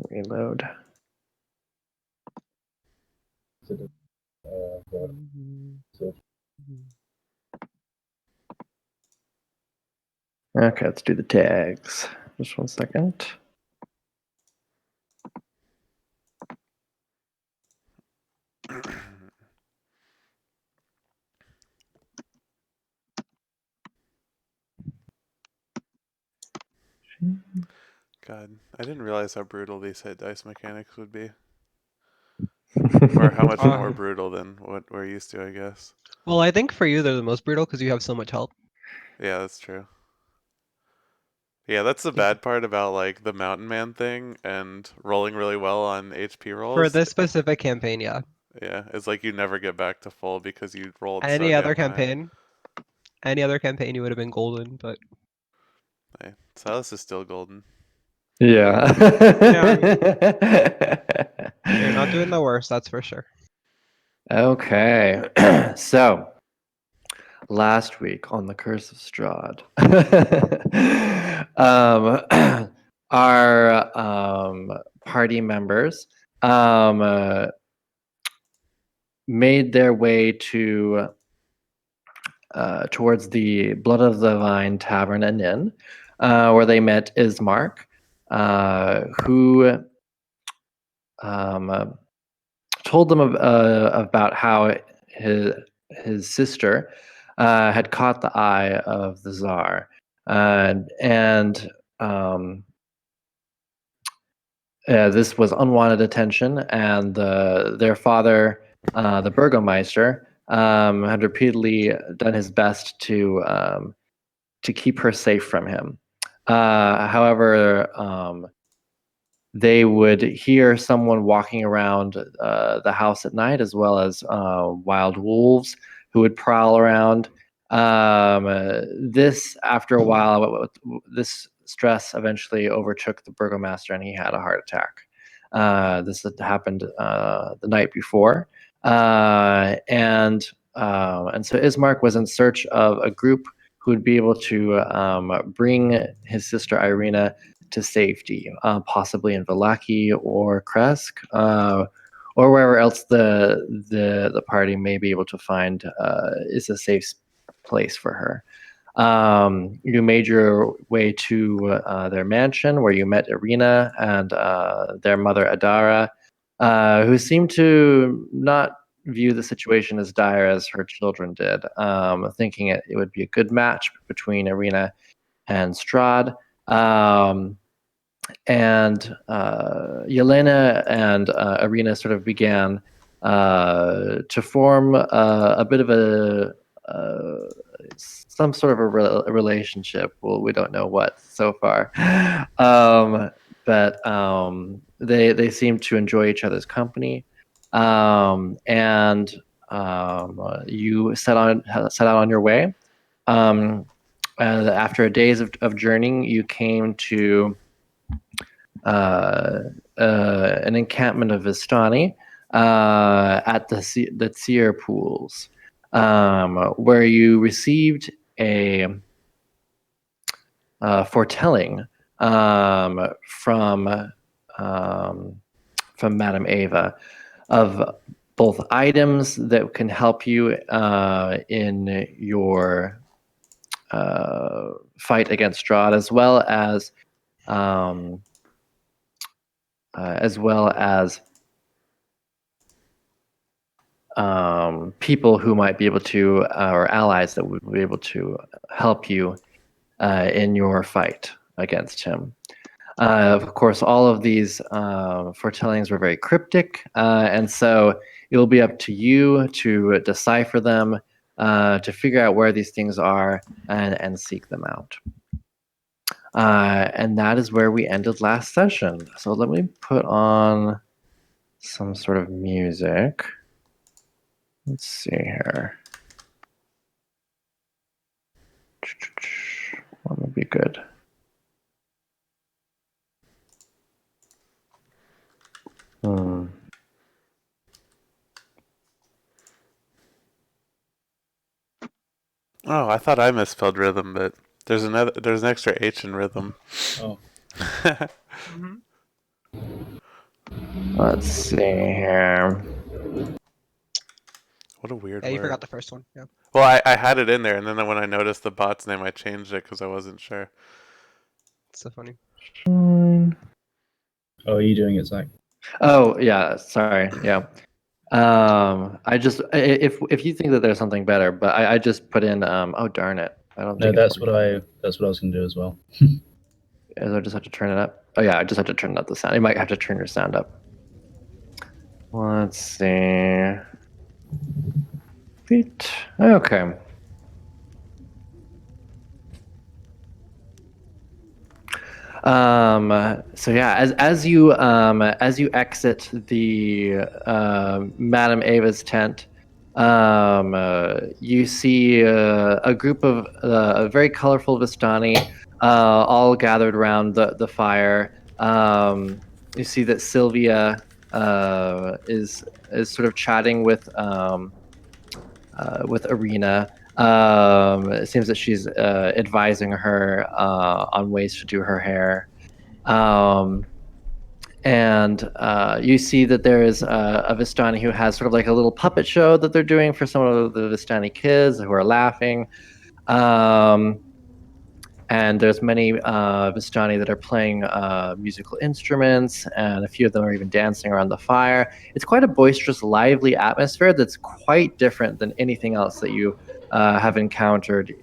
Reload. Okay, let's do the tags. Just 1 second. God, I didn't realize how brutal these hit dice mechanics would be. Or how much more brutal than what we're used to, I guess. Well, I think for you they're the most brutal because you have so much help. Yeah, that's true. Yeah, that's the bad part about like the Mountain Man thing and rolling really well on HP rolls. For this specific campaign, yeah. Yeah, it's like you never get back to full because you rolled so Any damn other high. campaign you would have been golden, but Hey, Silas is still golden. Yeah. you're not doing the worst, that's for sure. Okay. So, last week on the Curse of Strahd, our party members made their way to towards the Blood of the Vine Tavern and Inn, where they met Ismark, who told them about how his sister had caught the eye of the Tzar, and this was unwanted attention, and their father, the Burgomeister, had repeatedly done his best to keep her safe from him. However, they would hear someone walking around the house at night, as well as wild wolves who would prowl around. This, after a while, this stress eventually overtook the burgomaster, and he had a heart attack. This had happened the night before, and so Ismark was in search of a group who would be able to bring his sister Irina to safety, possibly in Valaki or Kresk, or wherever else the party may be able to find is a safe place for her. You made your way to their mansion, where you met Irina and their mother Adara, who seemed to not view the situation as dire as her children did, thinking it would be a good match between Irina and Strahd. And Yelena and Irina sort of began to form a bit of some sort of a relationship. Well, we don't know what so far, but they seem to enjoy each other's company, and you set out on your way. And after a days of journeying, you came to an encampment of Vistani at the Tzar pools, where you received a foretelling from Madame Ava of both items that can help you in your fight against Strahd, as well as people who might be able to, or allies that would be able to help you in your fight against him. Of course, all of these foretellings were very cryptic, and so it will be up to you to decipher them, to figure out where these things are, and seek them out. And that is where we ended last session. So let me put on some sort of music. Let's see here. What would be good? Oh, I thought I misspelled rhythm, but there's an extra H in rhythm. Oh. Mm-hmm. Let's see here. What a weird Yeah, you word. forgot the first one. Yeah. Well, I had it in there, and then when I noticed the bot's name, I changed it because I wasn't sure. It's so funny. Oh, are you doing it, Zach? Oh yeah, sorry. Yeah. I just if you think that there's something better, but I just put in oh darn it. I don't No, think that's it's what I was going to do as well. I just have to turn it up. Oh yeah, I just have to turn up the sound. You might have to turn your sound up. Let's see. Beat. Okay. So yeah, as you exit the Madame Ava's tent, you see a group of a very colorful Vistani, all gathered around the fire. You see that Sylvia is sort of chatting with Arena. It seems that she's advising her on ways to do her hair. And you see that there is a Vistani who has sort of like a little puppet show that they're doing for some of the Vistani kids who are laughing. And there's many Vistani that are playing musical instruments, and a few of them are even dancing around the fire. It's quite a boisterous, lively atmosphere that's quite different than anything else that you have encountered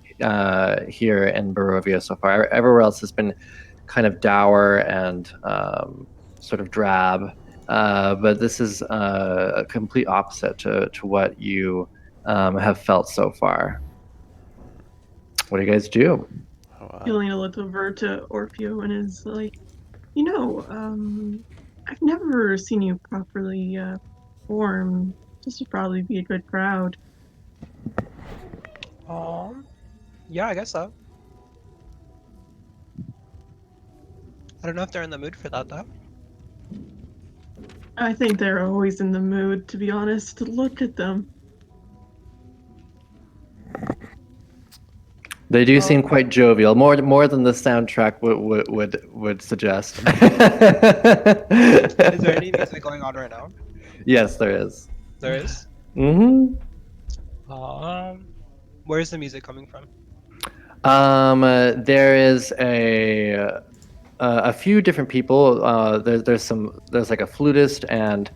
here in Barovia so far. Everywhere else has been kind of dour and sort of drab, but this is a complete opposite to what you have felt so far. What do you guys do? Oh, wow. Yelena looked over to Orfeo and is like, I've never seen you properly perform. This would probably be a good crowd. Yeah, I guess so. I don't know if they're in the mood for that though. I think they're always in the mood, to be honest. Look at them. They do seem quite jovial, more than the soundtrack would suggest. Is there any music going on right now? Yes, there is. There is. Mm-hmm. Where's the music coming from? There is a few different people. There's like a flutist and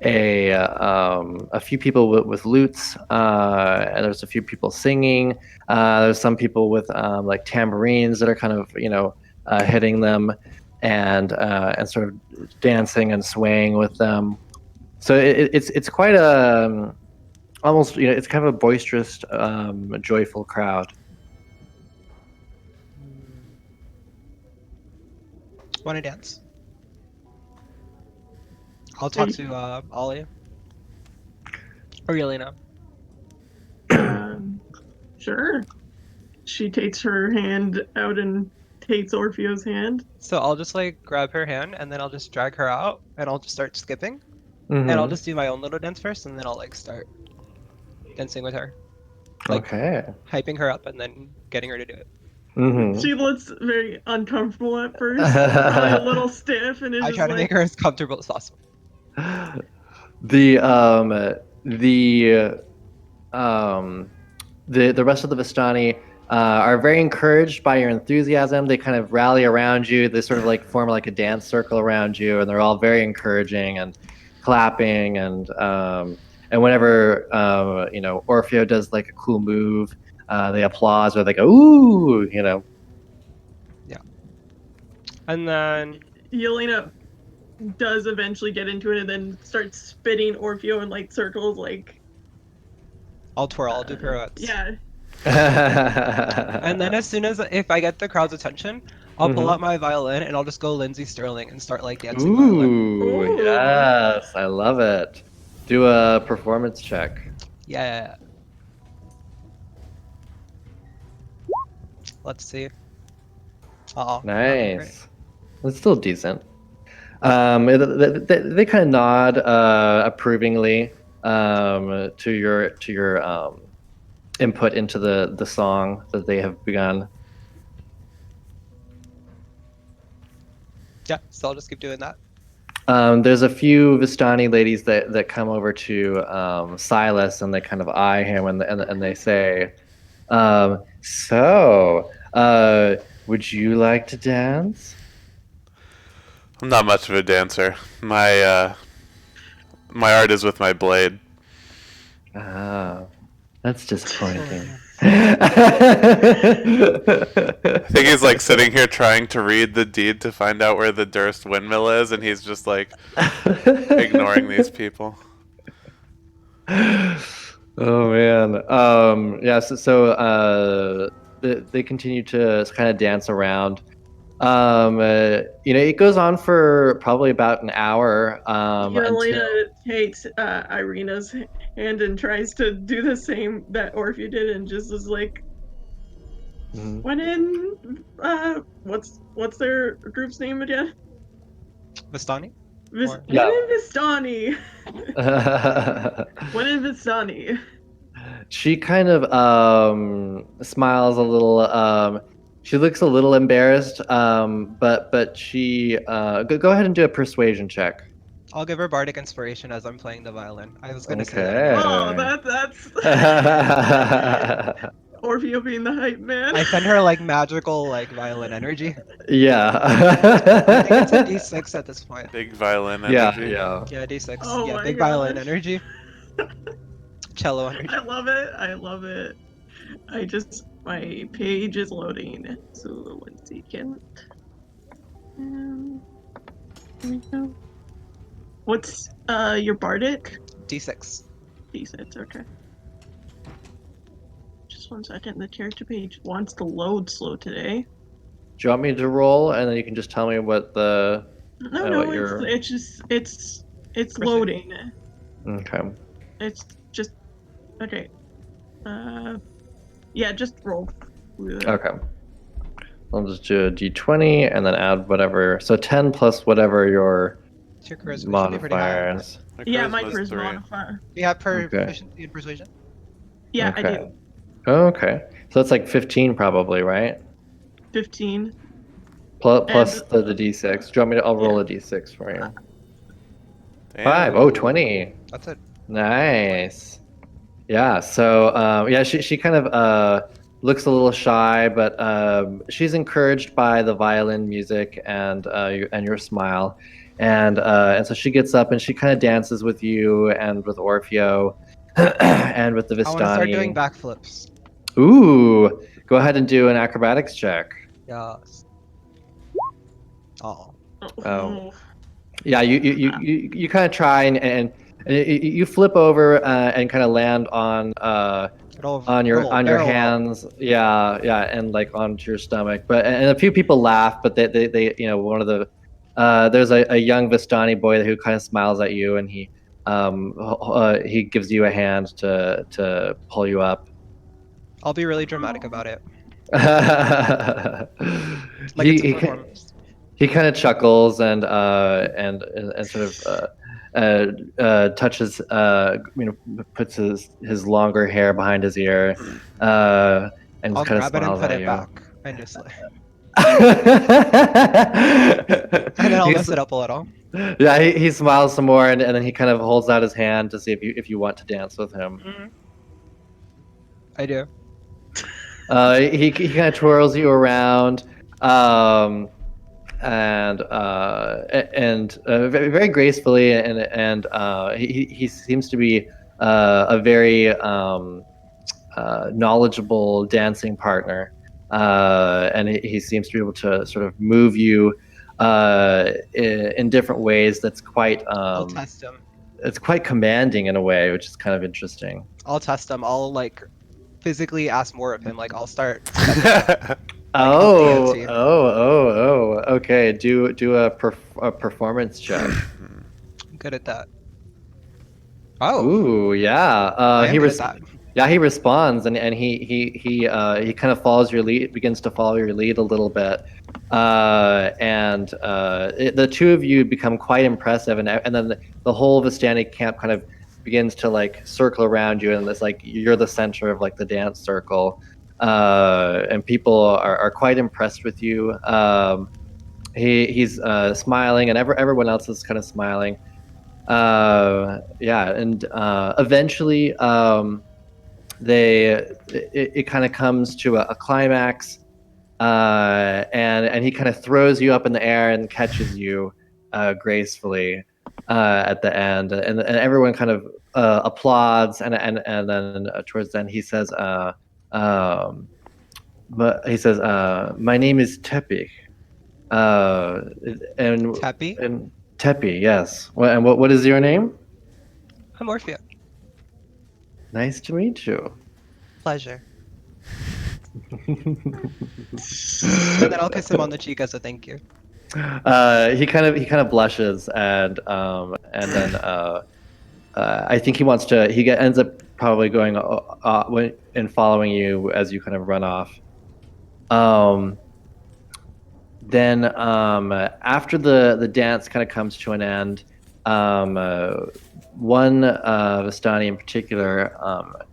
a few people with lutes. And there's a few people singing. There's some people with like tambourines that are kind of hitting them and sort of dancing and swaying with them. So it's quite a almost it's kind of a boisterous, joyful crowd. Want to dance? I'll talk to Ollie. Or Yelena. Sure. She takes her hand out and takes Orfeo's hand. So I'll just like grab her hand and then I'll just drag her out and I'll just start skipping. Mhm. And I'll just do my own little dance first and then I'll like start dancing with her. Like Okay. hyping her up and then getting her to do it. Mm-hmm. She looks very uncomfortable at first, probably a little stiff, and is I just try to like, make her as comfortable as possible. The rest of the Vistani are very encouraged by your enthusiasm. They kind of rally around you. They sort of like form like a dance circle around you, and they're all very encouraging and clapping and whenever Orfeo does like a cool move, they applaud or they go ooh, And then Yelena does eventually get into it and then starts spitting Orfeo in like circles, like I'll twirl, I'll do pirouettes. yeah. And then as soon as if I get the crowd's attention, I'll pull Mhm. out my violin and I'll just go Lindsay Sterling and start like dancing violin. Ooh, Ooh. yes, I love it. Do a performance check. Yeah. Let's see. Nice. It's still decent. They kind of nod approvingly to your input into the song that they have begun. Yeah, so I'll just keep doing that. There's a few Vistani ladies that come over to Silas, and they kind of eye him, and they say, "So, would you like to dance?" I'm not much of a dancer. My art is with my blade. Ah, that's disappointing. I think he's like sitting here trying to read the deed to find out where the Durst windmill is, and he's just like ignoring these people. Oh man. Yeah. They continue to kind of dance around. It goes on for probably about an hour. Yelena takes Irina's hand and tries to do the same that Orpheus did, and just is like, Mhm. when in what's their group's name again? Vistani? Or- Yeah. When in Vistani. When in Vistani. She kind of smiles a little. She looks a little embarrassed. But she go ahead and do a persuasion check. I'll give her bardic inspiration as I'm playing the violin. I was gonna say that. Okay. Anyway. Oh, that's Orpheus being the hype man. I send her like magical like violin energy. Yeah. I think it's a D6 at this point. Big violin Yeah, energy. yeah. Yeah, D6. Oh Yeah, my big violin gosh. energy. Cello energy. I love it. I love it. My page is loading. So 1 second. Here we go. What's your bardic? D6. D6, okay. Just 1 second. The character page wants to load slow today. Do you want me to roll, and then you can just tell me what the? No, what your- it's Proceed. loading. Okay. It's just okay. Yeah, just roll. Okay. I'll just do a d20 and then add whatever. So 10 plus whatever your It's your charisma. Should be pretty high. modifier is. Yeah, my charisma's charisma 3. modifier. Do you have Okay. proficiency in persuasion? Yeah, I Okay. do. Oh, okay. So that's like 15 probably, right? 15. Plus And- the d6. Do you want me to? I'll roll Yeah. a d6 for you. Damn. 5. Oh, 20. That's it. Nice. Yeah. So she kind of looks a little shy, but she's encouraged by the violin music and your smile, and so she gets up and she kind of dances with you and with Orfeo, and with the Vistani. I want to start doing backflips. Ooh, go ahead and do an acrobatics check. Yes. Oh. Oh. Yeah, you kind of try and you flip over and kind of land on your hands. Yeah, and like onto your stomach. But and a few people laugh, but they one of the there's a young Vistani boy who kind of smiles at you, and he gives you a hand to pull you up. I'll be really dramatic about it. Like it's a performance. He kind of chuckles and sort of touches, puts his longer hair behind his ear, and I'll just kind of grab it and smiles put at it you. back. And just like, and then I'll He's- mess it up a little. Yeah, he smiles some more, and then he kind of holds out his hand to see if you want to dance with him. I do. He kind of twirls you around, and very, very gracefully, and he seems to be a very knowledgeable dancing partner, and he seems to be able to sort of move you in different ways. That's quite I'll test him. it's quite commanding in a way, which is kind of interesting. I'll test him. I'll like physically ask more of him. Like I'll start. Oh, fancy. okay. Do a performance check. I'm good at that. Oh, Ooh, yeah. I am good at that. Yeah, he responds, and he kind of follows your lead, begins to follow your lead a little bit, the two of you become quite impressive, and then the whole Vistani camp kind of begins to like circle around you, and it's like you're the center of like the dance circle, and people are quite impressed with you. he's smiling, and everyone else is kind of smiling. Yeah, and eventually, it kind of comes to a climax, and he kind of throws you up in the air and catches you gracefully at the end, and everyone kind of applauds, and then towards the end he says, but he says, "My name is Tepi." Uh, and Tappy? and Tepi, yes. And what is your name? I'm Orphea. Nice to meet you. Pleasure. And then I'll kiss him on the cheek as a thank you. He kind of blushes, and then I think he wants to. Ends up probably going and following you as you kind of run off. Then after the dance kind of comes to an end, one Vistani in particular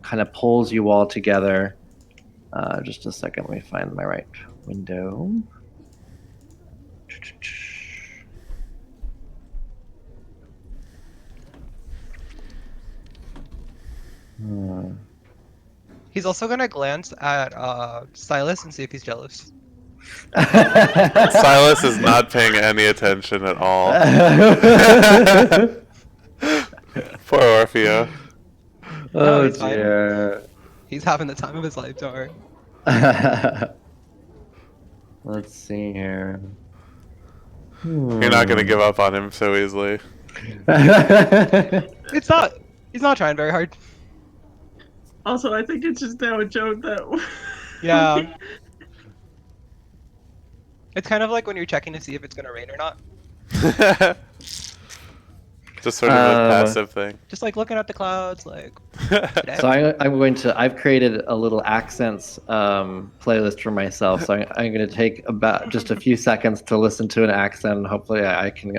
kind of pulls you all together. Just a second, let me find my right window. He's also gonna glance at Silas and see if he's jealous. Silas is not paying any attention at all. Poor Orpheo. Oh he's fine. dear. He's having the time of his life, don't worry. Let's see here. You're not gonna give up on him so easily. It's not. He's not trying very hard. Also, I think it's just now a joke that. Yeah. It's kind of like when you're checking to see if it's gonna rain or not. Just sort of a passive thing. Just like looking at the clouds, like. Today. So I've created a little accents playlist for myself. So I'm going to take about just a few seconds to listen to an accent, and hopefully I can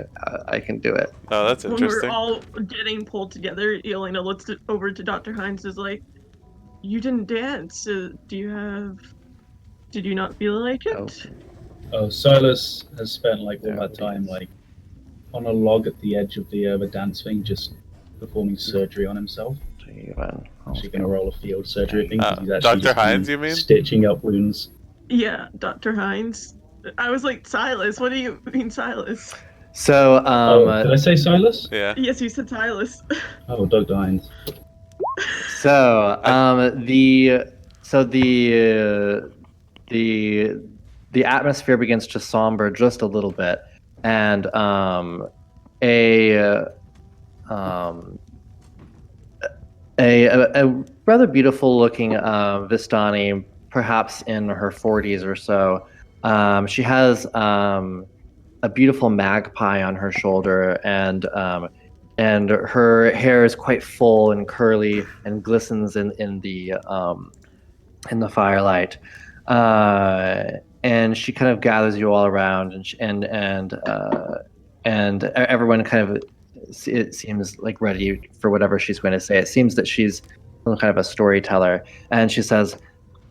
do it. Oh, that's When interesting. we're all getting pulled together, Elena looks over to Dr. Hines, is like, "You didn't dance. Did you not feel like it?" Oh, Silas has spent like all Yeah, that time please. like on a log at the edge of the dance thing, just performing surgery on himself. Actually, going to roll a field surgery thing. 'Cause he's actually Dr. just been Hines, you mean? stitching up wounds. Yeah, Dr. Hines. I was like, Silas. What do you mean, Silas? So Did I say Silas? Yeah. Yes, you said Silas. Oh, Dr. Hines. So the atmosphere begins to somber just a little bit, and a rather beautiful looking Vistani, perhaps in her 40s or so. She has a beautiful magpie on her shoulder, and her hair is quite full and curly and glistens in the firelight. And she kind of gathers you all around, and everyone kind of, it seems like, ready for whatever she's going to say. It seems that she's some kind of a storyteller, and she says,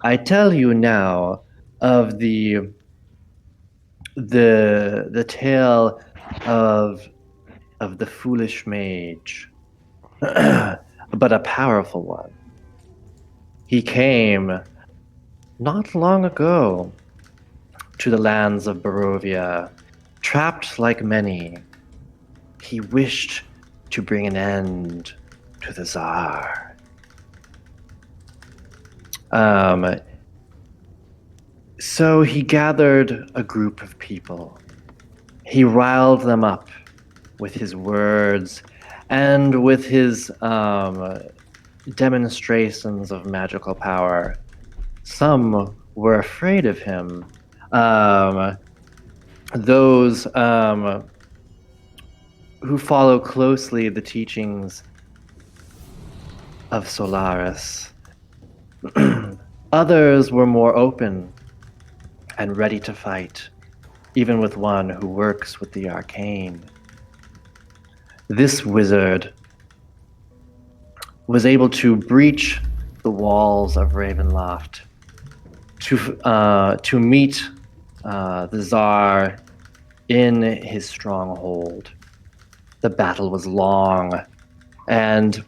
"I tell you now of the tale of the foolish mage, but a powerful one. He came not long ago to the lands of Barovia, trapped like many. He wished to bring an end to the Tzar. So he gathered a group of people. He riled them up with his words and with his demonstrations of magical power. Some were afraid of him. Those who follow closely the teachings of Solaris. Others were more open and ready to fight, even with one who works with the arcane. This wizard was able to breach the walls of Ravenloft to meet the Tzar in his stronghold. The battle was long, and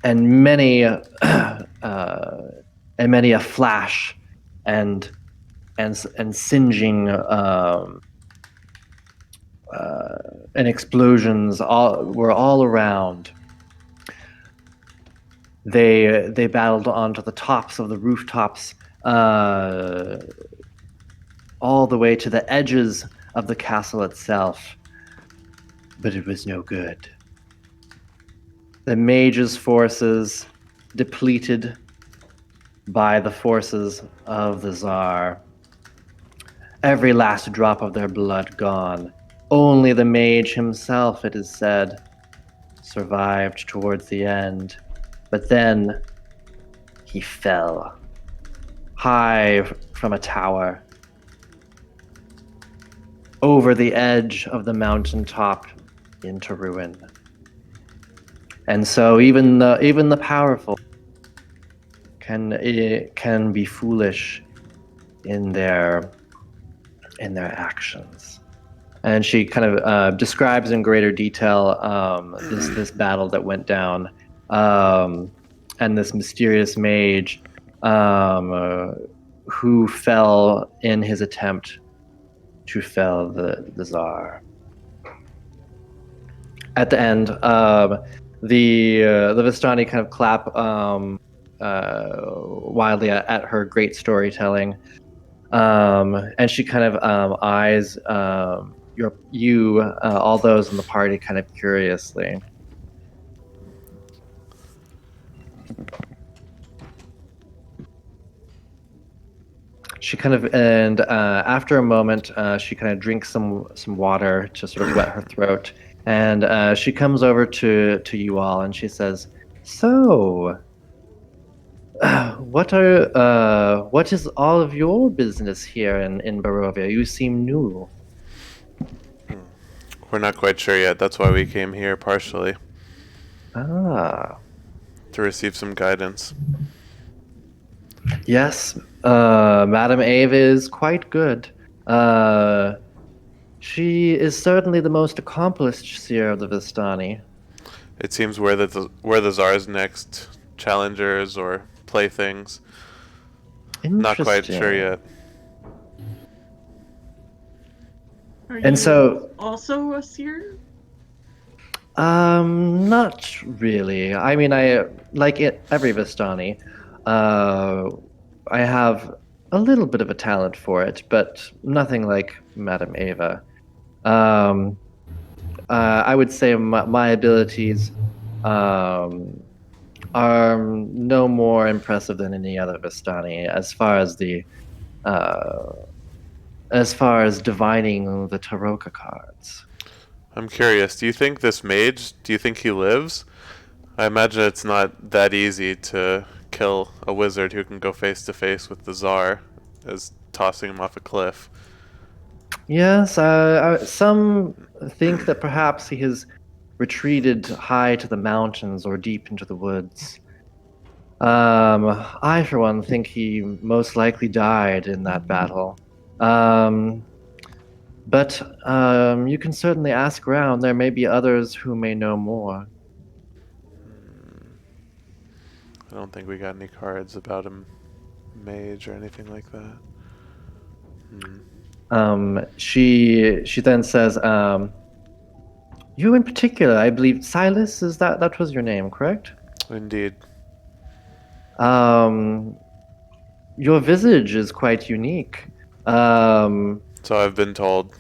many many a flash and singeing and explosions were all around. They battled onto the tops of the rooftops, all the way to the edges of the castle itself, but it was no good. The mage's forces, depleted by the forces of the Tzar, every last drop of their blood gone. Only the mage himself, it is said, survived towards the end. But then he fell high from a tower over the edge of the mountaintop into ruin. And so even the powerful can be foolish in their actions. And she kind of describes in greater detail this battle that went down, and this mysterious mage who fell in his attempt to fell the Tzar. At the end, the Vistani kind of clap wildly at her great storytelling, and she kind of eyes all those in the party kind of curiously. She kind of, and after a moment, she kind of drinks some water to sort of wet her throat, and she comes over to you all, and she says, "So, what is all of your business here in Barovia? You seem new." We're not quite sure yet. That's why we came here partially. Ah. To receive some guidance. Yes, Madame Ava is quite good. She is certainly the most accomplished seer of the Vistani. It seems we're the Tsar's next challengers or playthings. Not quite sure yet. Are And you so, also a seer? not really. I mean, every Vistani, I have a little bit of a talent for it, but nothing like Madame Ava. I would say my abilities are no more impressive than any other Vistani as far as divining the Taroka cards. I'm curious, do you think this mage, he lives? I imagine it's not that easy to kill a wizard who can go face to face with the Tzar as tossing him off a cliff. Yes, some think that perhaps he has retreated high to the mountains or deep into the woods. I, for one, think he most likely died in that battle. But you can certainly ask around. There may be others who may know more. I don't think we got any cards about a mage or anything like that. She then says, you in particular, I believe, Silas, that was your name, correct? Indeed. Your visage is quite unique. So I've been told.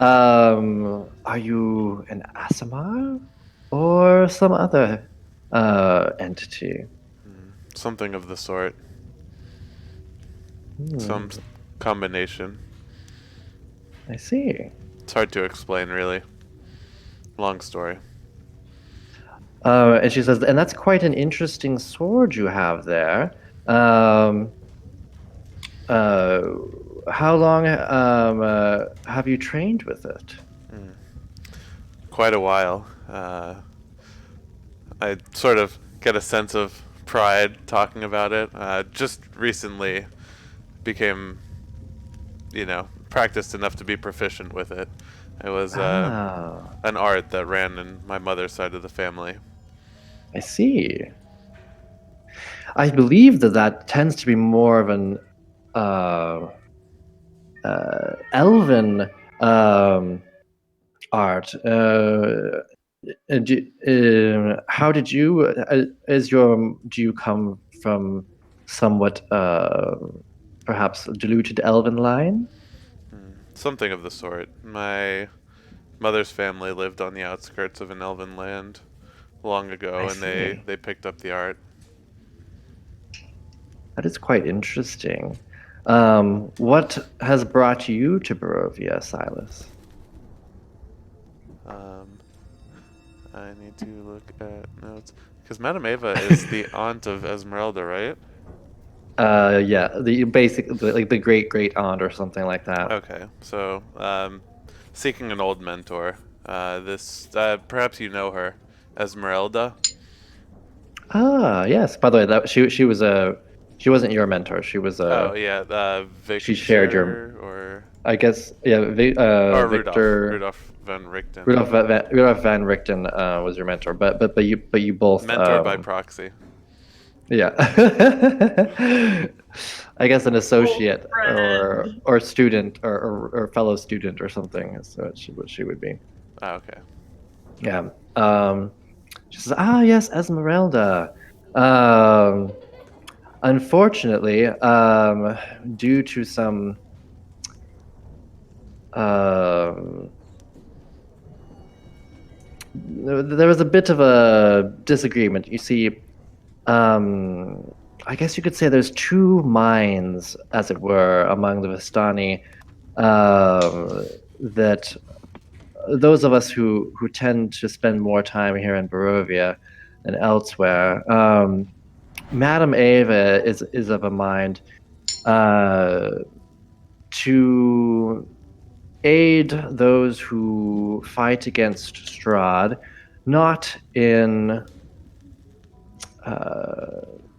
Are you an Asimar or some other entity? Something of the sort. Some combination. I see. It's hard to explain, really. Long story. And she says, and that's quite an interesting sword you have there. How long have you trained with it? Quite a while. I sort of get a sense of pride talking about it. Just recently became you know, practiced enough to be proficient with it. It was Ah, an art that ran in my mother's side of the family. I see. I believe that tends to be more of an uh, elven art. How did you? Do you come from somewhat perhaps diluted elven line? Something of the sort. My mother's family lived on the outskirts of an elven land long ago, I and see. they picked up the art. That is quite interesting. What has brought you to Barovia, Silas? Um, I need to look at notes because Madame Ava is the aunt of Esmeralda, right? Yeah, like the great great aunt or something like that. Okay, so seeking an old mentor. This perhaps you know her, Esmeralda. Ah, yes. By the way, that she wasn't your mentor. Oh yeah, She shared your. Victor I guess yeah. or Victor Rudolph van Richten. Rudolf van Richten was your mentor, but you both Mentor by proxy. yeah. I guess an associate friend. or student or fellow student or something is what she would be. Oh, okay. Yeah. She says, "Ah, yes, Esmeralda. Um, unfortunately, due to some um, there was a bit of a disagreement. You see, I guess you could say there's two minds, as it were, among the Vistani, that those of us who tend to spend more time here in Barovia than elsewhere. Madame Ava is of a mind uh, to aid those who fight against Strahd, not uh,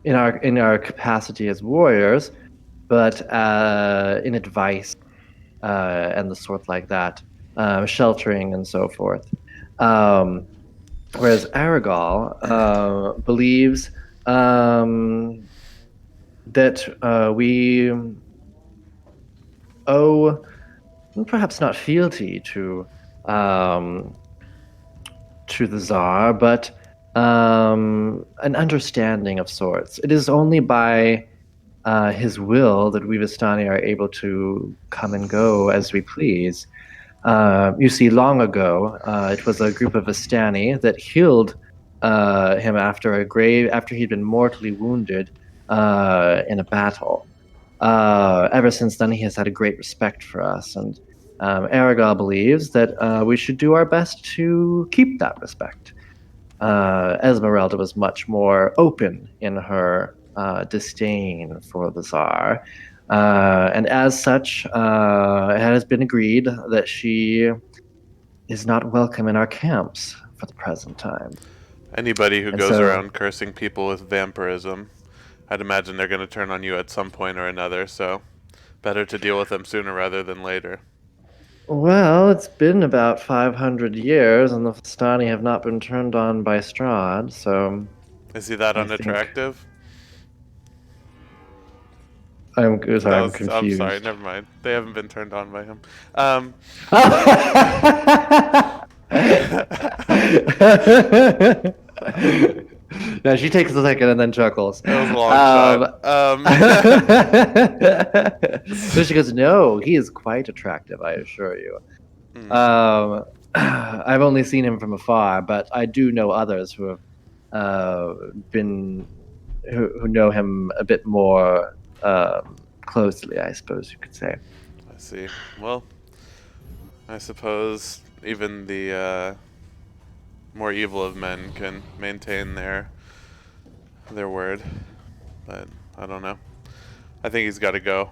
in our capacity as warriors, but in advice and the sort like that, sheltering and so forth. Um, Whereas Aragal believes that we owe perhaps not fealty um, to the Tsar, but an understanding of sorts. It is only by his will that we Vistani are able to come and go as we please. You see, long ago, it was a group of Vistani that healed him after he'd been mortally wounded in a battle. Ever since then, he has had a great respect for us, and Aragal believes that we should do our best to keep that respect. Esmeralda was much more open in her disdain for the Tsar, and as such, it has been agreed that she is not welcome in our camps for the present time. Anybody who And goes so, around cursing people with vampirism, I'd imagine they're going to turn on you at some point or another, so better to deal with them sooner rather than later. well, it's been about 500 years, and the Vistani have not been turned on by Strahd, so Is he that I think unattractive? I'm I'm sorry, confused. never mind. They haven't been turned on by him. No, she takes a second and then chuckles. That was a long shot. So she goes, "No, he is quite attractive, I assure you. I've only seen him from afar, but I do know others who have been who know him a bit more closely, I suppose you could say." I see. Well, I suppose even the more evil of men can maintain their word, but I don't know. I think he's got to go.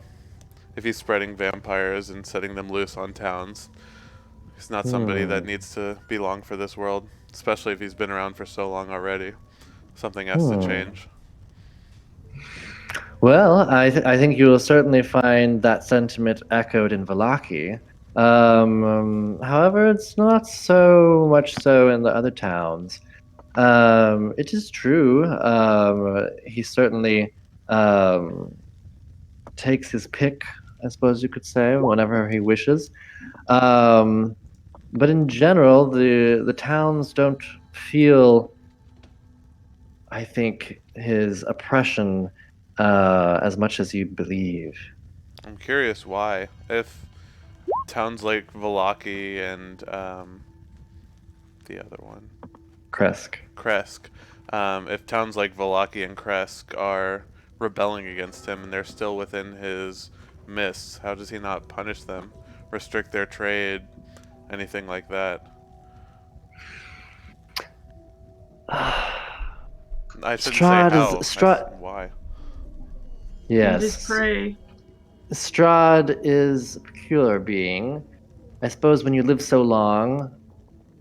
If he's spreading vampires and setting them loose on towns, he's not somebody that needs to be long for this world, especially if he's been around for so long already. Something has to change. Well, I think you will certainly find that sentiment echoed in Valaki. However, it's not so much so in the other towns. It is true. He certainly um, takes his pick, I suppose you could say, whenever he wishes. Um, but in general, the towns don't feel, I think, his oppression as much as you believe. I'm curious why. If towns like Valaki and the other one, Kresk. Kresk, if towns like Valaki and Kresk are rebelling against him and they're still within his mists, how does he not punish them, restrict their trade, anything like that? I shouldn't say how. Why? Feed his Yes. prey. Strahd is a peculiar being. I suppose when you live so long,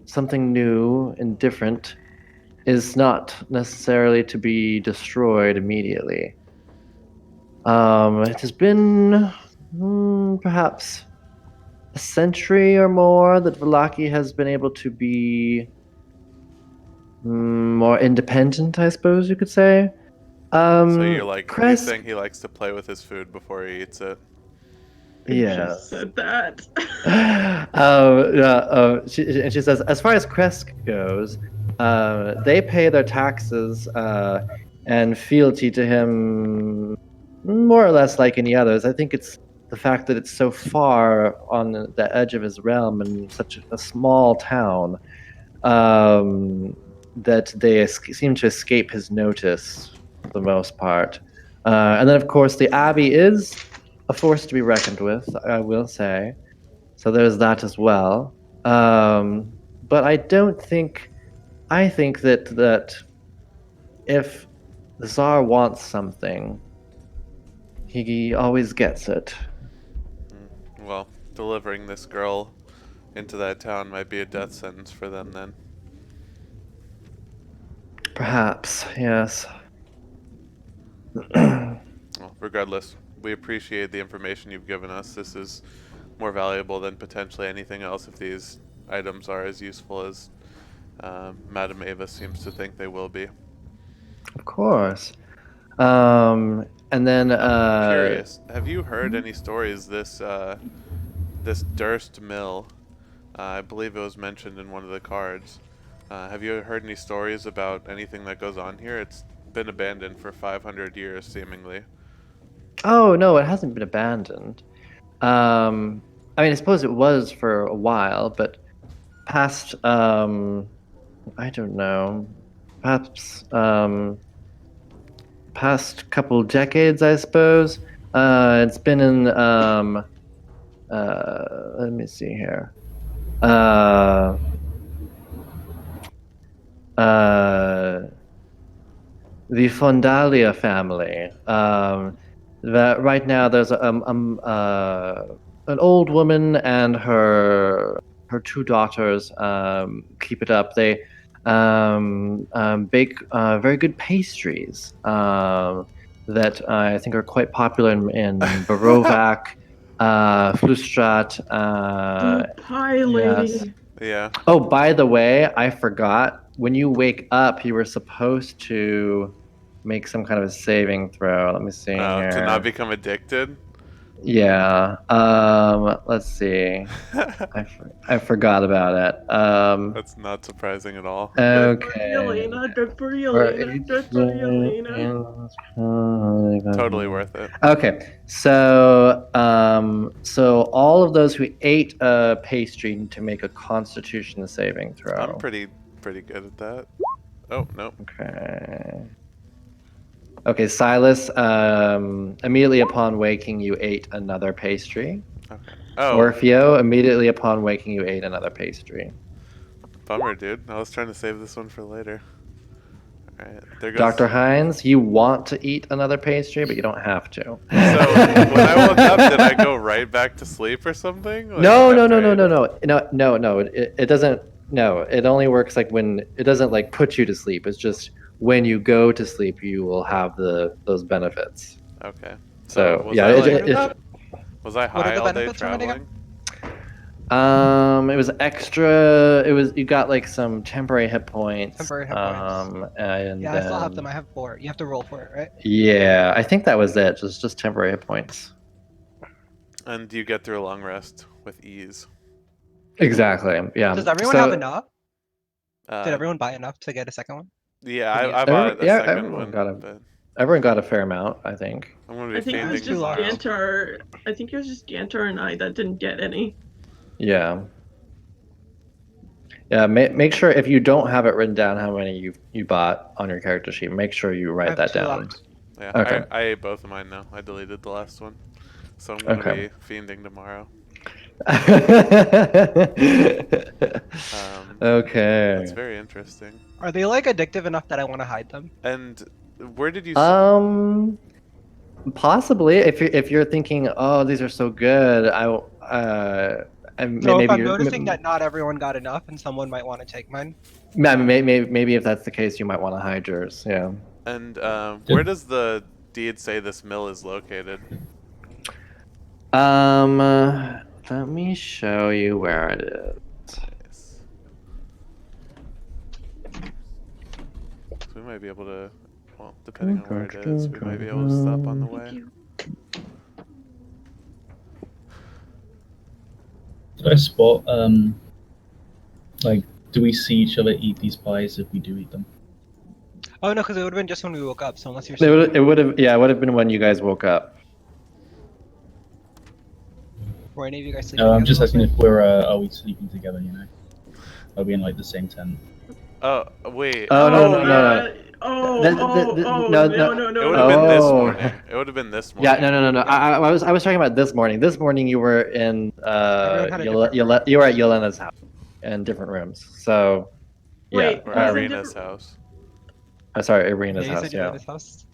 something new and different is not necessarily to be destroyed immediately. It has been perhaps a century or more that Valaki has been able to be more independent, I suppose you could say. So you're Kresk, saying he likes to play with his food before he eats it? I just yes. said that. She says, as far as Kresk goes, they pay their taxes and fealty to him more or less like any others. I think it's the fact that it's so far on the edge of his realm and such a small town that they seem to escape his notice for the most part. And then, of course, the Abbey is a force to be reckoned with, I will say. So there's that as well. But I don't think. I think that if the Tsar wants something, he always gets it. Well, delivering this girl into that town might be a death sentence for them then. Perhaps, yes. Well, regardless, we appreciate the information you've given us. This is more valuable than potentially anything else if these items are as useful as Madame Ava seems to think they will be. Of course. And then I'm curious, have you heard any stories this Durst mill? I believe it was mentioned in one of the cards. Have you heard any stories about anything that goes on here? It's been abandoned for 500 years, seemingly. Oh no, it hasn't been abandoned. I mean, I suppose it was for a while, but past I don't know, perhaps past couple decades, I suppose. It's been in let me see here. Uh, the Fondalia family. That right now there's an old woman and her two daughters keep it up. They bake very good pastries that I think are quite popular in Barovac, Flustrat. The pie lady. Yes. Yeah. Oh, by the way, I forgot. When you wake up, you were supposed to make some kind of a saving throw. Let me see here. To not become addicted? Yeah. Let's see. I forgot about it. That's not surprising at all. Good for Okay. Yelena. Good for For Yelena. Good for Yelena. Totally worth it. Okay, so so all of those who ate a pastry need to make a Constitution saving throw. I'm pretty good at that. Oh, no. Okay. Okay, Silas. Immediately upon waking, you ate another pastry. Okay. Oh, Orfeo, immediately upon waking, you ate another pastry. bummer, dude. I was trying to save this one for later. Alright, there goes. Dr. Hines, you want to eat another pastry, but you don't have to. So, when I woke up, did I go right back to sleep or something? Like, No. It doesn't. No, it only works like when it doesn't like put you to sleep. It's just when you go to sleep, you will have those benefits. Okay. So was yeah, I, was I What are high the all day benefits from it again? traveling? it was extra. It was, you got like some temporary hit points. Temporary hit points. And Yeah, I still have then them. I have 4. You have to roll for it, right? yeah, I think that was it. Just temporary hit points. And you get through a long rest with ease. Exactly. Yeah. Does everyone So, have enough? Did Uh, everyone buy enough to get a second one? yeah, Can you- I bought a yeah, second everyone one, got but everyone got a fair amount, I think. I'm gonna I be think it was fiending just large. tomorrow. Gantar. I think it was just Gantar and I that didn't get any. Yeah. Yeah. Make sure if you don't have it written down how many you bought on your character sheet, make sure you I write have that 2 down. left. Yeah, Okay. I ate both of mine now. I deleted the last one, so I'm gonna Okay. be fiending tomorrow. Okay. That's very interesting. Are they like addictive enough that I want to hide them? And where did you? Possibly if you're thinking, oh, these are so good, and So if maybe I'm you're noticing that not everyone got enough and someone might want to take mine, maybe if that's the case, you might want to hide yours. Yeah. And where does the deed say this mill is located? Let me show you where it is. Nice. So we might be able to, well, depending on where it is, we might be able to stop on the Thank way. you. Did I spot, like, do we see each other eat these pies if we do eat them? oh no, because it would have been just when we woke up. So unless you're It would have, yeah, it would have been when you guys woke up. were any of you guys sleeping No, I'm together just last asking night? if are we sleeping together, you know? Are we in, like, the same tent? Oh, wait. Oh, no, no, no, yeah. no. Oh, The- oh, the- oh, no, no, no. no, It no, would no. have been this Oh. morning. It would have been this morning. Yeah, no. Yeah. I was talking about this morning. This morning you were in Everyone had a different room. you were at Yelena's house in different rooms. So Wait, yeah. Or who's in Irina's different- house. Sorry, Yeah, Irina's you house. said you were Yeah. in his house.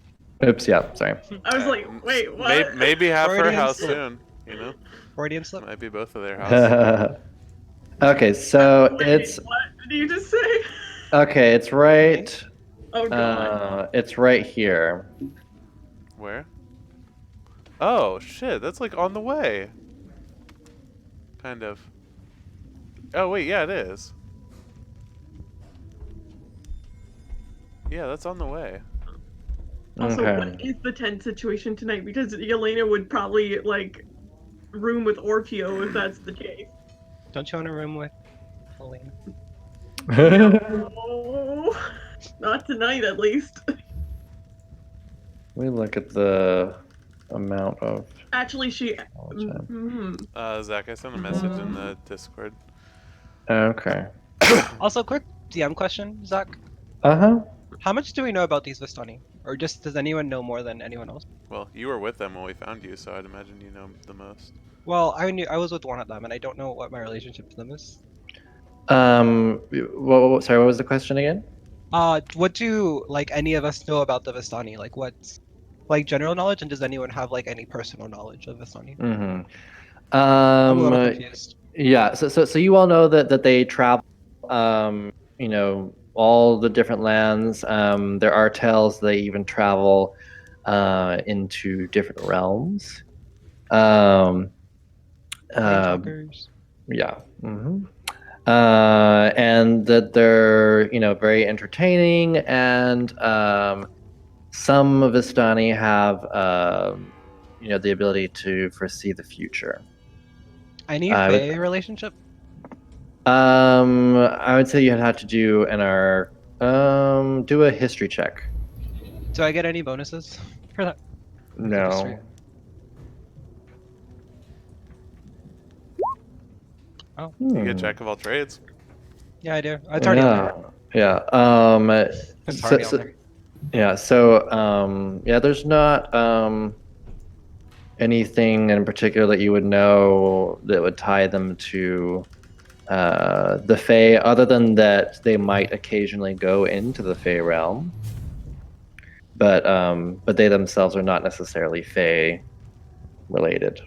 Oops. Yeah. Sorry. I was like, wait, what? Maybe have her Freudian house slip. soon, you know? Freudian slip. Might be both of their houses. Okay, so Wait, it's what did you just say? okay. It's right. Oh god. It's right here. Where? Oh, shit, that's like on the way. Kind of. Oh, wait, yeah, it is. Yeah, that's on the way. Also, Okay. what is the tent situation tonight? Because Yelena would probably like room with Orpeo if that's the case. Don't you want a room with Helena? No, not tonight at least. We look at the amount of. Actually, she. Time. Zach, I sent a message in the Discord. Okay. Also, quick DM question, Zach. Uh-huh. How much do we know about these Vistani? Or just does anyone know more than anyone else? Well, you were with them when we found you, so I'd imagine you know the most. Well, I was with one of them, and I don't know what my relationship to them is. Sorry, what was the question again? What do like any of us know about the Vistani? Like what's like general knowledge, and does anyone have like any personal knowledge of Vistani? Mm-hmm. I'm a little confused. Yeah. So you all know that they travel, all the different lands. There are tales they even travel, into different realms. Plane Uh, talkers. yeah. Mm-hmm. And that they're very entertaining, and some Vistani have the ability to foresee the future. Any Fae relationship? I would say you'd have to do do a history check. Do I get any bonuses for that? No. History? Oh, You get jack of all trades. yeah, I do. It's already on there. Yeah. It's already on there. Yeah. So there's not anything in particular that you would know that would tie them to the Fae, other than that they might occasionally go into the Fae realm, but they themselves are not necessarily Fae related.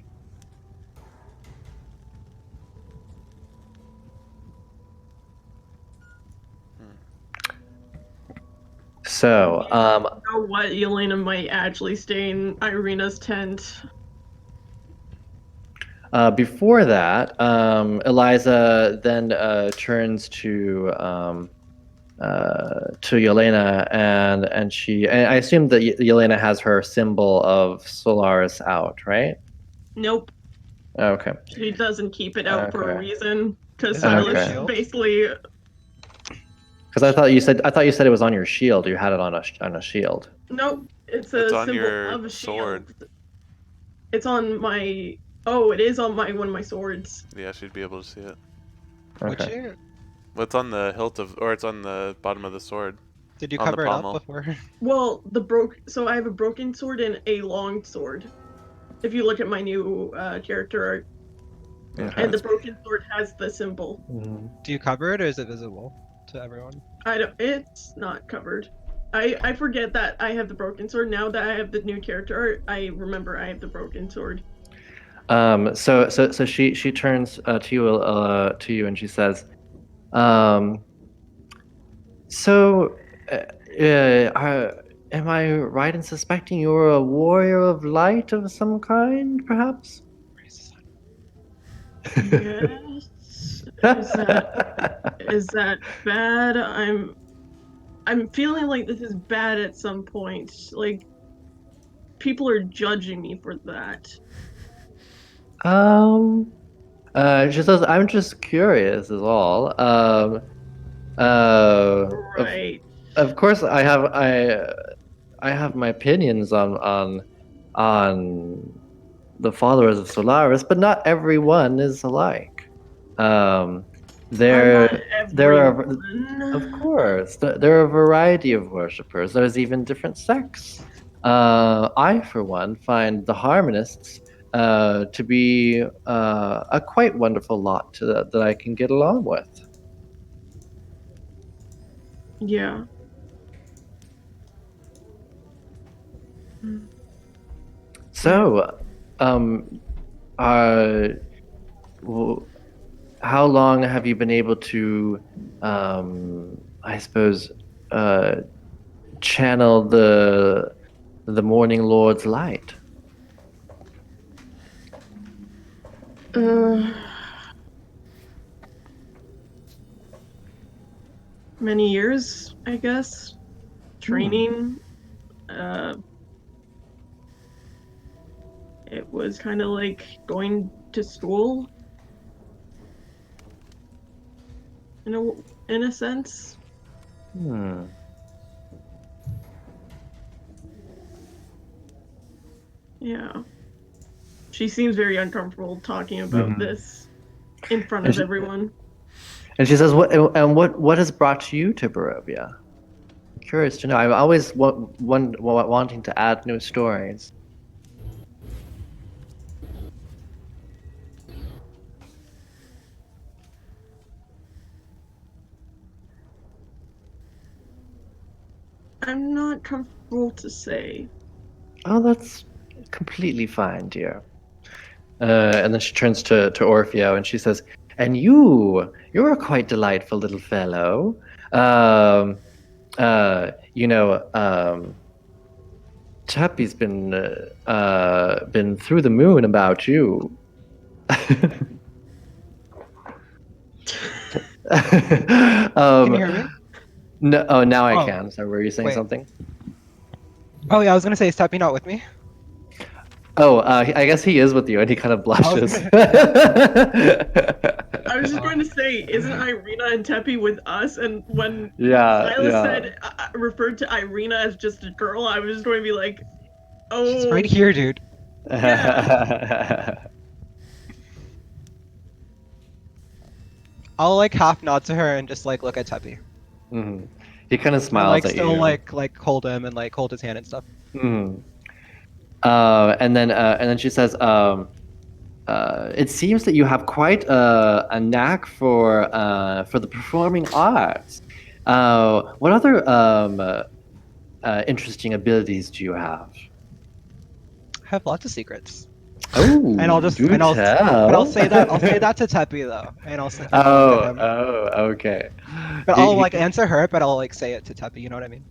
So, You know what? Yelena might actually stay in Irina's tent. before that, Eliza then turns to Yelena, and I assume that Yelena has her symbol of Solaris out, right? Nope. Okay. She doesn't keep it out for a Okay. reason. Because Is it on your Silas shield? basically. Because I thought you said it was on your shield. You had it on a shield. Nope. It's It's a on symbol your of a sword. shield. It's on my. Oh, it is on one of my swords. Yeah, she'd be able to see it. Would Okay. you? Well, it's on the hilt of, or it's on the bottom of the sword. Did you On the cover it up pommel. before? Well, so I have a broken sword and a long sword. If you look at my new character art, Okay. and the broken sword has the symbol. Mhm. Do you cover it or is it visible to everyone? It's not covered. I forget that I have the broken sword. Now that I have the new character art, I remember I have the broken sword. So she turns to you and she says, so am I right in suspecting you're a warrior of light of some kind, perhaps? Yes. Is that bad? I'm feeling like this is bad at some point. Like people are judging me for that. um she says, I'm just curious is all. Right. Of course I have my opinions on the followers of Solaris, but not everyone is alike. Not There are, everyone. of course, there are a variety of worshippers. There's even different sects. I, for one, find the Harmonists to be a quite wonderful lot that I can get along with. Yeah. So, uh, how long have you been able to, I suppose, channel the Morning Lord's light? Many years, I guess. Training. It was kind of like going to school. In a sense. Hmm. Yeah. She seems very uncomfortable talking about this in front of everyone. And she says, what has brought you to Barovia? I'm curious to know. I'm always wanting to add new stories. I'm not comfortable to say. Oh, that's completely fine, dear. And then she turns to Orfeo and she says, and you're a quite delightful little fellow. Tuppy's been through the moon about you. Can you hear me? No, oh, now I Oh, can. So were you saying wait. something? Oh yeah, I was gonna say, is Tappy not with me? Oh, I guess he is with you, and he kind of blushes. I was just going to say, isn't Irina and Tepi with us? And when Yeah, Silas yeah. said referred to Irina as just a girl, I was just going to be like, oh, She's right here, dude. I'll like half nod to her and just like look at Teppy. Mm-hmm. He kind of And smiles like at still you. like hold him and like hold his hand and stuff. Mm-hmm. And then she says, it seems that you have quite a knack for the performing arts. What other interesting abilities do you have? I have lots of secrets. Oh, And I'll just do and I'll tell. but I'll say that to Teppy though, and I'll say and I'll look at him. Oh, okay. But I'll like answer her, but I'll like say it to Teppy. You know what I mean?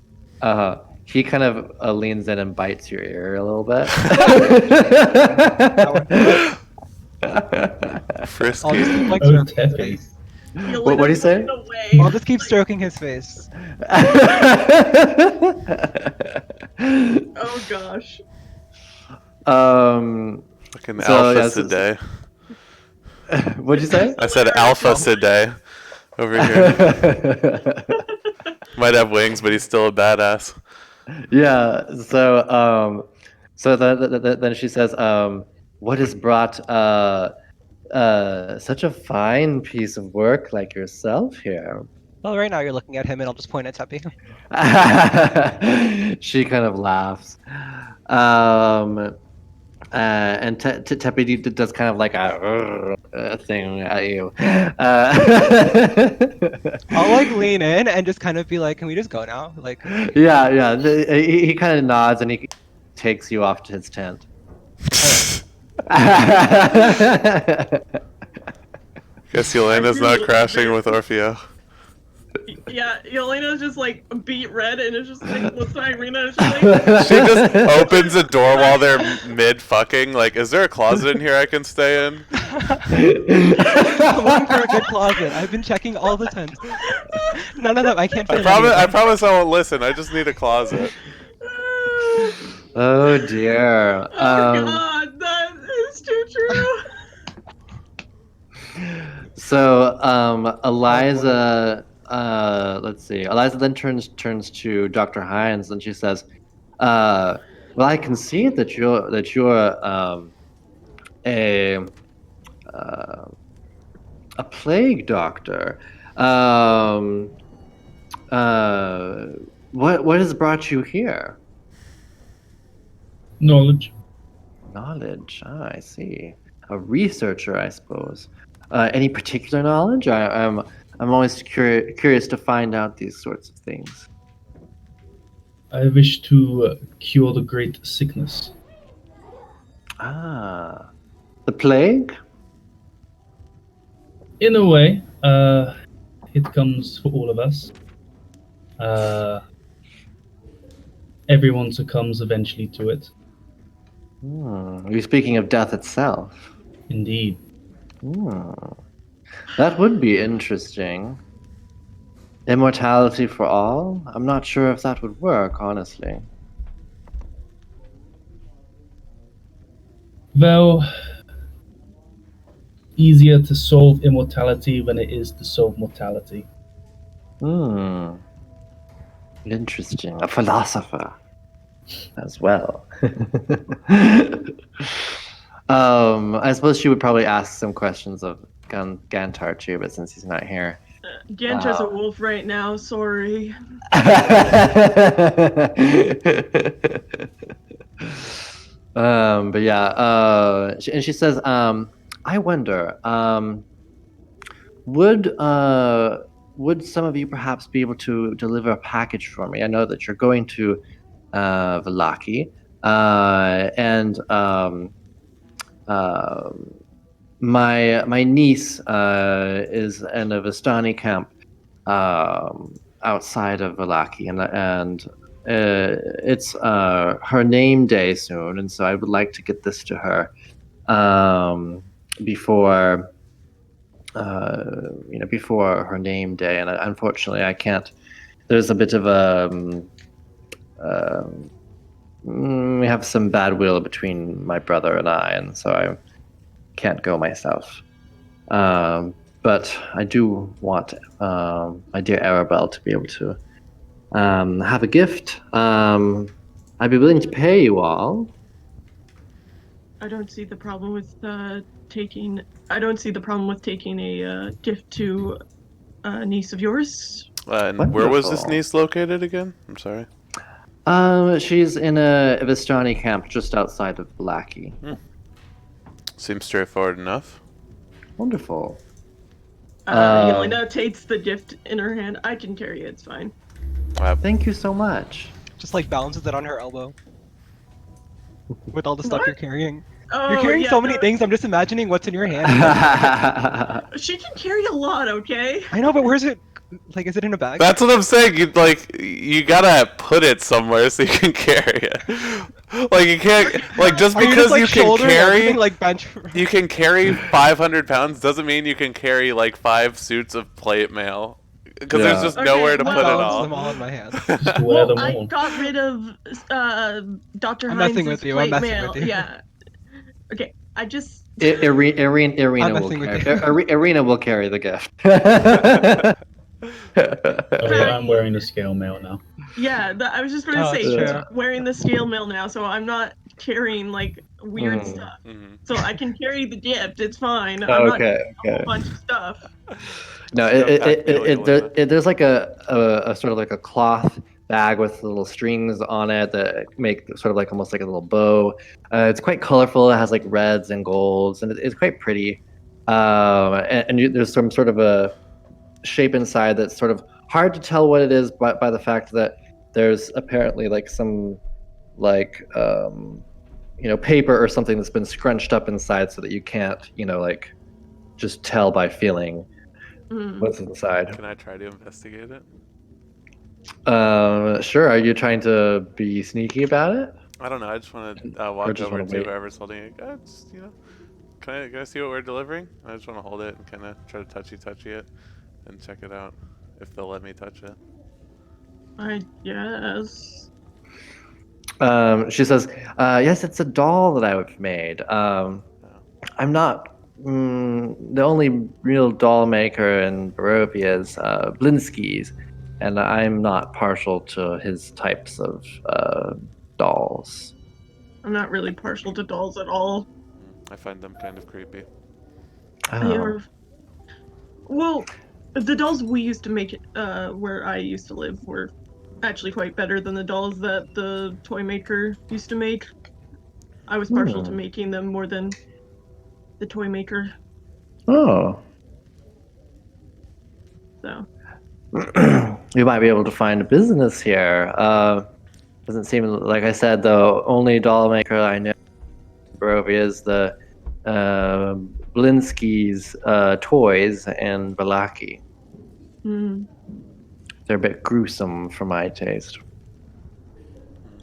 He kind of leans in and bites your ear a little bit. Frisky. I'll just keep like Oh, stroking his Teppy. face. What do you say? Away. I'll just keep stroking his face. Oh gosh. Fucking So, alpha yeah, today. What'd you say? I said alpha today over here. Might have wings, but he's still a badass. Yeah. So then she says, "What has brought such a fine piece of work like yourself here?" Well, right now you're looking at him, and I'll just point at Teppy. She kind of laughs. And Teppy does kind of like a thing at you. I'll like lean in and just kind of be like, "Can we just go now?" Like, Yeah. He kind of nods and he takes you off to his tent. Guess Yelena's not crashing with Orfeo. Yeah, Yelena's just like beat red and it's just like looks at Irina and she's like, She just opens a door while they're mid fucking. Like, is there a closet in here I can stay in? I'm looking for a good closet. I've been checking all the tents. None of them. I can't find any of I them. promise I won't listen. I just need a closet. Oh dear. oh god, that is too true. So Eliza, let's see. Eliza then turns to Dr. Hines and she says, "Well, I can see that you're a plague doctor. What has brought you here?" Knowledge. Knowledge. Ah, I see. A researcher, I suppose. Any particular knowledge? I'm always curious to find out these sorts of things. I wish to cure the great sickness. Ah, the plague? In a way, it comes for all of us. Everyone succumbs eventually to it. You're speaking of death itself. Indeed. That would be interesting. Immortality for all? I'm not sure if that would work, honestly. Well, easier to solve immortality than it is to solve mortality. Interesting. A philosopher as well. I suppose she would probably ask some questions of Gantar too, but since he's not here. Gantar's a wolf right now, sorry. But yeah, and she says, I wonder, would some of you perhaps be able to deliver a package for me? I know that you're going to Valaki, and my niece is in a Vistani camp outside of Valaki, and it's her name day soon, and so I would like to get this to her before before her name day. And unfortunately, I can't. There's a bit of we have some bad will between my brother and I, and so I can't go myself. But I do want my dear Arabelle to be able to have a gift. I'd be willing to pay you all. I don't see the problem with taking. I don't see the problem with taking a gift to a niece of yours. And where was this niece located again? I'm sorry. She's in a Vistani camp just outside of Valaki. Seems straightforward enough. Wonderful. Yelena takes the gift in her hand. I can carry it, it's fine. Thank you so much. Just like balances it on her elbow. With all the stuff What? you're carrying. Oh, You're carrying yeah, so many no, things, I'm just imagining what's in your hand. She can carry a lot, okay? I know, but where's it Like, is it in a bag? That's what I'm saying. You gotta put it somewhere so you can carry it. Like you can't just Are you because just, like, you can shouldering carry everything, like bench? you can carry 500 pounds doesn't mean you can carry like 5 suits of plate mail because there's Yeah. just Okay, nowhere to well- put it Balance all. them all in my hand. Just wear them I all. got rid of Dr. I'm messing Hines' with you, I'm plate messing mail. with you. Yeah. Okay, I just. Irina I'm will messing with carry. you. Irina will carry the gift. Oh yeah, I'm wearing the scale mail now. Yeah, I was just going to Oh, say, that's he's true. wearing the scale mail now, so I'm not carrying like weird Mhm. stuff. Mhm. So I can carry the gift. It's fine. I'm not Okay. a whole bunch of stuff. No, Just go pack meal you live with. there's like a sort of like a cloth bag with little strings on it that make sort of like almost like a little bow. It's quite colorful. It has like reds and golds, and it's quite pretty. There's some sort of a shape inside that's sort of hard to tell what it is, by the fact that there's apparently like some like paper or something that's been scrunched up inside so that you can't like just tell by feeling Mm. what's inside. Can I try to investigate it? Sure. Are you trying to be sneaky about it? I don't know. I just want to walk just over wanna to wait? whoever's holding it. Just, can I see what we're delivering? I just want to hold it and kind of try to touchy it and check it out if they'll let me touch it. I guess. She says, yes, it's a doll that I've made. I'm not the only real doll maker in Barovia is Blinsky's, and I'm not partial to his types of dolls. I'm not really partial to dolls at all. I find them kind of creepy. They Oh. are. Well, the dolls we used to make where I used to live were actually quite better than the dolls that the toy maker used to make. I was partial to making them more than the toy maker. Oh. So. We might be able to find a business here. Doesn't seem like I said, the only doll maker I know in Barovia is the Blinsky's toys and Valaki. Mm. They're a bit gruesome for my taste.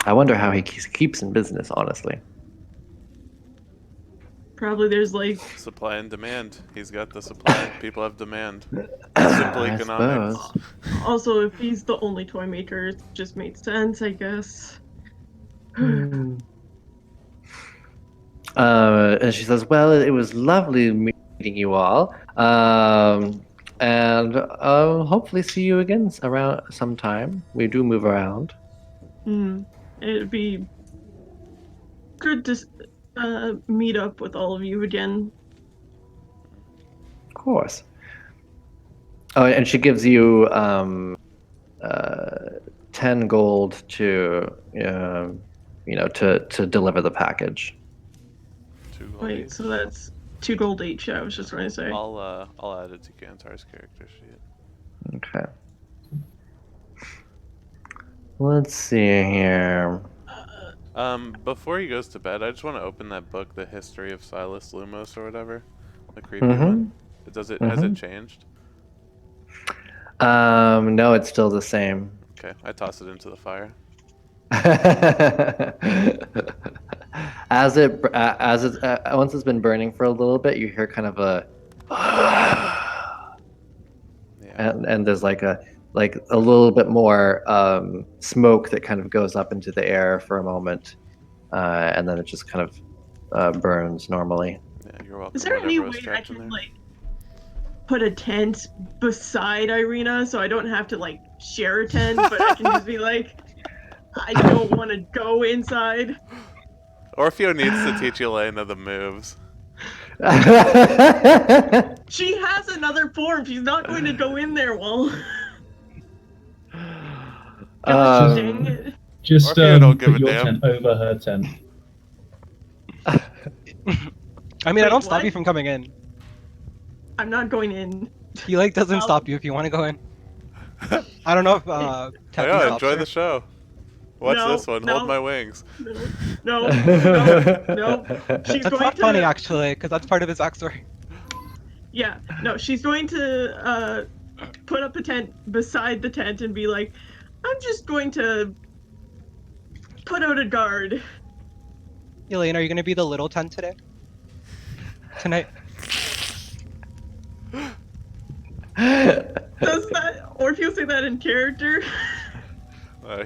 I wonder how he keeps in business, honestly. Probably there's like. Supply and demand. He's got the supply. People have demand. Simple I economics. suppose. Also, if he's the only toy maker, it just made sense, I guess. And she says, well, it was lovely meeting you all. And hopefully see you again around sometime. We do move around. It'd be good to meet up with all of you again. Of course. Oh, and she gives you 10 gold to to deliver the package. 2 gold Wait, each. so that's 2 gold each. I was just going to say. I'll add it to Gantar's character sheet. Okay. Let's see here. Before he goes to bed, I just want to open that book, The History of Silas Lumos or whatever, the creepy one. Has it changed? No, it's still the same. Okay, I toss it into the fire. Once it's been burning for a little bit, you hear kind of a and there's like a little bit more smoke that kind of goes up into the air for a moment, and then it just kind of burns normally. Yeah, you're welcome. Is there any way I can put a tent beside Irina so I don't have to share a tent, but I can just be like, I don't want to go inside. Orfeo needs to teach Elena the moves. She has another form. She's not going to go in there while. Gosh, dang it. Just Orfeo don't give put a your damn. tent over her tent. I mean, I Wait, don't stop what? you from coming in. I'm not going in. He doesn't Well- stop you if you want to go in. I don't know if Teppy Yeah, stops enjoy her. the show. Watch No, this one. no. Hold my wings. No. She's That's going not to. funny actually, because that's part of his backstory. Yeah, no, she's going to put put up a tent beside the tent and be like, I'm just going to put out a guard. Elaine, are you gonna be the little tent tonight? Does that Orpheus say that in character?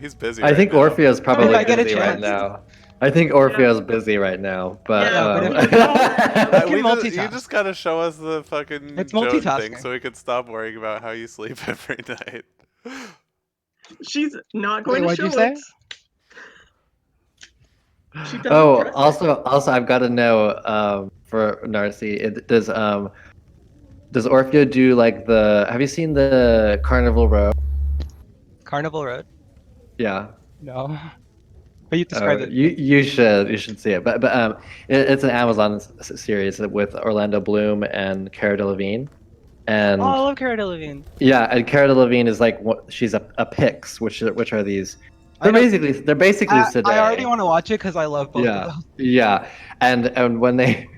He's busy. I think now. Orpheus probably If I get a busy right chance. now. I think Orpheus busy right now, but, Yeah, but if can You just gotta show us the fucking It's Joan thing multitasking. so we can stop worrying about how you sleep every night. She's not Wait, going what'd to you show say? us. She doesn't Oh, trust also, I've got to know for Narcy, does Orfeo do like the? Have you seen the Carnival Row? Carnival Road? Yeah. No. But you described it. You should see it. But it's an Amazon series with Orlando Bloom and Cara Delevingne, and Oh, I love Cara Delevingne. yeah, and Cara Delevingne is like she's a Pix, which are these? They're basically Sedai. I already want to watch it because I love both of them. Yeah, and when they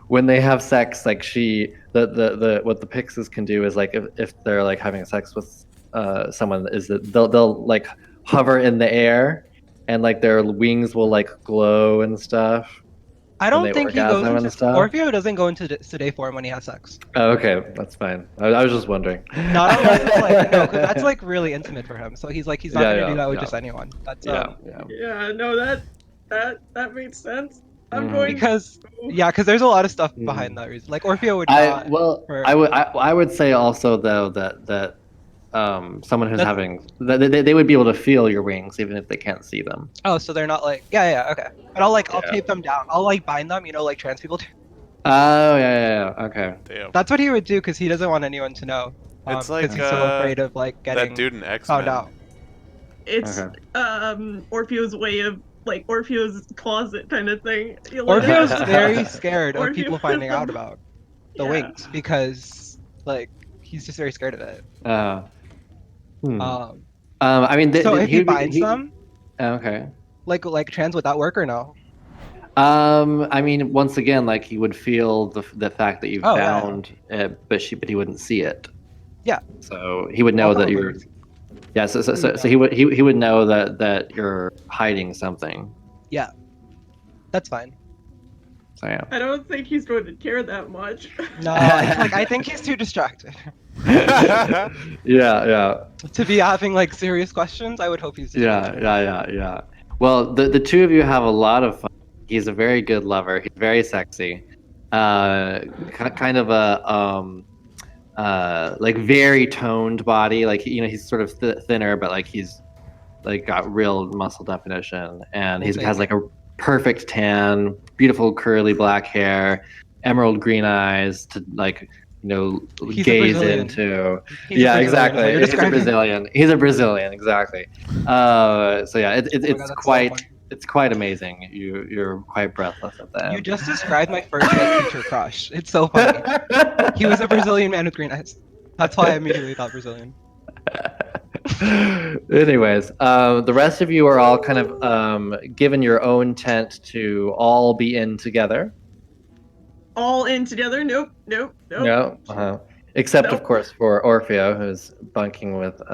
when they have sex, like the what the Pixes can do is like if they're like having sex with someone, is that they'll like hover in the air and like their wings will like glow and stuff. I don't think he goes and into stuff. Orfeo doesn't go into Sedai form when he has sex. Oh, okay, that's fine. I was just wondering. Not unless it's like no, because that's like really intimate for him. So he's not gonna do that with yeah. just anyone. That's Yeah. Yeah, no, that makes sense. I'm going because there's a lot of stuff behind that reason. Like Orfeo would I not. I would say also though that someone who's having they would be able to feel your wings even if they can't see them. Oh, so they're not like okay. But I'll tape them down. I'll like bind them, like trans people do. Oh yeah. Okay. Damn. That's what he would do because he doesn't want anyone to know. It's like he's so afraid of like getting that dude in X-Men. found out. It's Orpheo's way of like Orpheo's closet kind of thing. Orpheo's very scared of Orpheus people finding is out about the wings because like he's just very scared of it. I mean, so if he binds them, okay. Like trans, would that work or no? I mean, once again, like he would feel the fact that you found it, but he wouldn't see it. Yeah. So he would know that you're. Yeah. So he would know that you're hiding something. Yeah. That's fine. So yeah. I don't think he's going to care that much. No, I think he's too distracted. Yeah. To be having like serious questions, I would hope he's distracted. Yeah. Well, the two of you have a lot of fun. He's a very good lover. He's very sexy. Kind of a like very toned body. Like he's sort of thinner, but like he's like got real muscle definition, and he has like a perfect tan, beautiful curly black hair, emerald green eyes to like gaze into. Exactly. He's a Brazilian. He's a Brazilian, exactly. So yeah, it's quite amazing. You're quite breathless at that. You just described my first teacher crush. It's so funny. He was a Brazilian man with green eyes. That's why I immediately thought Brazilian. Anyways, the rest of you are all kind of given your own tent to all be in together. All in together? Nope. No. Except of course for Orfeo, who's bunking with with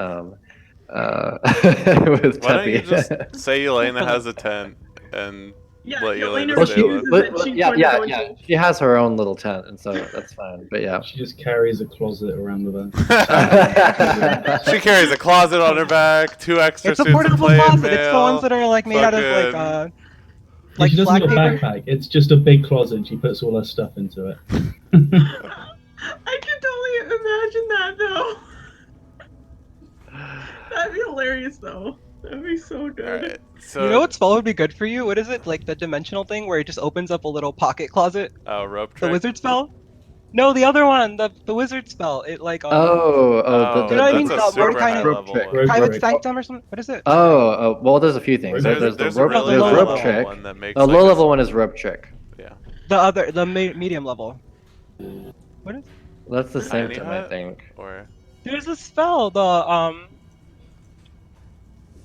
Why don't you Teppy. just say Elena has a tent and let Elena Elena stay with refuses She has her own little tent, and so that's fine. But yeah, she just carries a closet around with her. She carries a closet on her back, 2 extra It's a suits of portable play closet. mail. It's the ones that are like made out of like she doesn't black have a paper. backpack. It's just a big closet, and she puts all her stuff into it. I can totally imagine that though. That'd be hilarious though. That'd be so good. Alright, so You know what spell would be good for you? What is it? Like the dimensional thing where it just opens up a little pocket closet? rope trick. The wizard spell? No, the other one. The wizard spell. It like the you know what I mean? that's a The more super kind high of level trick. one. private sanctum or something. What is it? well, there's a few things. There's There's the a rope, really there's low rope level trick. one that makes The low level one is rope trick. The medium level. What is? That's the Tiny symptom, I hut? think. Or There's a spell. The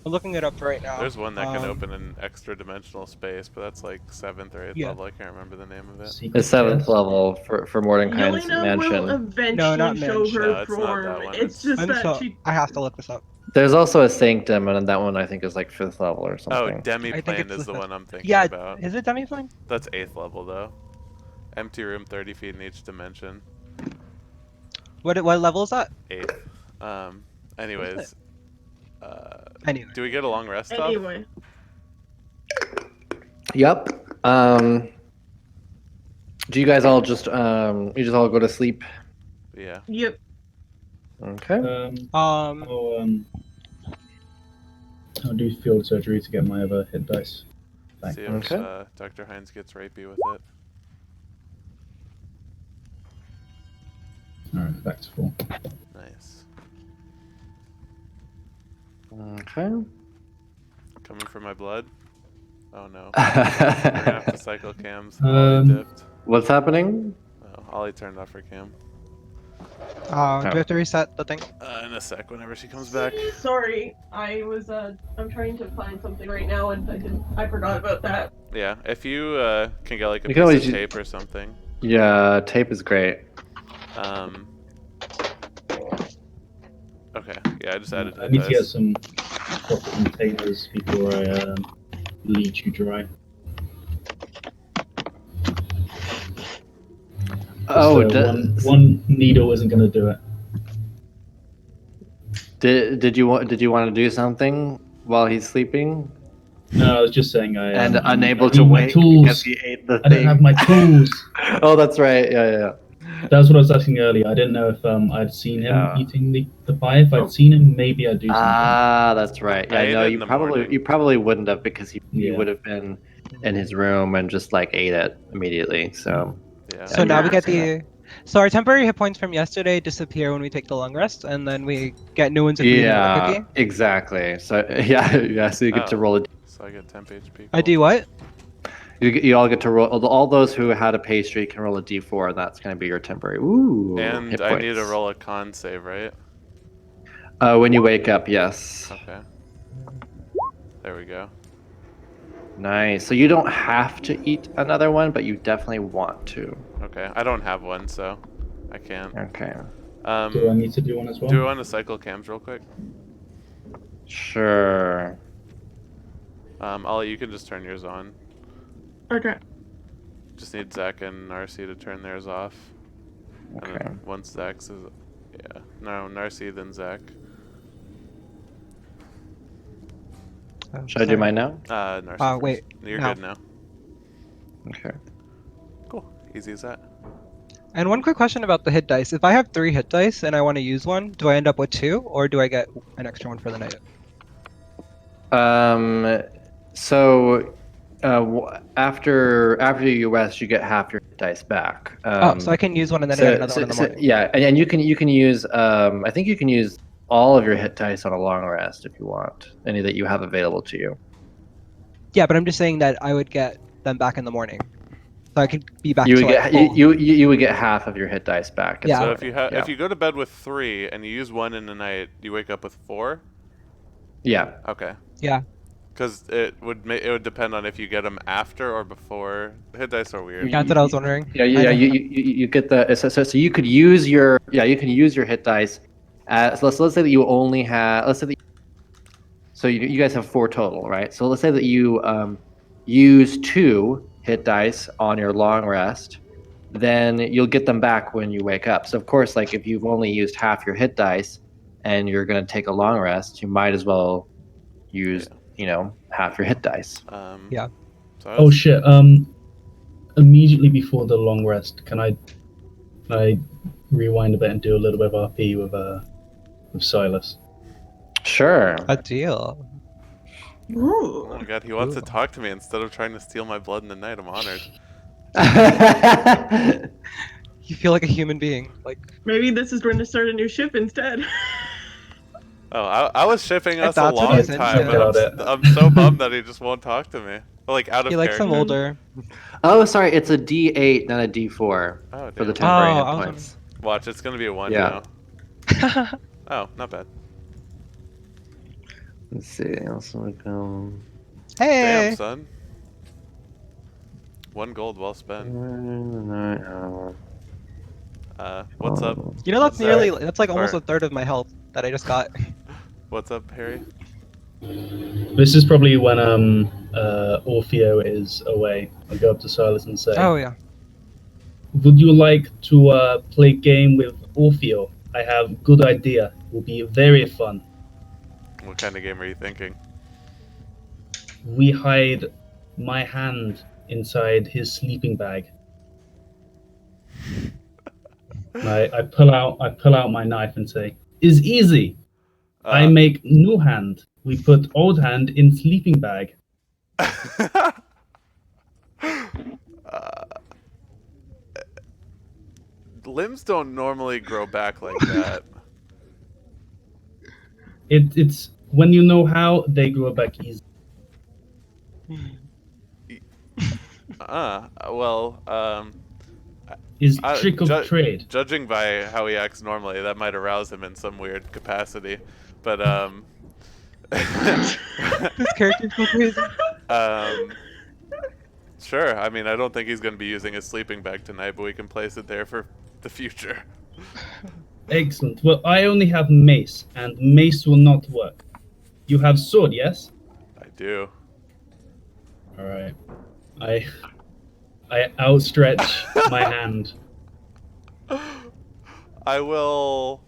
I'm looking it up right now. There's one that can open an extra dimensional space, but that's like 7th or 8th Yeah. level. I can't remember the name of it. Secret It's 7th chest. level for Mordecai's Yelena will mansion. eventually not show mansion. her No, it's not form. that one, It's it's- just that she. I have to look this up. There's also a sanctum, and that one I think is like 5th level or Oh, something. Demiplane it's is the the- one I'm thinking Yeah, about. is it Demiplane? That's 8th level though. Empty room, 30 feet in each dimension. What level is that? 8th. Anyways. Anyway. Do we get a long rest off? Anyway, Yep. Do you guys all just you just all go to sleep? Yeah. yep. Okay. I'll do field surgery to get my other hit dice. Thanks. See if Okay. Dr. Hines gets rapey with it. Alright, back to 4. Nice. Okay. Coming for my blood? Oh no. We're gonna have to cycle cams. Ollie dipped. What's happening? Oh, Ollie turned off her cam. Do we have to reset the thing? In a sec, whenever she comes back. Sorry, I was I'm trying to find something right now and I forgot about that. Yeah, if you can get like a You can piece always of tape or something. Yeah, tape is great. Okay, yeah, I just added I it. need to get some proper containers before I lead you dry. Oh, one needle isn't going to do it. did you want to do something while he's sleeping? No, I was just saying And I unable need to my wake tools. because he ate the I thing. don't have my tools. Oh, that's right. Yeah. That's what I was asking earlier. I didn't know if I'd seen him Yeah. eating the pie. If I'd seen him, maybe I'd do something. Ah, that's right. I Yeah, ate no, it in you the probably morning. wouldn't have because he Yeah. would have been in his room and just like ate it immediately. So Yeah. So now we get Yeah. So our temporary hit points from yesterday disappear when we take the long rest, and then we get new ones if we eat another yeah, cookie. exactly. So yeah. So you get to Oh. roll a. So I get temp HP. I do what? You all get to roll. All those who had a pastry can roll a d4, and that's going to be your temporary. Ooh. And hit I need to points. roll a con save, right? When you wake up, yes. Okay. There we go. Nice. So you don't have to eat another one, but you definitely want to. Okay. I don't have one, so I can't. Okay. Do I need to do one as well? Do I want to cycle cams real quick? Sure. Ollie, you can just turn yours on. Okay. Just need Zach and Narcy to turn theirs off. And Okay. then once Zach's is... Yeah. No, Narcy, then Zach. Should I do mine now? Narcy wait, first. You're no. good now. Okay. Cool. Easy as that. And one quick question about the hit dice. If I have 3 hit dice and I want to use one, do I end up with 2, or do I get an extra one for the night? So after you rest, you get half your dice back. So I can use one and then get another one in the morning. Yeah, and you can use I think you can use all of your hit dice on a long rest if you want, any that you have available to you. Yeah, but I'm just saying that I would get them back in the morning, so I could be back. You to would like get full. you would get half of your hit dice back. Yeah. So So if you if you go to bed with 3 and you use 1 in the night, you wake up with 4? Yeah. Okay. Yeah. Because it would depend on if you get them after or before. Hit dice are weird. Yeah, that's what I was wondering. Yeah, I know. you get the so you could use your hit dice. So let's say that you only have so you guys have 4 total, right? So let's say that you use 2 hit dice on your long rest, then you'll get them back when you wake up. So of course, like if you've only used half your hit dice and you're going to take a long rest, you might as well use half your hit dice. Yeah. So Oh shit! Immediately before the long rest, can I rewind a bit and do a little bit of RP with Silas? Sure. A deal. Ooh. Oh my god, he wants to talk to me instead of trying to steal my blood in the night. I'm honored. You feel like a human being. Like Maybe this is going to start a new ship instead. Oh, I was shipping us a that's what long he's time, into. but I'm so bummed that he just won't talk to me. Like out of he likes them character. older. Oh, sorry, it's a D8, not a D4 Oh, for the damn. temporary Oh, hit I was points. Watch, it's gonna be a 1 Yeah. now. Oh, not bad. Let's see. Also, Hey. Damn, son. 1 gold well spent. What's up? You know that's Sorry. that's like almost Or- a third of my health that I just got. What's up, Harry? This is probably when Orfeo is away. I'll go up to Silas and say, Oh yeah. would you like to play game with Orfeo? I have good idea. Will be very fun. What kind of game are you thinking? We hide my hand inside his sleeping bag. I pull out my knife and say, "Is easy. I make new hand. We put old hand in sleeping bag." Limbs don't normally grow back like that. It's when you know how, they grow back easy. Is trick of trade. Judging by how he acts normally, that might arouse him in some weird capacity. But This character's so crazy. Sure. I mean, I don't think he's going to be using his sleeping bag tonight, but we can place it there for the future. Excellent. Well, I only have mace, and mace will not work. You have sword, yes? I do. All right. I outstretch my hand. I will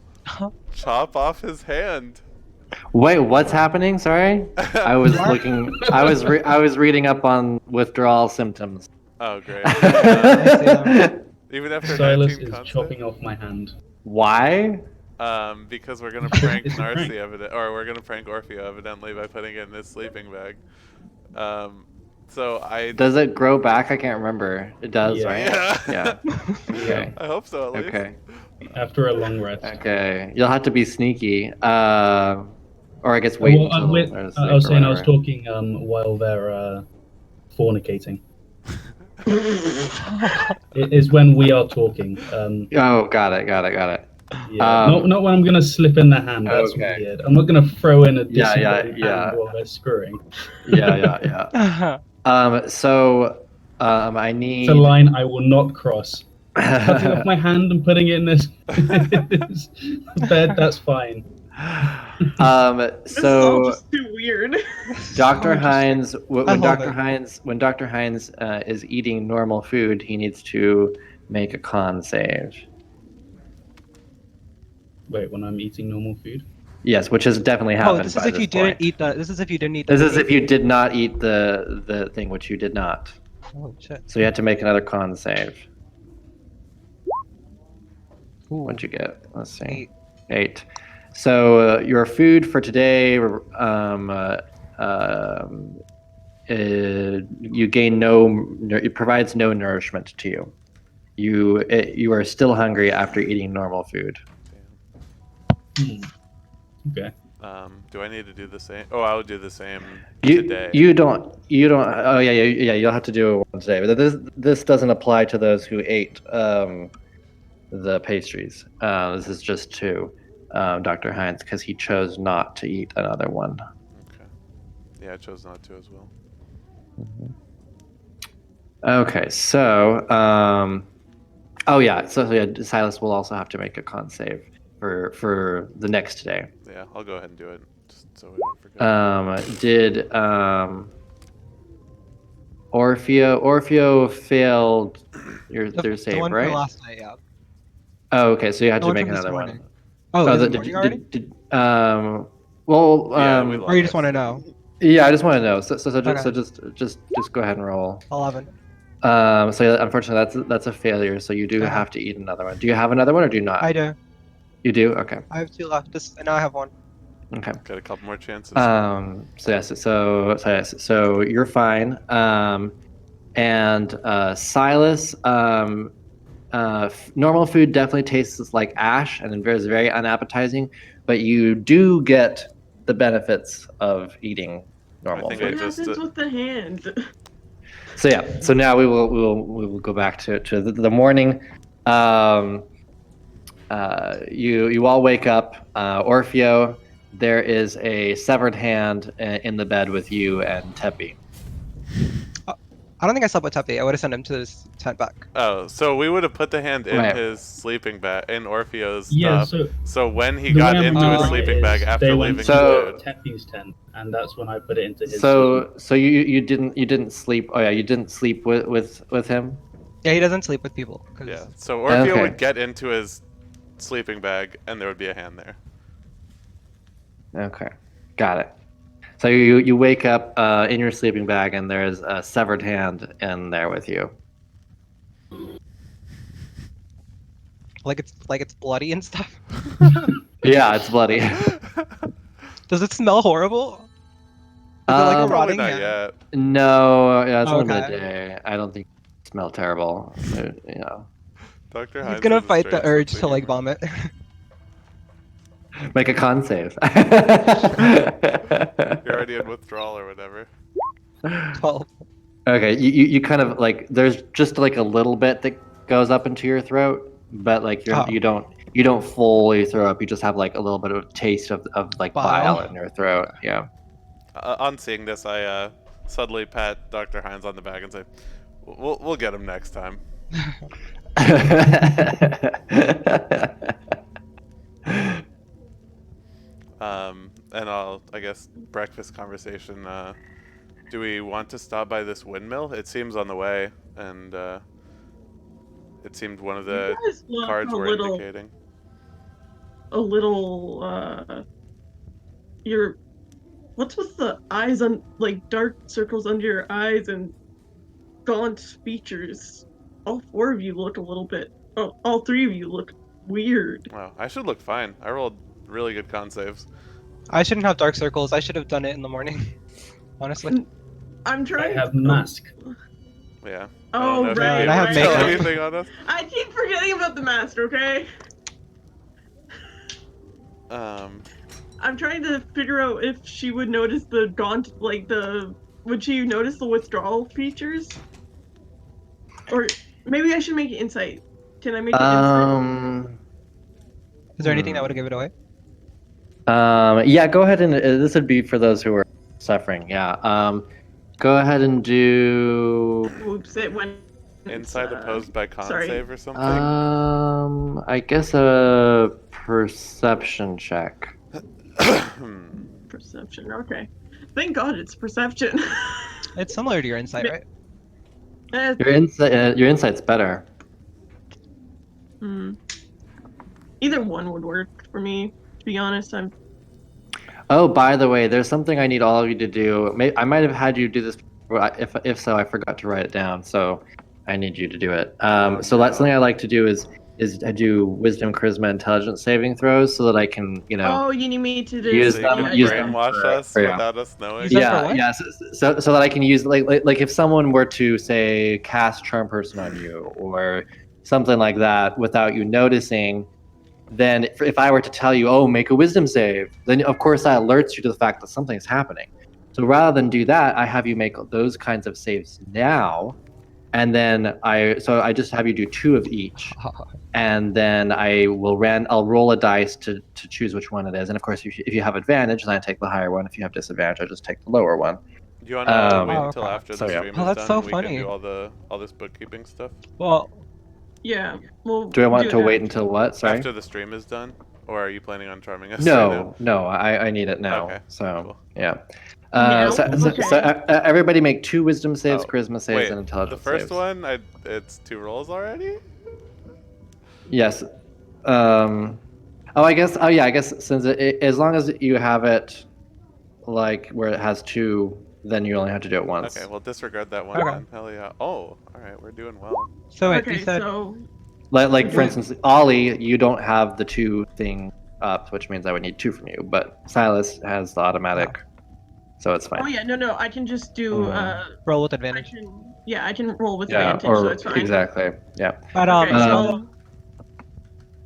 chop off his hand. Wait, what's happening? Sorry, I was looking. I was reading up on withdrawal symptoms. Oh, great. Even after Silas 19 is content? chopping off my hand. Why? Because we're gonna prank It's a Narcy prank. or we're gonna prank Orfeo evidently by putting it in his sleeping bag. So I. Does it grow back? I can't remember. It does, Yeah. right? Yeah. Okay. I hope so, at least. Okay. After a long rest. Okay. You'll have to be sneaky. Or I guess wait until they're asleep I was or saying I was whatever. talking while they're fornicating. It is when we are talking. Oh, got it. Yeah, not when I'm gonna slip in the hand. That's Okay. weird. I'm not gonna throw in a Yeah, disembodied yeah. hand while they're screwing. Yeah. So I need. It's a line I will not cross. Cutting off my hand and putting it in this bed. That's fine. This is all So just too weird. Dr. Hines, when love Dr. it. Hines is eating normal food, he needs to make a con save. Wait, when I'm eating normal food? Yes, which has definitely Oh, happened. this is by if you didn't point. eat the. This is if you didn't eat the. This is if meat. you did not eat the thing, which you did not. Oh shit. So you had to make another con save. Ooh. What'd you get? Let's see. 8. 8. So your food for today, you gain it provides no nourishment to you. You are still hungry after eating normal food. Okay. Do I need to do the same? Oh, I would do the same You today. you don't. Oh yeah. You'll have to do it one today. But this doesn't apply to those who ate the pastries. This is just to Dr. Hines because he chose not to eat another one. Okay. Yeah, I chose not to as well. Okay, so oh yeah, so yeah, Silas will also have to make a con save for the next day. Yeah, I'll go ahead and do it just so we don't forget. Did Orfeo failed their save, The one right? for last night, yeah. Oh, okay, so you had The to one make from this another morning. one. Oh, is it did, morning already? well, Yeah, we Or you just want to know? yeah, I just want to know. So Okay. just go ahead and roll. 11. So yeah, unfortunately, that's a failure. So you do Okay. have to eat another one. Do you have another one or do you not? I do. You do? Okay. I have 2 left. And now I have 1. Okay. Got a couple more chances. So yes. So you're fine. And Silas, normal food definitely tastes like ash and is very unappetizing, but you do get the benefits of eating normal think food. What happens with the hand? So yeah, so now we will go back to the morning. You all wake up. Orfeo, there is a severed hand in the bed with you and Tepi. I don't think I slept with Tepi. I would have sent him to his tent back. Oh, so we would have put the hand in Right. his sleeping bag, in Orpheo's Yeah, stuff. So when he the got way I'm into his remembering sleeping it bag is after they went leaving to the food. Tepi's tent, and that's when I put it into his. So you didn't sleep. Oh yeah, you didn't sleep with him. Yeah, he doesn't sleep with people. 'Cause Yeah. So Orpheo Okay. would get into his sleeping bag, and there would be a hand there. Okay, got it. So you wake up in your sleeping bag and there's a severed hand in there with you. like it's bloody and stuff. Yeah, it's bloody. Does it smell horrible? Is it like a Um, Probably rotting not hand? yet. No, yeah, it's only been a Okay. day. I don't think it smell terrible. You know, Dr. He's Hines gonna has a fight the strange urge sense to of like humor. vomit. make a con save. You're already in withdrawal or whatever. 12. Okay, you kind of like there's just like a little bit that goes up into your throat, but like Oh. you don't fully throw up. You just have like a little bit of taste of like Bile. bile in your throat. Yeah. On seeing this, I suddenly pat Dr. Hines on the back and say, "We'll get him next time." And I guess breakfast conversation. Do we want to stop by this windmill? It seems on the way, and it seemed one of the You guys look cards a were little, indicating. your what's with the eyes on like dark circles under your eyes and gaunt features? All four of you look a little bit. Oh, all three of you look weird. Wow, I should look fine. I rolled really good con saves. I shouldn't have dark circles. I should have done it in the morning. Honestly. I'm I trying. have mask. Yeah. Oh, I don't know if right, you I have can tell makeup. anything on us. I keep forgetting about the master. Okay. I'm trying to figure out if she would notice the gaunt, would she notice the withdrawal features? Or maybe I should make it insight. Can I make it insight? Is there anything that would give it away? Yeah, go ahead and this would be for those who are suffering. Yeah. Go ahead and do. Oops, it went. Insight opposed by con sorry. save or something? I guess a perception check. Perception. Okay. Thank God it's perception. It's similar to your insight, right? Your insight's better. Either one would work for me. To be honest, I'm. Oh, by the way, there's something I need all of you to do. I might have had you do this. If so, I forgot to write it down. So I need you to do it. So that's something I like to do is I do wisdom, charisma, intelligence saving throws so that I can Oh, you need me to do. use So them- you can use them brainwash for- us for- without us knowing? Use them for Yeah, what? yeah. So that I can use like if someone were to say cast charm person on you or something like that without you noticing, then if I were to tell you, oh, make a wisdom save, then of course that alerts you to the fact that something's happening. So rather than do that, I have you make those kinds of saves now, and then I just have you do 2 of each, and then I'll roll a dice to choose which one it is, and of course if you have advantage, then I take the higher one. If you have disadvantage, I just take the lower one. Do you want to wait Oh, until okay. after So, the yeah. stream Oh, is that's done so and we funny. can do all this bookkeeping stuff? Well, Yeah. Well. Do I want do to it wait now. until what? Sorry. After the stream is done? Or are you planning on charming us right now? No, I need it now. Okay, So cool. yeah. Now? So Okay. everybody make 2 wisdom saves, Oh, charisma saves, Wait, and intelligence the first saves. one, it's 2 rolls already? Yes. I guess since as long as you have it like where it has 2, then you only have to do it once. Okay, well disregard that one Okay. then. Hell yeah. Oh, alright, we're doing well. so wait, Okay, you said so Like for instance, Ollie, you don't have the 2 thing up, which means I would need 2 from you. But Silas has the automatic, so it's fine. oh yeah, no, I can just do roll with I advantage. can roll with Yeah, advantage, or so it's fine. exactly. Yeah. But Okay, Um,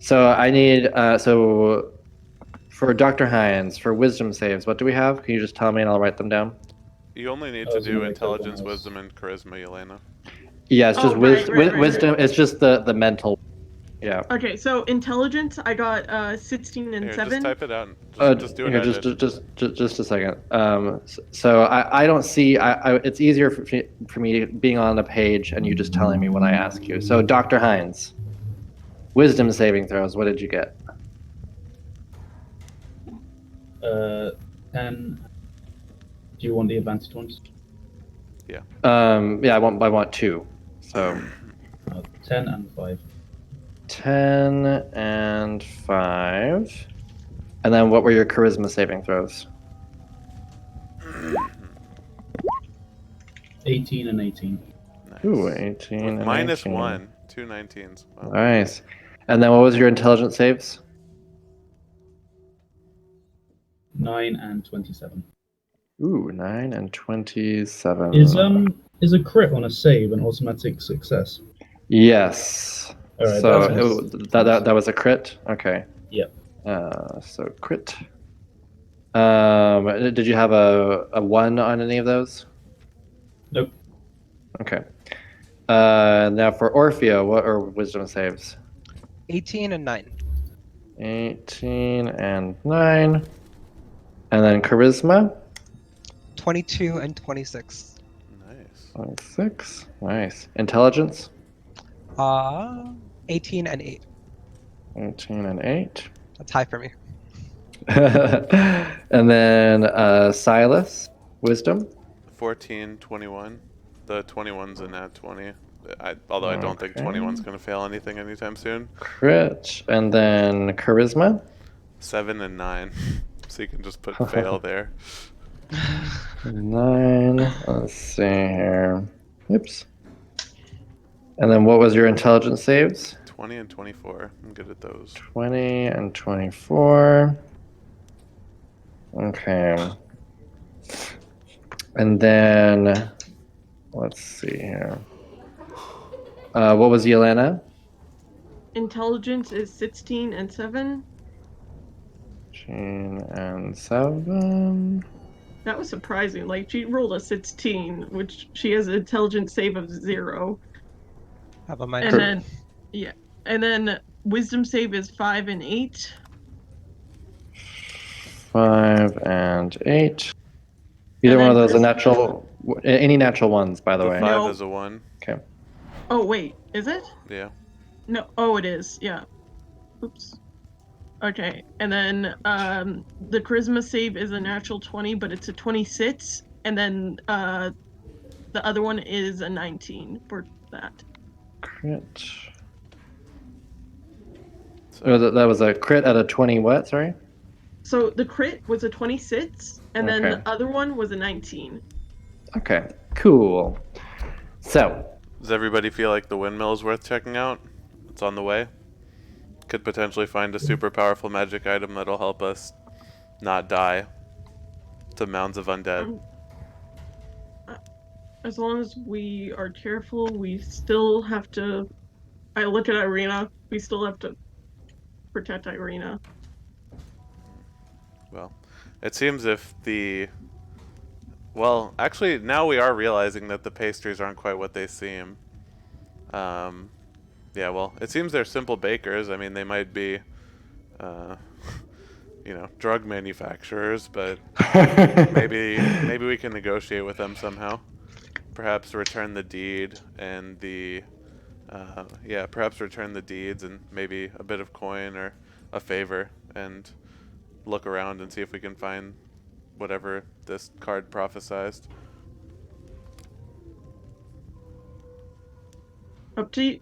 So I need so for Dr. Hines for wisdom saves. What do we have? Can you just tell me and I'll write them down? You only need I to was gonna do make that one intelligence, else. wisdom, and charisma, Elena. Yeah, it's just Oh, right, right. wisdom. It's just the mental. Yeah. Okay, so intelligence, I got 16 and Here, 7. just type it out. Just do it. Here, just a second. So I don't see. It's easier for me being on the page and you just telling me when I ask you. So, Dr. Hines, wisdom saving throws. What did you get? 10. Do you want the advanced ones? Yeah. Yeah, I want 2. So 10 and 5. 10 and 5. And then what were your charisma saving throws? 18 and 18. Nice. Ooh, 18 With and minus 18. 1, 2 19s. Wow. Nice. And then what was your intelligence saves? 9 and 27. Ooh, 9 and 27. Is a crit on a save an automatic success? Yes. All right, So that was a crit. Okay. Yep. So crit. Did you have a 1 on any of those? Nope. Okay. Now for Orfeo, what are wisdom saves? 18 and 9. 18 and 9. And then charisma? 22 and 26. Nice. 26. Nice. Intelligence? 18 and 8. 18 and 8. That's high for me. And then Silas, wisdom? 14, 21. The 21's a nat 20. Although I don't think Okay. 21's going to fail anything anytime soon. Crit. And then charisma? 7 and 9. So you can just put fail there. 9. Let's see here. Oops. And then what was your intelligence saves? 20 and 24. I'm good at those. 20 and 24. Okay. And then let's see here. What was Yelena? Intelligence is 16 and 7. 16 and 7. That was surprising. Like, she rolled a 16, which she has an intelligence save of 0. How about mine? And then, yeah. And then wisdom save is 5 and 8. 5 and 8. Either And one of then those are natural. Any natural ones, by the The way. 5 No. is a 1. Okay. Oh, wait. Is it? Yeah. No. Oh, it is. Yeah. Oops. Okay. And then the charisma save is a natural 20, but it's a 26. And then the other one is a 19 for that. Crit. So, Oh, that was a crit at a 20 what? Sorry? So the crit was a 26, and then Okay. the other one was a 19. Okay. Cool. So, does everybody feel like the windmill is worth checking out? It's on the way. Could potentially find a super powerful magic item that'll help us not die to mounds of undead. As long as we are careful, we still have to. I look at Irina. We still have to protect Irina. Well, it seems if the... Well, actually, now we are realizing that the pastries aren't quite what they seem. Yeah, well, it seems they're simple bakers. I mean, they might be, you know, drug manufacturers, but maybe we can negotiate with them somehow. Perhaps return the deed and the... yeah, perhaps return the deeds and maybe a bit of coin or a favor, and look around and see if we can find whatever this card prophesized. Up to you.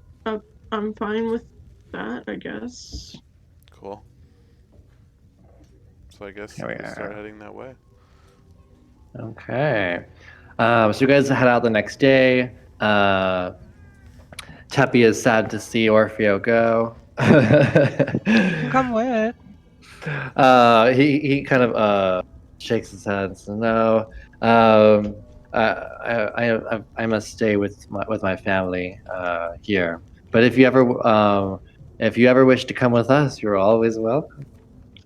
I'm fine with that, I guess. Cool. So I guess Here we we'll start are. heading that way. Okay. So you guys head out the next day. Teppy is sad to see Orfeo go. Come with. He kind of shakes his head and says, "No, I must stay with my family here. But if you ever wish to come with us, you're always welcome."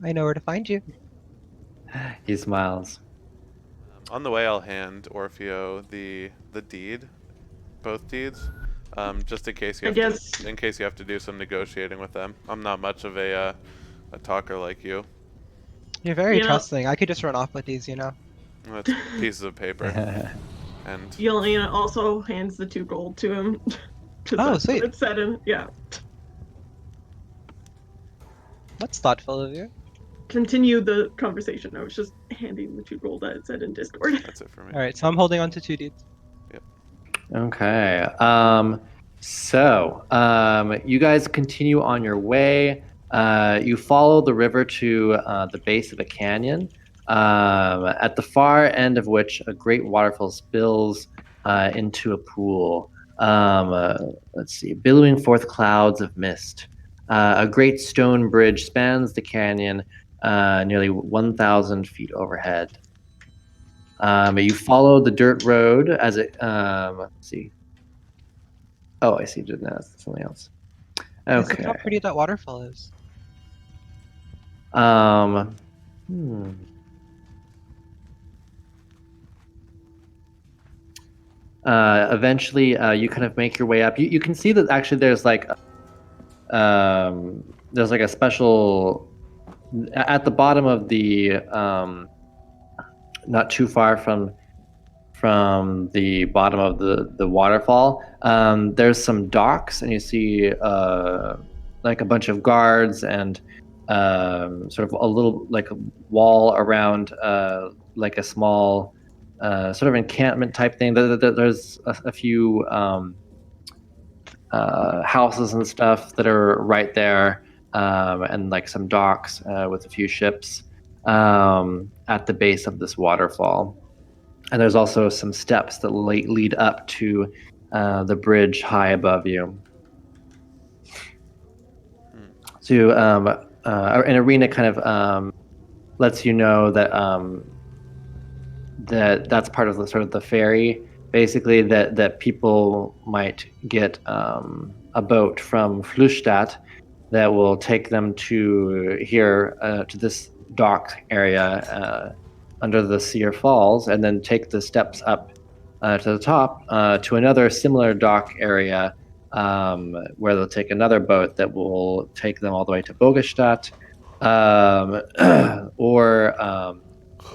I know where to find you. He smiles. On the way, I'll hand Orfeo the deed, both deeds. Just in case you I have guess. to, in case you have to do some negotiating with them. I'm not much of a talker like you. You're very You know, trusting. I could just run off with these, you know. That's pieces of paper. And Yelena also hands the 2 gold to him. Because Oh, that's what sweet. it said in. Yeah. That's thoughtful of you. Continue the conversation. I was just handing the 2 gold that it said in Discord. that's it for me. All right, so I'm holding on to 2 deeds. Okay. You guys continue on your way. You follow the river to the base of a canyon, at the far end of which a great waterfall spills into a pool. Let's see, billowing forth clouds of mist. A great stone bridge spans the canyon, nearly 1,000 feet overhead. You follow the dirt road as it. Let's see. Oh, I see. Didn't ask something else. Guys, look how Okay. pretty that waterfall is. Um. Hmm. Eventually, you kind of make your way up. You can see that actually there's like a special at the bottom of the not too far from the bottom of the waterfall. There's some docks, and you see like a bunch of guards and sort of a little like a wall around like a small sort of encampment type thing. There's a few houses and stuff that are right there, and like some docks with a few ships at the base of this waterfall. And there's also some steps that lead up to the bridge high above you. So an arena kind of lets you know that that's part of the sort of the ferry, basically that people might get a boat from Flüstadt that will take them to here to this dock area under the Seer Falls, and then take the steps up to the top to another similar dock area where they'll take another boat that will take them all the way to Bogestadt or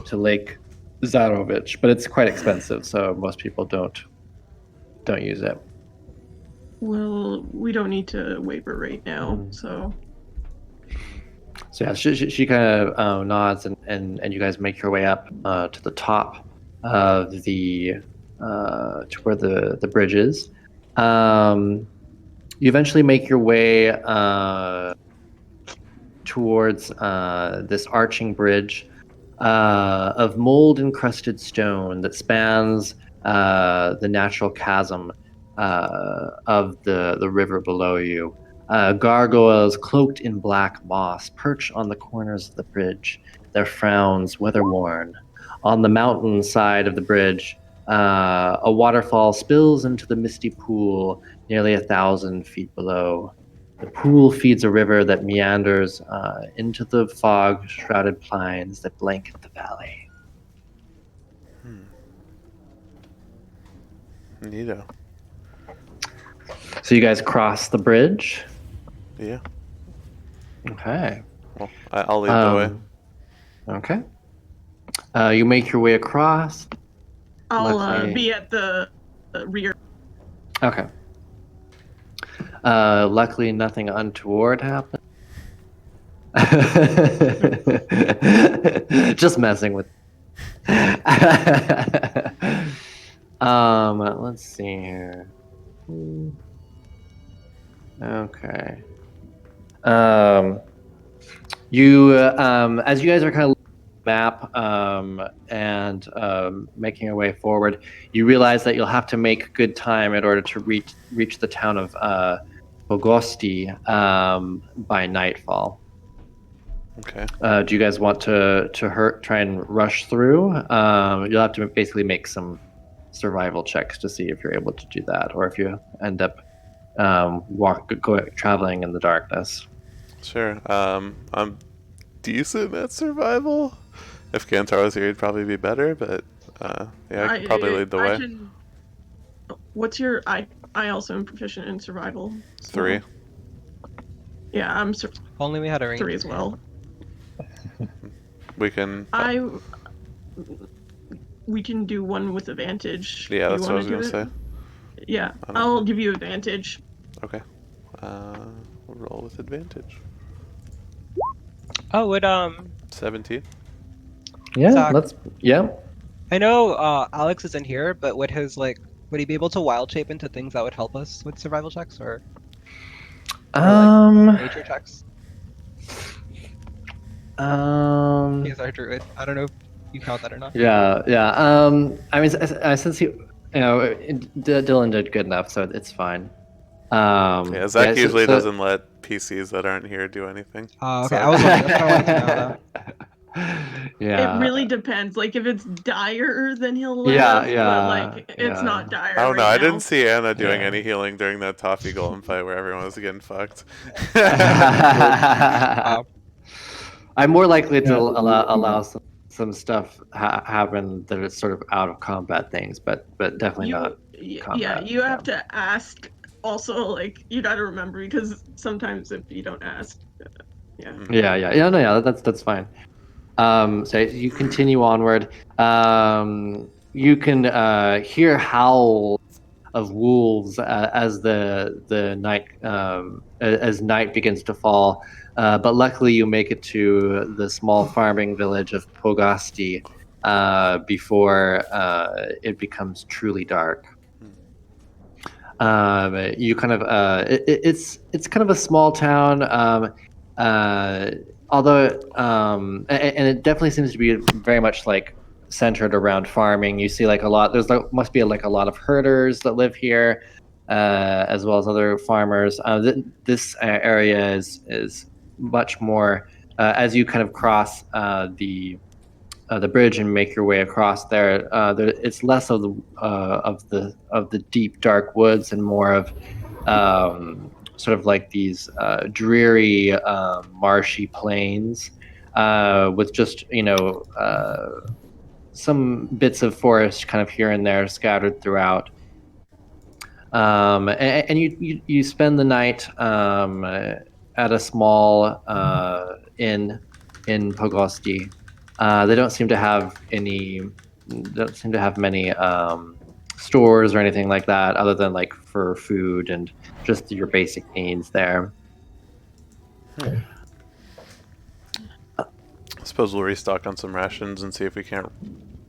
to Lake Zarovich, but it's quite expensive, so most people don't use it. Well, we don't need to waiver right now, so. So yeah, she kind of nods, and you guys make your way up to the top of the to where the bridge is. You eventually make your way towards this arching bridge of mold encrusted stone that spans the natural chasm of the river below you. Gargoyles cloaked in black moss perch on the corners of the bridge, their frowns weather-worn. On the mountain side of the bridge, a waterfall spills into the misty pool nearly 1,000 feet below. The pool feeds a river that meanders into the fog-shrouded pines that blanket the valley. Neato. So you guys cross the bridge. Yeah. Okay. Well, I'll lead the way. Okay. You make your way across. I'll be at the rear. Okay. Luckily, nothing untoward happened. Just messing with. Let's see here. Okay. You, as you guys are kind of looking at the map and making your way forward, you realize that you'll have to make good time in order to reach the town of Bogosti by nightfall. Okay. Do you guys want to try and rush through? You'll have to basically make some survival checks to see if you're able to do that, or if you end up traveling in the darkness. Sure. I'm decent at survival. If Kantar was here, he'd probably be better, but yeah, I could probably lead the way. What's your I also am proficient in survival. So, 3. Yeah, I'm If only we had a range. 3 as well. We can. We can do one with advantage. Yeah, You that's what I was wanna gonna do say. it? Yeah, I don't I'll know. give you advantage. Okay. We'll roll with advantage. Oh, would 17. Yeah, Zach. yeah. I know Alex isn't here, but would he be able to wild shape into things that would help us with survival checks or nature checks? He's our druid. I don't know if you count that or not. Yeah, yeah. I mean, since Dylan did good enough, so it's fine. Yeah, Zach usually so doesn't let PCs that aren't here do anything. Okay, So- I was wondering. That's what I wanted to know, though. Yeah. It really depends. Like if it's dire, then he'll let Yeah, us. yeah, But like it's yeah. not dire. I don't know. right I now. didn't see Anna doing Yeah. any healing during that Toffee Golem fight where everyone was getting fucked. I'm more likely to Yeah. allow some stuff happen that is sort of out of combat things, but definitely not combat. You have to ask. Also, like you got to remember because sometimes if you don't ask, yeah. Yeah. No, yeah, that's fine. So you continue onward. You can hear howls of wolves as the night as night begins to fall. But luckily, you make it to the small farming village of Pogasti before it becomes truly dark. You kind of it's kind of a small town. Although and it definitely seems to be very much like centered around farming. You see like a lot. Must be like a lot of herders that live here, as well as other farmers. This area is much more as you kind of cross the bridge and make your way across there. It's less of the deep dark woods and more of sort of like these dreary marshy plains with just some bits of forest kind of here and there scattered throughout. And you spend the night at a small inn in Pogosti. They don't seem to have many stores or anything like that, other than like for food and just your basic needs there. I suppose we'll restock on some rations and see if we can't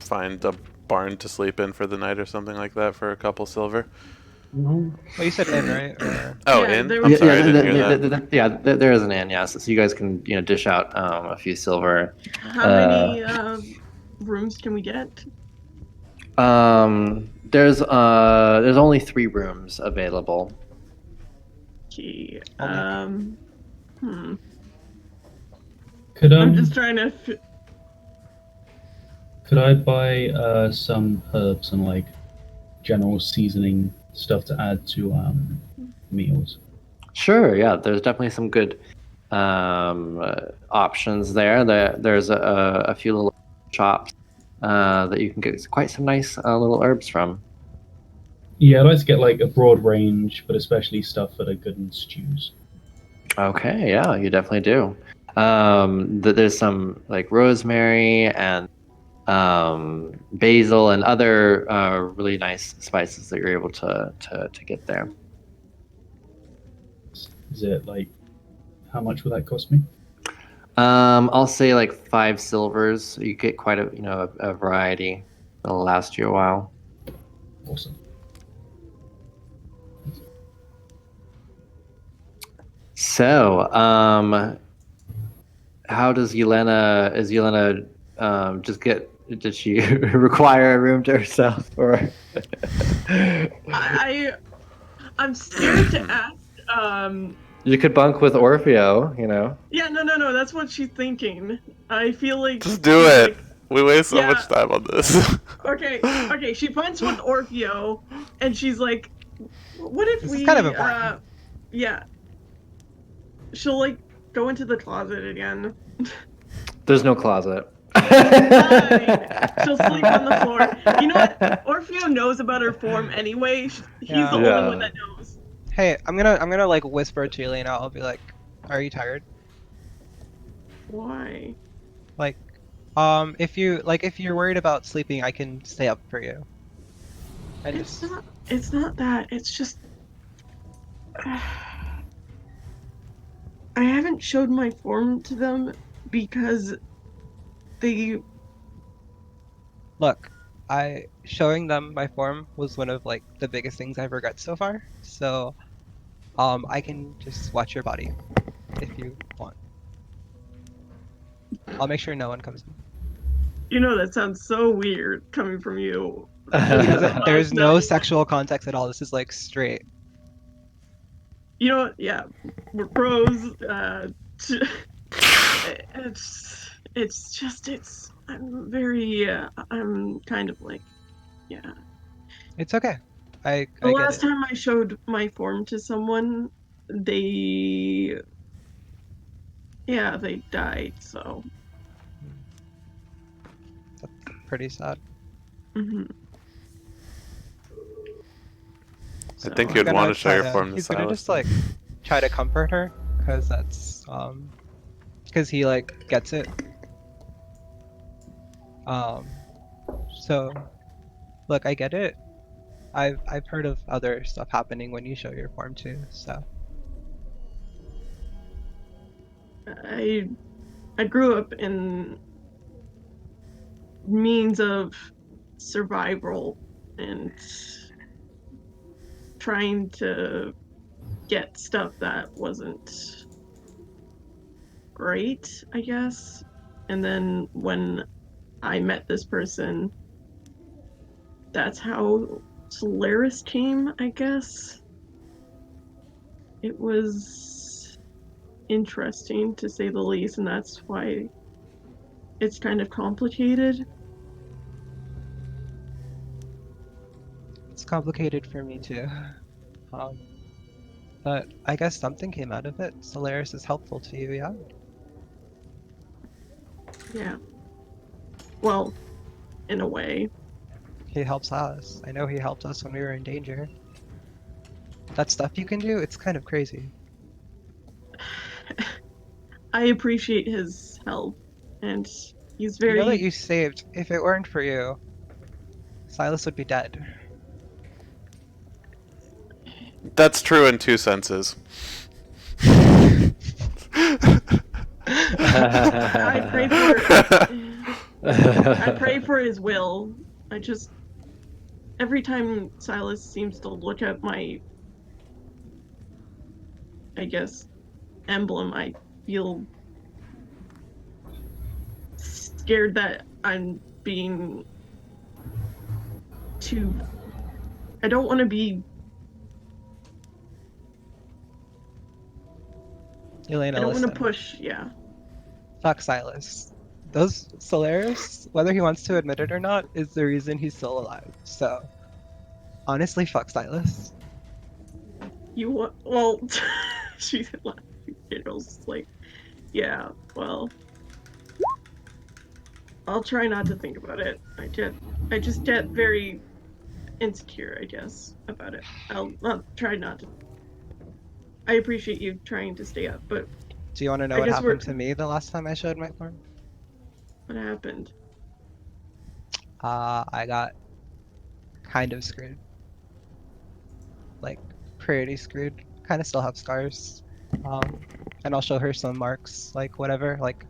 find a barn to sleep in for the night or something like that for a couple silver. Well, you said inn, right? Or... Oh, Yeah, inn? there I'm was- sorry, I didn't hear that. There is an inn, yes. So you guys can dish out a few silver. How many rooms can we get? There's only 3 rooms available. Gee, Could I'm just trying to. Could I buy some herbs and like general seasoning stuff to add to meals? Sure, yeah. There's definitely some good options there. There's a few little shops that you can get quite some nice little herbs from. Yeah, I'd like to get like a broad range, but especially stuff that are good in stews. Okay, yeah, you definitely do. There's some like rosemary and basil and other really nice spices that you're able to get there. Is it like, how much would that cost me? I'll say like 5 silvers. You get quite a variety. It'll last you a while. Awesome. So, how does Yelena? Is Yelena just get? Did she require a room to herself, or? I'm scared to ask. You could bunk with Orfeo, you know. Yeah, no. That's what she's thinking. I feel like. Just do she's it. like, We waste so Yeah. much time on this. Okay. She finds with Orfeo, and she's like, "What if This we?" is kind of important. Yeah. She'll like go into the closet again. There's no closet. She'll sleep on the floor. You know what? Orfeo knows about her form anyway. He's Yeah. the only one that knows. Hey, I'm gonna like whisper to Elena. I'll be like, "Are you tired?" Why? Like, if you're worried about sleeping, I can stay up for you. And It's just not. It's not that. It's just. I haven't showed my form to them because they. look. Showing them my form was one of like the biggest things I've regret so far. So, I can just watch your body if you want. I'll make sure no one comes in. You know that sounds so weird coming from you. There's no Last night. sexual context at all. This is like straight. You know what? Yeah, we're pros. It's. I'm very. I'm kind of like. Yeah. It's okay. I The get last it. time I showed my form to someone, they. Yeah, they died. So. That's pretty sad. hmm I So think He's you'd want gonna to show your try form to he's gonna Silas. just like try to comfort her because that's because he like gets it. Um, so look, I get it. I've heard of other stuff happening when you show your form too. So I grew up in means of survival and trying to get stuff that wasn't great, I guess. And then when I met this person, that's how Solaris came, I guess. It was interesting to say the least, and that's why it's kind of complicated. it's complicated for me too. Um, but I guess something came out of it. Solaris is helpful to you, yeah? Yeah. Well, in a way. He helps us. I know he helped us when we were in danger. That stuff you can do, it's kind of crazy. I appreciate his help, and he's You know that very. you saved. If it weren't for you, Silas would be dead. That's true in two senses. I pray for. I pray for his will. I just. Every time Silas seems to look at my, I guess, emblem, I feel scared that I'm being too. I don't want to be. Elena, I don't want to listen. push. Yeah. Fuck Silas. Those Solaris, whether he wants to admit it or not, is the reason he's still alive. So, honestly, fuck Silas. You want. Well, she's laughing. It's like, yeah, well. I'll try not to think about it. I just get very insecure, I guess, about it. I'll try not to. I appreciate you trying to stay up, but Do you want to know I what guess we're. happened to me the last time I showed my form? What happened? I got kind of screwed. Like, pretty screwed. Kind of still have scars. And I'll show her some marks, like whatever. Like,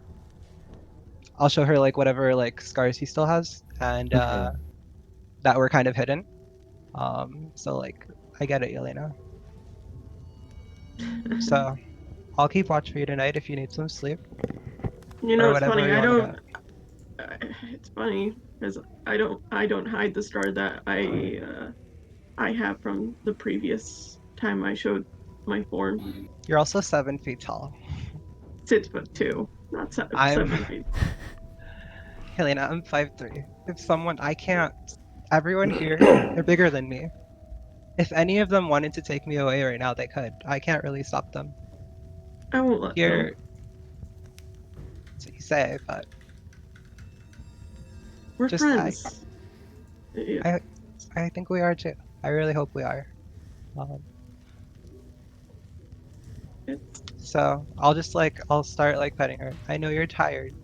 I'll show her like whatever like scars he still has, and that were kind of hidden. So like, I get it, Yelena. So, I'll keep watch for you tonight if you need some sleep You or know, it's whatever funny. you I want to don't. get. It's funny because I don't hide the scar that I have from the previous time I showed my form. You're also 7 feet tall. 6'2", not I'm 7 feet. Helena, I'm 5'3". If someone I can't everyone here, they're bigger than me. If any of them wanted to take me away right now, they could. I can't really stop them. I won't let them. You're that's what you say, but We're Just friends. Yeah. I think we are too. I really hope we are. So I'll start like petting her. I know you're tired.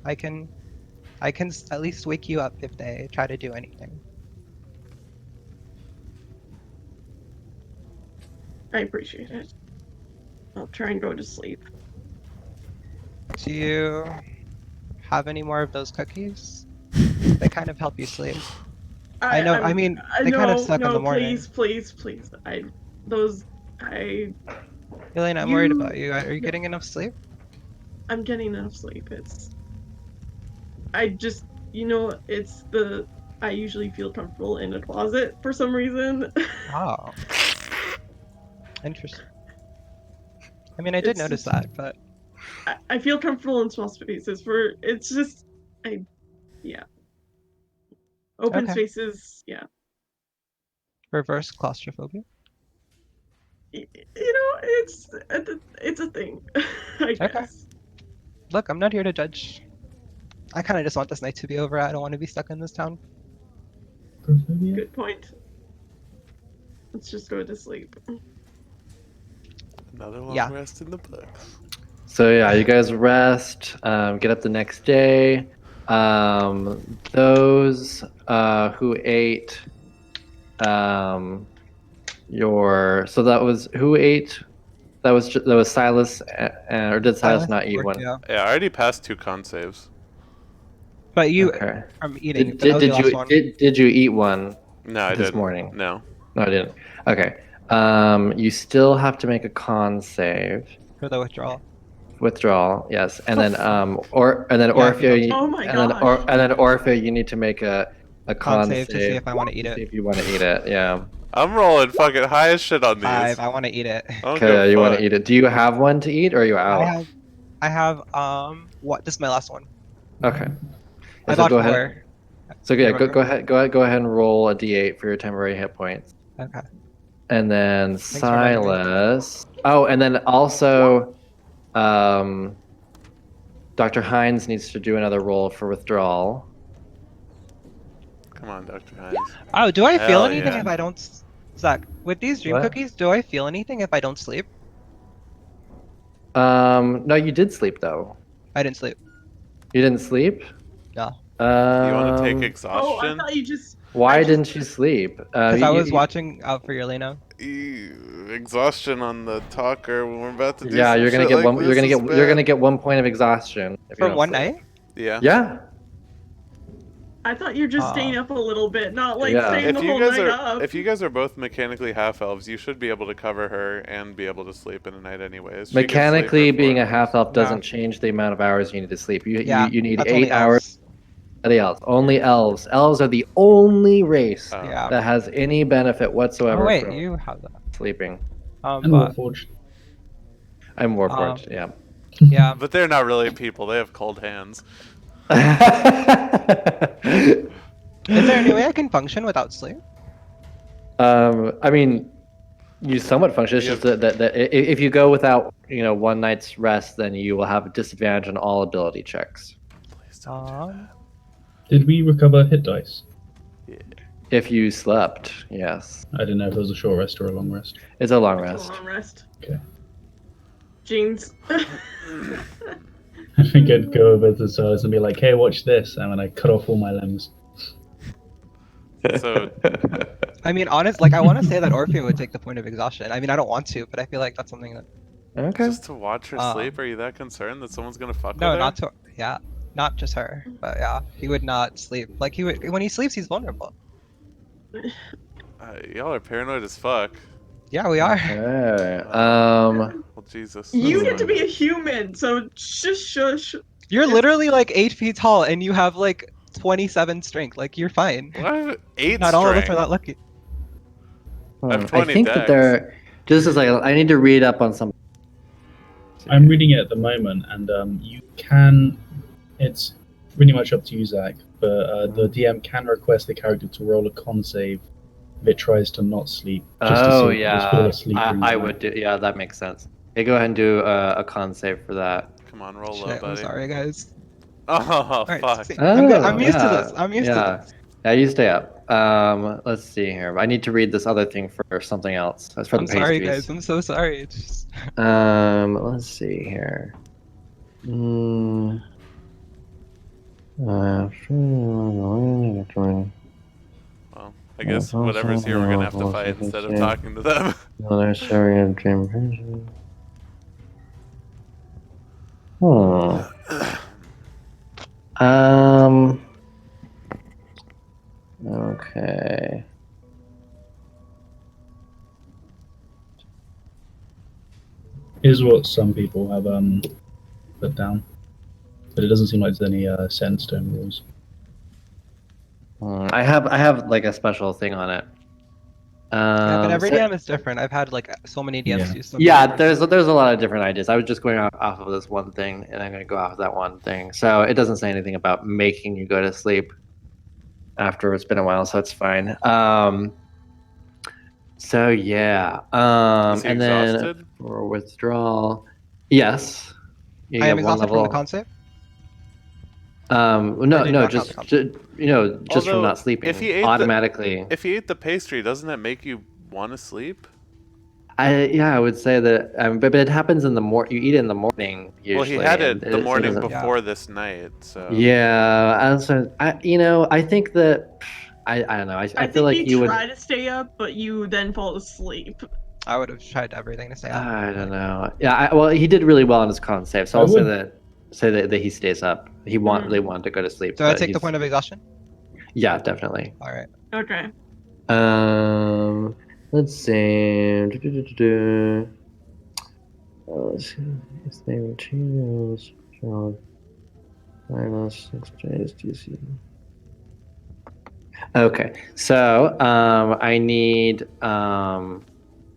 I can at least wake you up if they try to do anything. I appreciate it. I'll try and go to sleep. Do you have any more of those cookies? They kind of help you sleep. I know. I mean, they kind of suck in the morning. Please. Elena, I'm worried about you. Are you getting enough sleep? I'm getting enough sleep. I usually feel comfortable in a closet for some reason. Oh, interesting. I mean, I did notice that, but I feel comfortable in small spaces. Open okay. spaces, yeah. Reverse claustrophobia. It's a thing, I guess. Okay. Look, I'm not here to judge. I kind of just want this night to be over. I don't want to be stuck in this town. Good point. Let's just go to sleep. Another long rest in the books. So yeah, you guys rest. Get up the next day. Those who ate so that was who ate. That was Silas, or did Silas not eat one? Yeah. Yeah, I already passed 2 con saves. But you, Okay. from eating, Did, that was the last you one. did you eat one No, I this didn't. morning? No. No, I didn't. Okay. You still have to make a con save. For the withdrawal. Withdrawal, yes, and then Yeah, Orfeo, Oh my and then Orfeo, you need to make a con con save to see if I want to eat to it. see if you want to eat it. Yeah. I'm rolling fucking high as shit on these. 5. I want to eat it. I don't Okay, give a you want fuck. to eat it? Do you have one to eat, or are you out? I have what? This is my last one. Okay. I So bought go 4. ahead. So yeah, Remember? go ahead and roll a d8 for your temporary hit points. Okay. And then for remembering. Silas. Oh, and then also, Dr. Hines needs to do another roll for withdrawal. Come on, Dr. Hines. Oh, do I feel Hell anything yeah. if I don't? Zach, with these dream What? cookies, do I feel anything if I don't sleep? No, you did sleep though. I didn't sleep. You didn't sleep? No. You want to take Oh, I exhaustion? thought you just. Why didn't you sleep? Because I was watching out for your Lena. Exhaustion on the talker when we're about to do Yeah, some you're gonna shit get like one. this You're gonna is get. You're bad. gonna get 1 point of exhaustion if you From don't one sleep. night? Yeah. Yeah. I thought you were just staying up a little bit, not like staying If the you whole guys night are up. if you guys are both mechanically half elves, you should be able to cover her and be able to sleep in a night anyways. She can sleep Mechanically, for being 4 a half elf No. doesn't change the amount of hours you need to sleep. Yeah, You need that's 8 only hours. elves. Anything else? Only elves. Elves are the only race Oh. Yeah. that has any benefit whatsoever Oh wait, from you have that. sleeping. And But Warforged. I'm Warforged. Yeah. yeah. But they're not really people. They have cold hands. Is there any way I can function without sleep? I mean, you somewhat function. It's You just that if you go without, 1 night's rest, then you will have a disadvantage on all ability checks. Please don't do that. Did we recover hit dice? Yeah. If you slept, yes. I didn't know if it was a short rest or a long rest. It's a long It's a rest. long rest. Okay. Jeans. I think I'd go over to Silas and be like, hey, watch this, and then I cut off all my limbs. So I mean, I want to say that Orpheum would take the point of exhaustion. I mean, I don't want to, but I feel like that's something that. Okay. just to watch her sleep, are you that concerned that someone's gonna fuck No, with her? not to. Yeah, not just her, but yeah, he would not sleep. Like when he sleeps, he's vulnerable. Y'all are paranoid as fuck. Yeah, we are. Okay. Well, Jesus. You that's get to fine. be a human, so shush. You're literally like 8 feet tall, and you have like 27 strength. Like you're fine. What? 8 Not all of us strength? are that lucky. I have I 20 think that decks. they're just as I need to read up on some. I'm reading it at the moment, and you can. It's pretty much up to you, Zach, but the DM can request the character to roll a con save if it tries to not sleep. Just to Oh see if it just fall yeah, asleep during I the would night. do. Yeah, that makes sense. Hey, go ahead and do a con save for that. Come on, roll low, Shit, I'm buddy. sorry, guys. Oh, Alright, fuck. 16. I'm good. I'm Oh, used to yeah, this. I'm used to yeah. this. Yeah, you stay up. Let's see here. I need to read this other thing for something else. That's for the I'm sorry, pastries. guys. I'm so sorry. It's just Let's see here. Mm, uh, Well, I guess whatever's here, we're gonna have to fight instead of talking to them. Um. Okay. Is what some people have put down, but it doesn't seem like there's any set in stone rules. I have like a special thing on it. yeah, but every So- DM is different. I've had like so many DMs Yeah. use something yeah, different. there's a lot of different ideas. I was just going off of this one thing, and I'm going to go off of that one thing. So it doesn't say anything about making you go to sleep after it's been a while, so it's fine. So yeah, Is he and then exhausted? for withdrawal, yes, you I get am one exhausted from the level. con save. No, did no, not count just the con just from Although, not sleeping if he ate automatically. If he ate the pastry, doesn't that make you want to sleep? I would say that, but it happens in the you eat it in the morning usually. Well, he had and it the so it morning doesn't- before this night, so. Yeah, and so I think that I don't know. I I feel think like you you try would. to stay up, but you then fall asleep. I would have tried everything to stay up. I don't know. Yeah, well, he did really well on his con save, so I I'll say would- that he stays up. He really wanted to go to sleep. Do I but take the he's- point of exhaustion? Yeah, definitely. All right. Okay. Let's see. Let's see. His name changes. Minus 6 days DC. Okay, so I need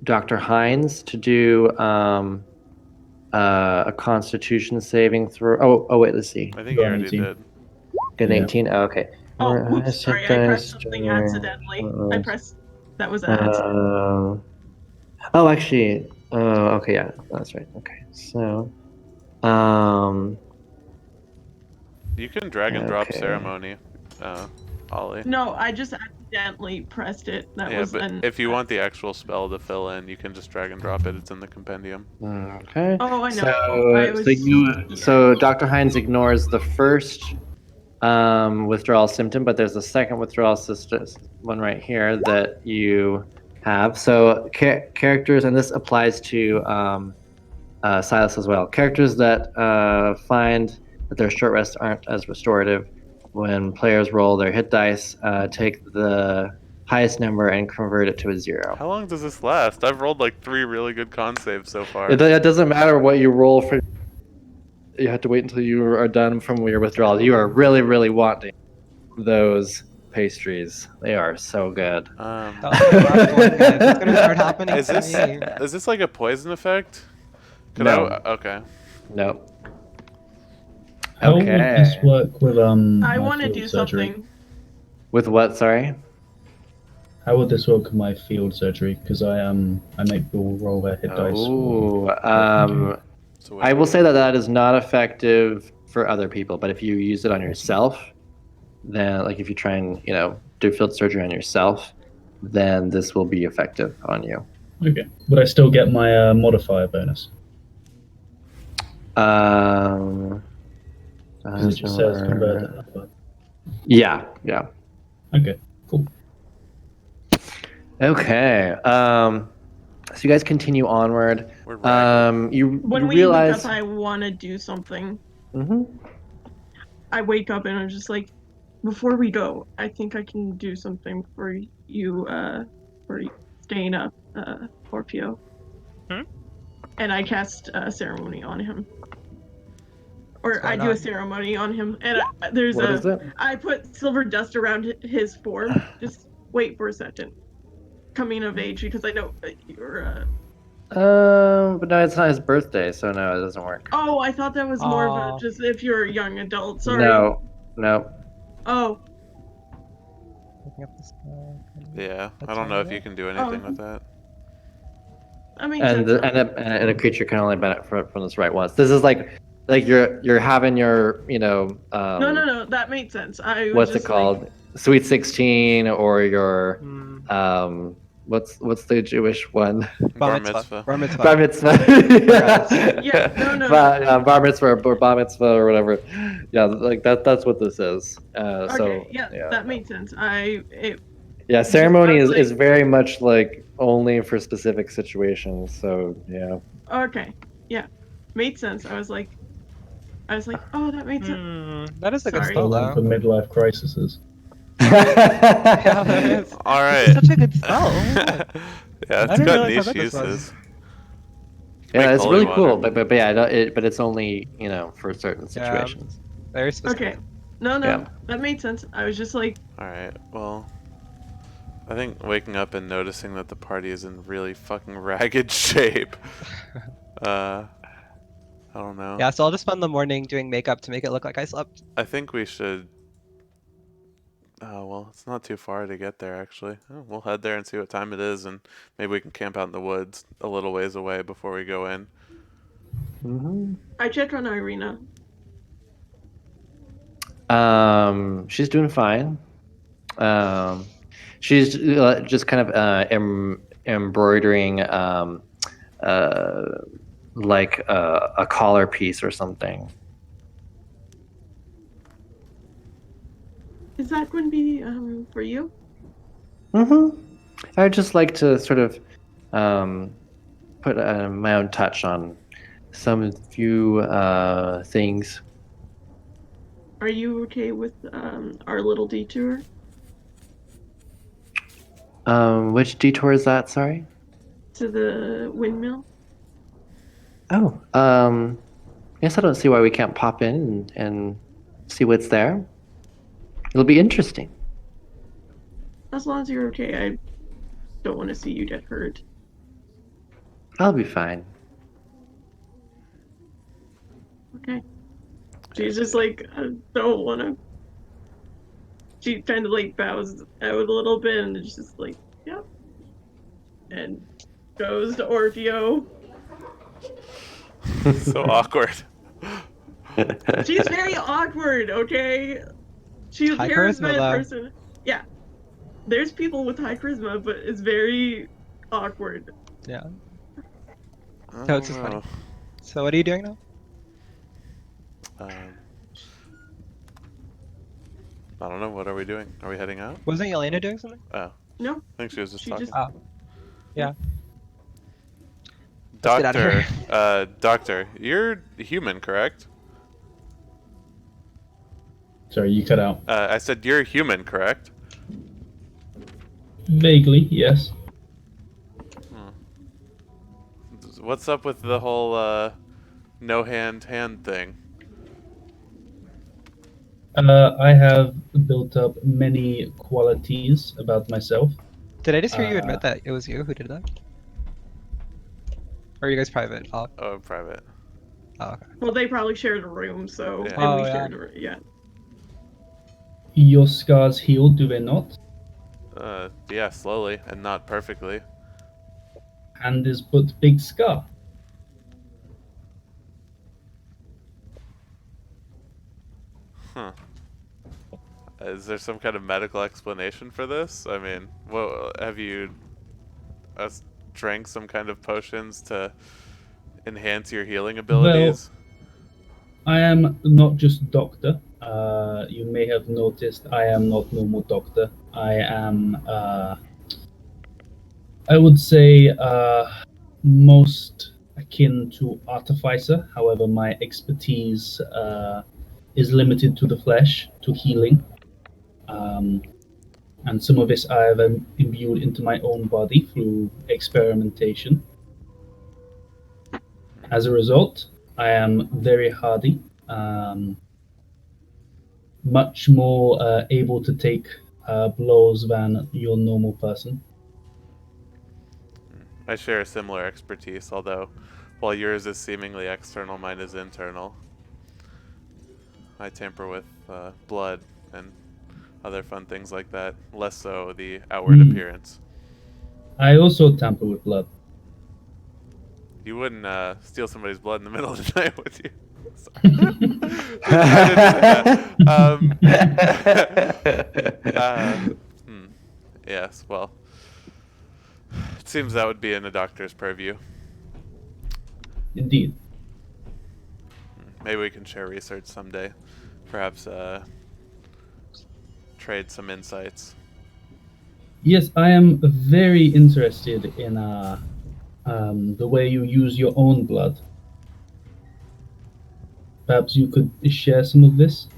Dr. Hines to do a Constitution saving throw. Oh, wait. Let's see. I think he Got already 18. did. Get an Yeah. 18. Oh, okay. Oh, Alright, whoops, sorry, I pressed something accidentally. I Uh, pressed, that was an accident. oh, actually, okay, yeah, that's right. Okay, so, You can drag and drop Okay. ceremony, Ollie. No, I just accidentally pressed it. That Yeah, was but an if you want the actual spell to fill in, you can just drag and drop it. It's in the compendium. okay. Oh, I know. So, I was, so Dr. Hines ignores the first withdrawal symptom, but there's a second withdrawal one right here that you have. So characters, and this applies to Silas as well. Characters that find that their short rests aren't as restorative when players roll their hit dice, take the highest number and convert it to a 0. How long does this last? I've rolled like 3 really good con saves so far. It doesn't matter what you roll for. You have to wait until you are done from your withdrawal. You are really, really wanting those pastries. They are so good. That was my last one, guys. It's gonna start happening Is to this me. is this like a poison effect? No. Okay. No. How would Okay. this work with I my want to field do surgery? something. With what? Sorry. How would this work with my field surgery? Because I make people roll their hit dice. Oh, So I will say that is not effective for other people, but if you use it on yourself, then like if you try and do field surgery on yourself, then this will be effective on you. Okay. Would I still get my modifier bonus? Because it just says convert that number. Yeah. Okay. Cool. Okay. So you guys continue onward. we're ragged. You When we realize. wake up, I want to do something. Mhm. I wake up and I'm just like, before we go, I think I can do something for you, for staying up, Orpeo. And I cast a ceremony on him. Or What's I going do a on? ceremony on him, and What is it? I put silver dust around his form. Just wait for a second. Coming of age, because I know that you're. But no, it's not his birthday, so no, it doesn't work. Oh, I thought that was more of Aw. a just if you're a young adult. Sorry. No. Oh, Picking up this Yeah, I That's don't know if alright. you can do anything Oh. with that. that makes And sense. and a creature can only benefit from this right once. This is like like you're having your, No, that made sense. I was what's it just like, called? Sweet 16, or your Mm, what's the Jewish one? Bar mitzvah. Bar mitzvah. Bar mitzvah. Yeah, no. Bar mitzvah or bar mitzvah or whatever. Yeah, like that's what this is. Okay, So yeah, yeah. that made sense. Yeah, just- ceremony I is, was is like- very much like only for specific situations. So yeah. Okay, yeah, made sense. I was like, oh, that made sense. That is a good Sorry. spell, Hold on for though. midlife crises. Yeah, that is. All right. It's such a good spell. Oh my God. Yeah, I it's didn't got realize how niche good this was. uses. Yeah, Make it's holy really cool, water. but yeah, but it's only for certain Yeah. situations. Very specific. Okay, no, Yeah. that made sense. I was just like, All right. Well, I think waking up and noticing that the party is in really fucking ragged shape. I don't know. Yeah, so I'll just spend the morning doing makeup to make it look like I slept. I think we should. Oh, well, it's not too far to get there, actually. Oh, we'll head there and see what time it is, and maybe we can camp out in the woods a little ways away before we go in. I checked on Irina. She's doing fine. She's just kind of embroidering like a collar piece or something. Is that going to be for you? I'd just like to sort of put my own touch on some few things. Are you okay with our little detour? Which detour is that? Sorry. To the windmill? Oh, guess I don't see why we can't pop in and see what's there. It'll be interesting. As long as you're okay, I don't want to see you get hurt. I'll be fine. Okay. She's just like, I don't want to. She kind of like bows out a little bit and is just like, yep. And goes to Orfeo. So awkward. She's very awkward, okay? She's a High charismatic charisma, though. person. Yeah. There's people with high charisma, but it's very awkward. Yeah. I No, it's don't just funny. know. So what are you doing now? I don't know. What are we doing? Are we heading out? Wasn't Yelena doing something? Oh, No, I think she was just she talking. just. Oh. Yeah. Let's get out of Doctor, here. Doctor, you're human, correct? Sorry, you cut out. I said you're human, correct? Vaguely, yes. What's up with the whole no hand thing? I have built up many qualities about myself. Did I just hear you Uh, admit that it was you who did that? Or are you guys private? Oh, Oh, private. okay. Well, they probably shared a room, so. Yeah. And Oh, we yeah. shared a room, yeah. Your scars heal, do they not? Yeah, slowly and not perfectly. Hand is but big scar. Huh. Is there some kind of medical explanation for this? I mean, what have you drank some kind of potions to enhance your healing abilities? I am not just doctor. You may have noticed I am not normal doctor. I am, I would say, most akin to artificer. However, my expertise is limited to the flesh, to healing. And some of this I have imbued into my own body through experimentation. As a result, I am very hardy, much more able to take blows than your normal person. I share a similar expertise, although while yours is seemingly external, mine is internal. I tamper with blood and other fun things like that, less so the outward appearance. I also tamper with blood. You wouldn't steal somebody's blood in the middle of the night, would you? I didn't say that. Yes, well, it seems that would be in a doctor's purview. Indeed. Maybe we can share research someday. Perhaps trade some insights. Yes, I am very interested in the way you use your own blood. Perhaps you could share some of this?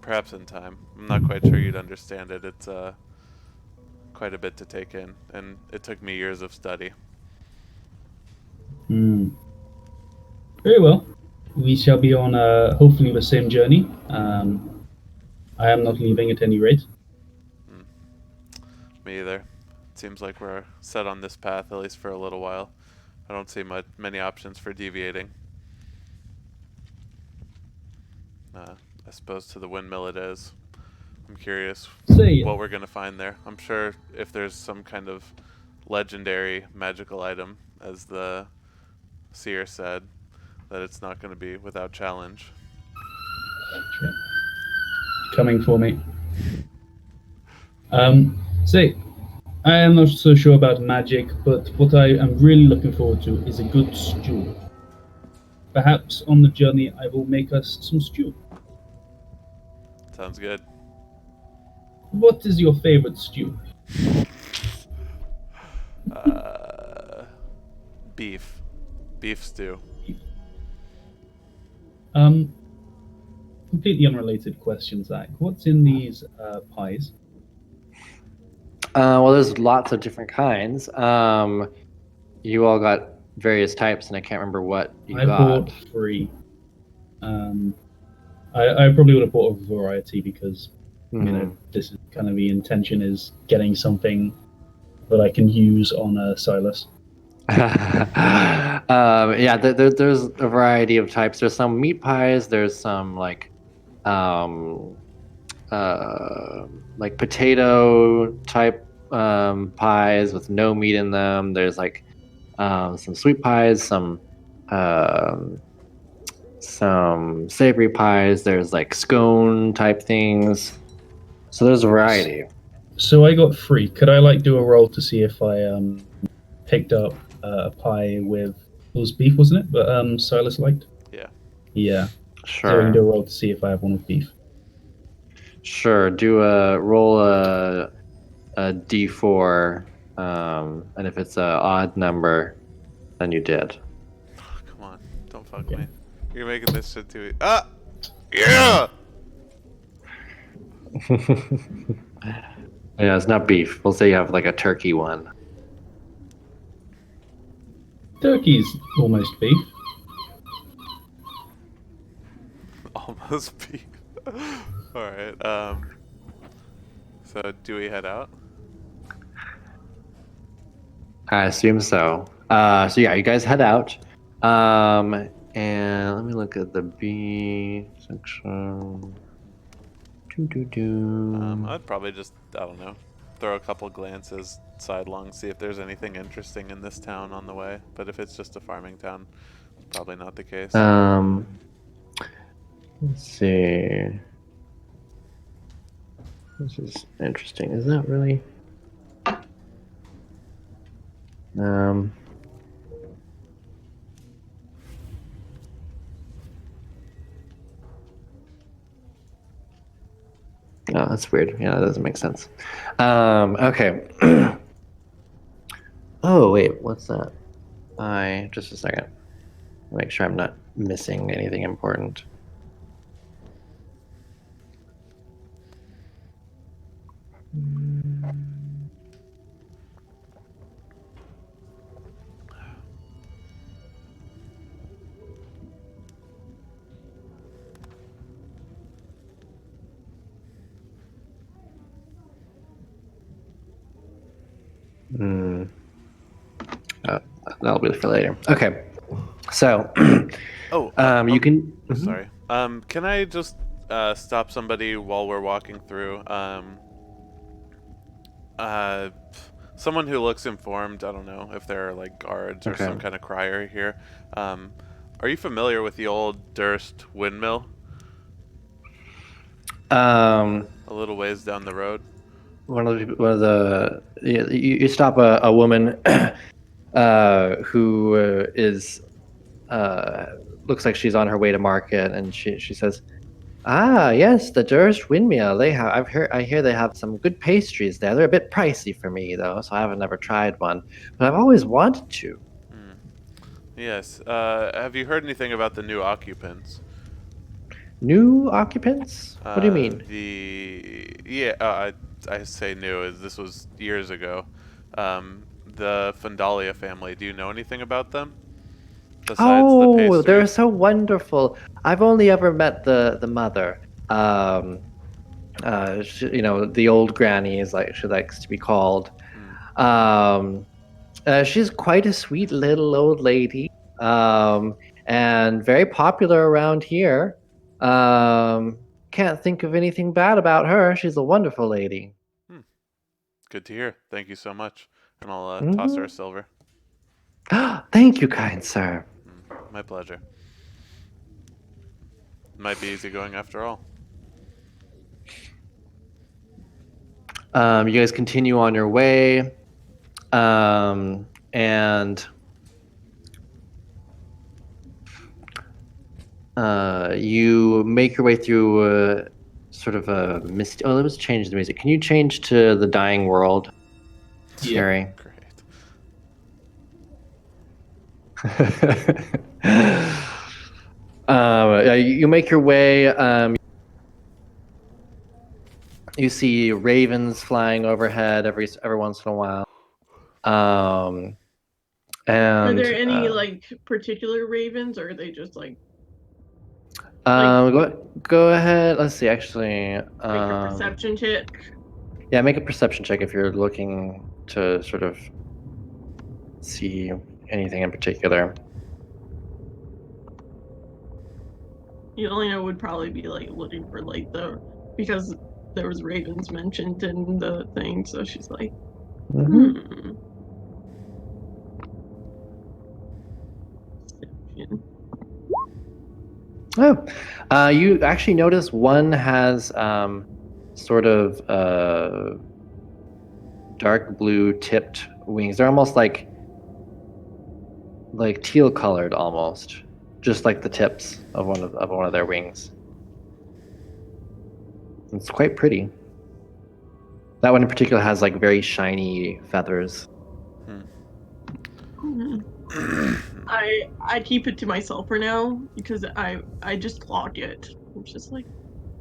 Perhaps in time. I'm not quite sure you'd understand it. It's quite a bit to take in, and it took me years of study. Hmm. Very well. We shall be on hopefully the same journey. I am not leaving at any rate. Me either. It seems like we're set on this path, at least for a little while. I don't see many options for deviating. I suppose to the windmill it is. I'm curious Say, what we're going to find there. I'm sure if there's some kind of legendary magical item, as the seer said, that it's not going to be without challenge. coming for me. Say, I am not so sure about magic, but what I am really looking forward to is a good stew. Perhaps on the journey I will make us some stew. Sounds good. What is your favorite stew? Beef. Beef stew. Completely unrelated question, Zach. What's in these pies? Well, there's lots of different kinds. You all got various types, and I can't remember what you I got. bought 3. I probably would have bought a variety because you know this is kind of the intention is getting something that I can use on Silas. Yeah, there's a variety of types. There's some meat pies. There's some like potato type pies with no meat in them. There's like some sweet pies, some savory pies. There's like scone type things. So there's a variety. So I got 3. Could I like do a roll to see if I picked up a pie with it was beef, wasn't it? But Silas liked. Yeah. Yeah. Sure. So I can do a roll to see if I have one with beef. Sure. Roll a d4, and if it's an odd number, then you did. Oh, come on, don't fuck me. You're making this shit too easy. Ah! Yeah! Yeah, it's not beef. We'll say you have like a turkey one. Turkey's almost beef. Almost beef. Alright, so do we head out? I assume so. So yeah, you guys head out. And let me look at the B section. I'd probably just, I don't know, throw a couple glances sidelong, see if there's anything interesting in this town on the way. But if it's just a farming town, it's probably not the case. Let's see. This is interesting. Is that really? Oh, that's weird. Yeah, that doesn't make sense. Okay. Oh, wait, what's that? Just a second. Make sure I'm not missing anything important. That'll be for later. Okay. So, you can. Sorry. Can I just stop somebody while we're walking through? Someone who looks informed. I don't know if there are like guards or some kind of crier here. Are you familiar with the old Durst windmill? Um, A little ways down the road. you stop a woman who is looks like she's on her way to market, and she says, "Ah, yes, the Durst windmill. I hear they have some good pastries there. They're a bit pricey for me though, so I haven't never tried one, but I've always wanted to." Hmm. Yes. Have you heard anything about the new occupants? New occupants? What do you mean? I say new as this was years ago. The Fundalia family. Do you know anything about them besides the Oh, they're pastries? so wonderful. I've only ever met the mother. Um, the old granny is like she likes to be called. Hmm. Um, she's quite a sweet little old lady, and very popular around here. Can't think of anything bad about her. She's a wonderful lady. Hmm. Good to hear. Thank you so much. And I'll toss her Hmm. a silver. Thank you, kind sir. My pleasure. Might be easy going after all. You guys continue on your way, and you make your way through sort of a misty. Oh, let's change the music. Can you change to the Dying World, Yeah. Harry? Great. You make your way. You see ravens flying overhead every once in a while. Are And there any like particular ravens, or are they just like go ahead. Let's see. Actually, make a perception check? yeah, make a perception check if you're looking to sort of see anything in particular. You only know would probably be like looking for like because there was ravens mentioned in the thing, so she's like, Mm-hmm. Perception. Oh, you actually notice one has sort of dark blue tipped wings. They're almost like teal colored, almost, just like the tips of one of their wings. It's quite pretty. That one in particular has like very shiny feathers. Hmm. I keep it to myself for now because I just clock it. I'm just like,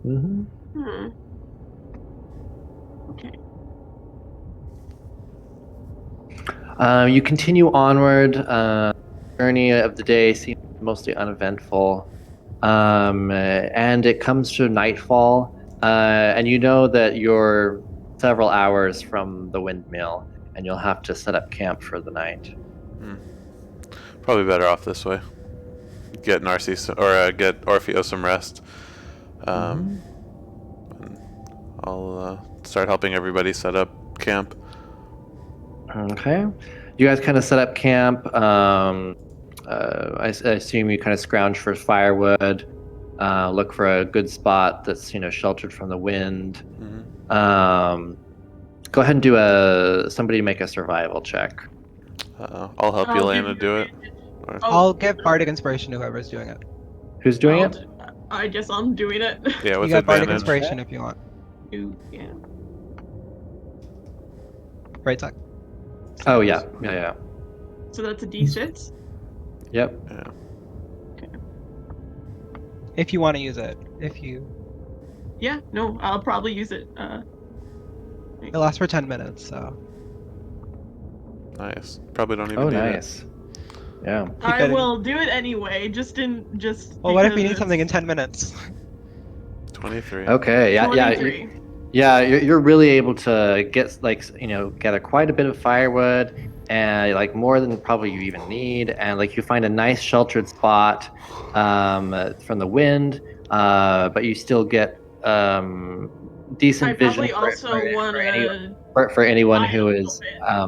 Mm-hmm. Okay. You continue onward. Journey of the day seems mostly uneventful, and it comes to nightfall, and you know that you're several hours from the windmill, and you'll have to set up camp for the night. Probably better off this way. Get get Orfeo some rest. And I'll start helping everybody set up camp. Okay. You guys kind of set up camp. I assume you kind of scrounge for firewood, look for a good spot that's sheltered from the wind. Go ahead and do somebody make a survival check. I'll help you, Elena, do it. Or- I'll give bardic inspiration to whoever's doing it. Who's doing it? I guess I'm doing it. Yeah, You with got bardic advantage. inspiration if you want. Yeah. Right, Zach? Oh yeah. So that's a D6. Yep. Yeah. If you want to use it. Yeah, no, I'll probably use it. It lasts for 10 minutes, so. Nice. Probably don't even Oh, need nice. Yeah. I betting. will do it anyway, Well, what if you because need something in 10 minutes? it. 23. Okay. Yeah. 23. Yeah. You're really able to get gather quite a bit of firewood, and like more than probably you even need, and like you find a nice sheltered spot from the wind, but you still get decent I vision probably also want to for anyone who hide a is little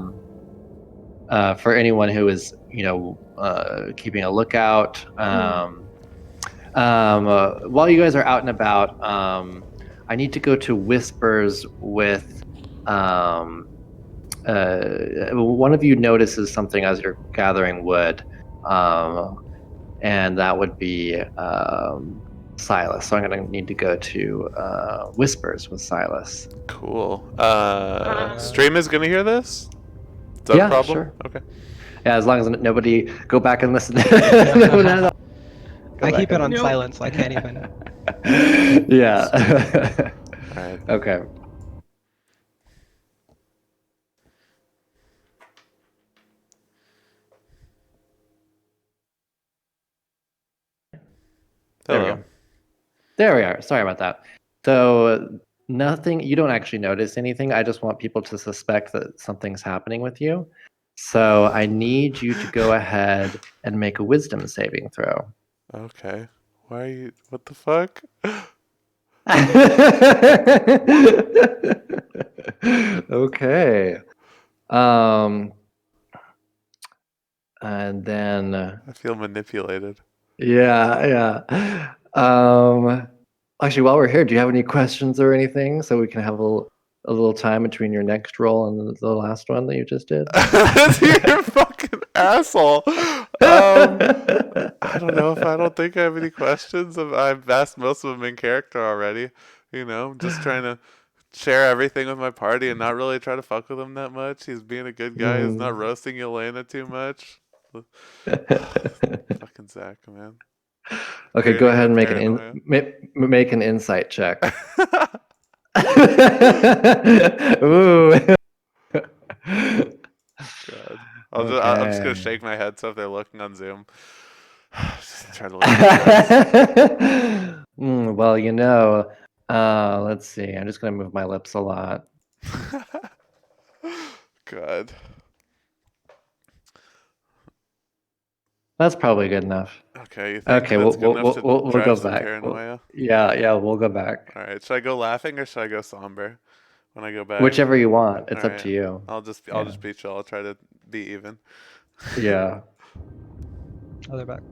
bit. for anyone who is, keeping a lookout. While you guys are out and about, I need to go to Whispers with. One of you notices something as you're gathering wood, and that would be Silas. So I'm going to need to go to Whispers with Silas. Cool. Stream is gonna hear this? Is that Yeah, a problem? sure. Okay. Yeah, as long as nobody go back and listen. I keep it on Nope. silent, so I can't even. Yeah. All right. Okay. There we Hello. go. There we are. Sorry about that. So nothing. You don't actually notice anything. I just want people to suspect that something's happening with you. So I need you to go ahead and make a wisdom saving throw. Okay. Why are you? What the fuck? Okay. And then I feel manipulated. yeah. Actually, while we're here, do you have any questions or anything so we can have a little time between your next roll and the last one that you just did? You're a fucking asshole. I don't know if I don't think I have any questions. I've asked most of them in character already. I'm just trying to share everything with my party and not really try to fuck with him that much. He's being a good guy. He's not roasting Elena too much. Fucking Zach, man. Okay, go ahead and make make an insight check. Ooh. God. I'm just gonna Okay. shake my head so if they're looking on Zoom, just try to look at Well, let's see. I'm just gonna move my lips a lot. God. That's probably good enough. Okay, you think Okay, that's good enough to we'll drive go some back. paranoia? Yeah, we'll go back. All right, should I go laughing or should I go somber when I go back? Whichever you want. It's All up right. to you. I'll just be chill. I'll try to be even. Yeah. Oh, they're back.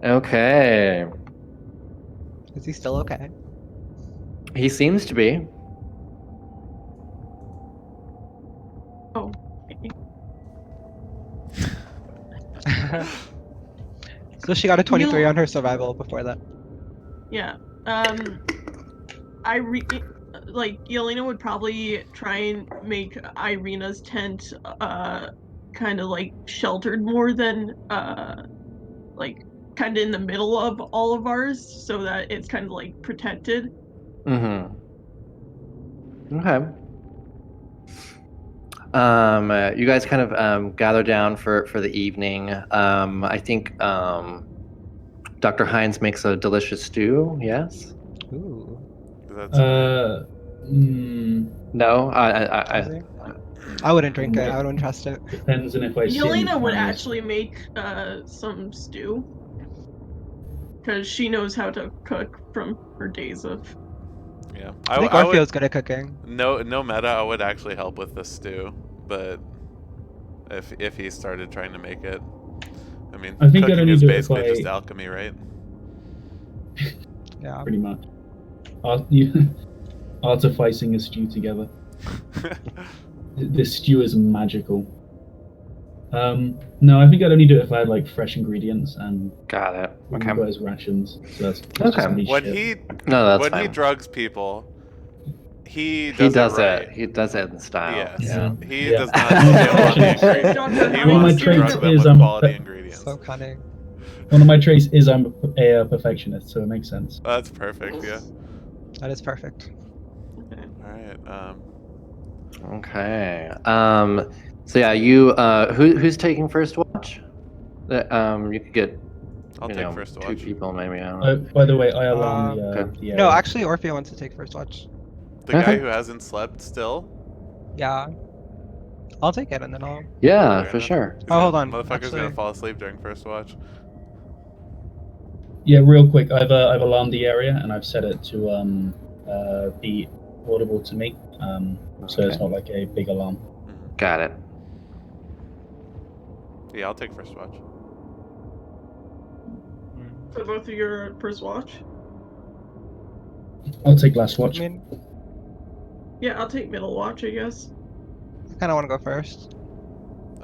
Okay. Is he still okay? He seems to be. Oh. So she got a 23 on her survival before that. Yeah. Yelena would probably try and make Irina's tent kind of like sheltered more than like kind of in the middle of all of ours so that it's kind of like protected. Mm-hmm. Okay. You guys kind of gather down for the evening. I think Dr. Hines makes a delicious stew. Yes. Ooh. That's No. I wouldn't drink it. I wouldn't trust it. Depends on if I sit in Yelena would finals. actually make some stew because she knows how to cook from her days of. yeah. I think I Orpheo's good at cooking. no meta. I would actually help with the stew, but if he started trying to make it, I mean, I think I'd cooking only is do it if basically I- just alchemy, right? Yeah. Pretty much. Artificing a stew together. The stew is magical. No, I think I'd only do it if I had like fresh ingredients and Got it. you Okay. guys rations. So that's Okay. just gonna be When shit. That's when fine. he drugs people, he He does does it right. it. He does it in style. Yes. Yeah. He Yeah. does not skill on the ingredients. Dr. He Hines, wants my to trait drug them is, with quality ingredients. So cunning. One of my traits is I'm a perfectionist, so it makes sense. That's perfect. Yeah. That is perfect. Okay. All right. Okay. So yeah, you who's taking first watch? You could get I'll take first two watch. people maybe. I don't know. By the way, I alarm Okay. the No, area. actually, Orphea wants to take first watch. The guy Okay. who hasn't slept still. Yeah. I'll take it and then I'll. Yeah, Okay, for then. sure. He's Oh, gonna- hold on, Motherfucker's gonna actually- fall asleep during first watch. Yeah, real quick. I've alarmed the area and I've set it to be audible to me. So it's Okay. not like a big alarm. Got it. Yeah, I'll take first watch. So both of you are at first watch? I'll take last I watch. mean, Yeah, I'll take middle watch, I guess. I kind of want to go first,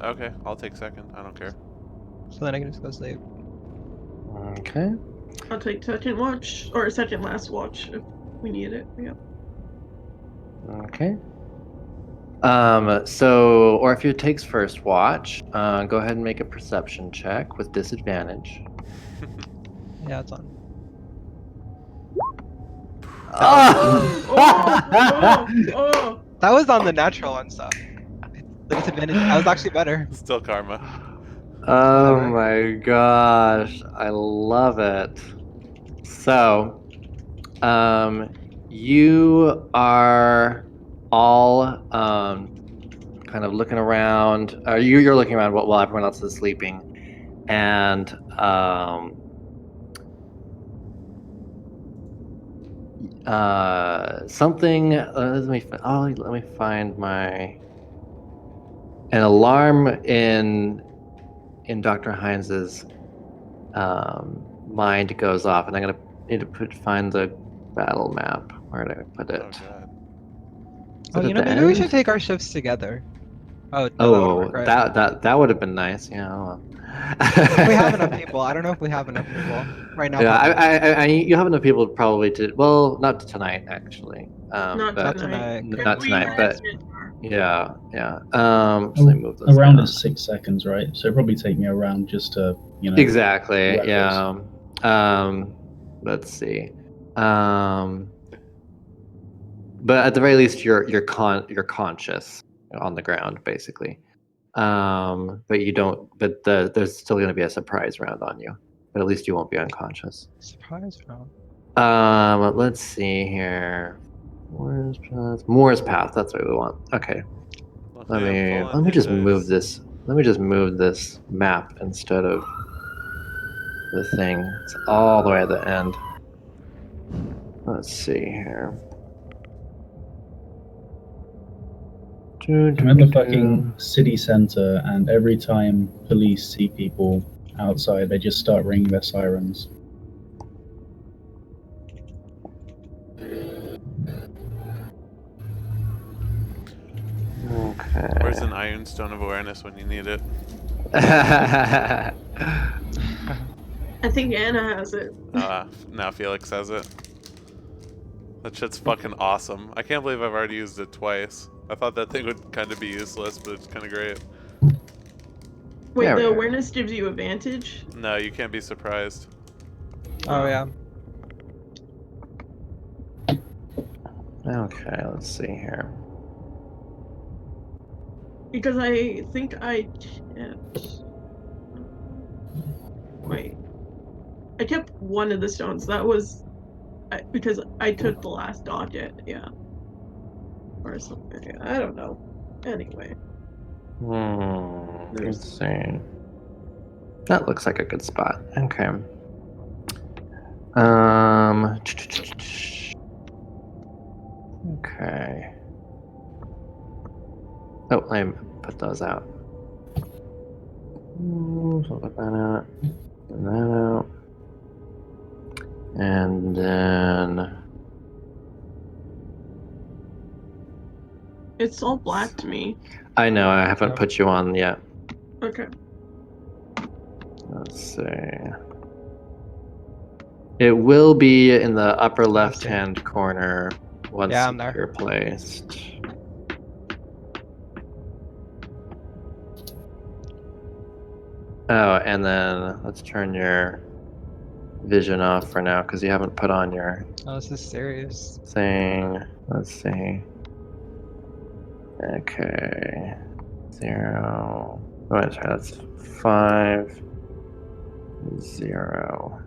Okay, I'll take second. I don't care. so then I can just go sleep. Okay. I'll take second watch, or second last watch if we need it. Yeah. Okay. So, or if it takes first watch, go ahead and make a perception check with disadvantage. Yeah, it's on. Oh! That was on the natural one, so the disadvantage. I was actually better. Still karma. Oh Whatever. my gosh, I love it. So, you are all kind of looking around. You're looking around while everyone else is sleeping, and something. Let me find my an alarm in Dr. Heinz's mind goes off, and I'm gonna need to find the battle map. Where did I put Oh it? god. Is Oh, it you at know, the maybe we end? should take our shifts together. Oh, no, that wouldn't Oh, work, right? that would have been nice. Yeah. Oh, We have enough people. I don't know if we have enough people right now. Yeah, Probably. you have enough people probably to. Well, not tonight actually. Not Not But tonight. tonight. If not we tonight. But rested, yeah, yeah. So let me move A this round down. is 6 seconds, right? So it'd probably take me a round just to, Exactly. wrap this. Yeah. Let's see. Um, but at the very least, you're conscious on the ground, basically. But you don't. But there's still going to be a surprise round on you. But at least you won't be unconscious. Surprise round. Let's see here. Moore's path. That's what we want. Okay. Luckily I'm full on Let me hit just move dice. this. Let me just move this map instead of the thing. It's all the way at the end. Let's see here. I'm in the fucking city center, and every time police see people outside, they just start ringing their sirens. Okay. Where's an Iron Stone of Awareness when you need it? I think Anna has it. Now Felix has it. That shit's fucking awesome. I can't believe I've already used it twice. I thought that thing would kind of be useless, but it's kind of great. Wait, There we the are. awareness gives you advantage? No, you can't be surprised. Oh yeah. Okay, let's see here. Because I think I kept... Wait. I kept one of the stones. That was... because I took the last docket, yeah. Or something. Yeah, I don't know. Anyway. Let's see. That looks like a good spot. Okay. Okay. Oh, let me put those out. So put that out. And that out. And then It's all black to me. I know I haven't Yep. put you on yet. Okay. Let's see. It will be in the upper see. left-hand corner once Yeah, I'm there. you're placed. Oh, and then let's turn your vision off for now because you haven't put on your Oh, this is serious. thing. Let's see. Okay. 0. Oh, sorry, that's 5. 0.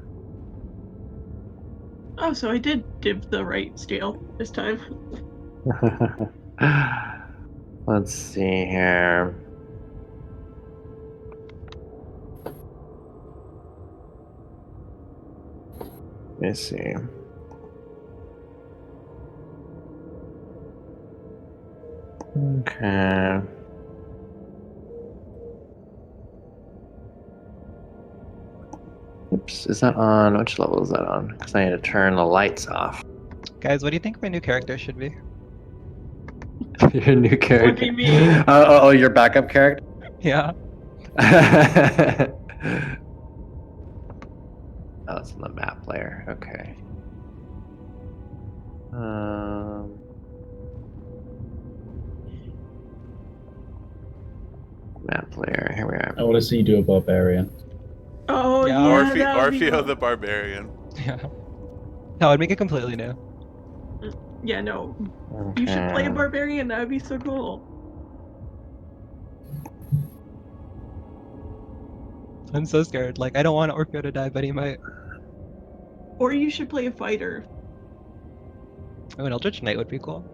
Oh, so I did give the right scale this time. Let's see here. Let me see. Okay. Is that on? Which level is that on? Because I need to turn the lights off. Guys, what do you think my new character should be? Your new character. What do you mean? Oh, your backup character? Yeah. Oh, it's on the map layer. Okay. Map layer. Here we are. I want to see you do a barbarian. Oh Yeah. yeah, that would be Orfeo cool. the Barbarian. Yeah. No, I'd make it completely new. Yeah, no. You should play a barbarian. That would be so cool. I'm so scared. Like, I don't want Orfeo to die, but he might. Or you should play a fighter. Oh, an Eldritch Knight would be cool.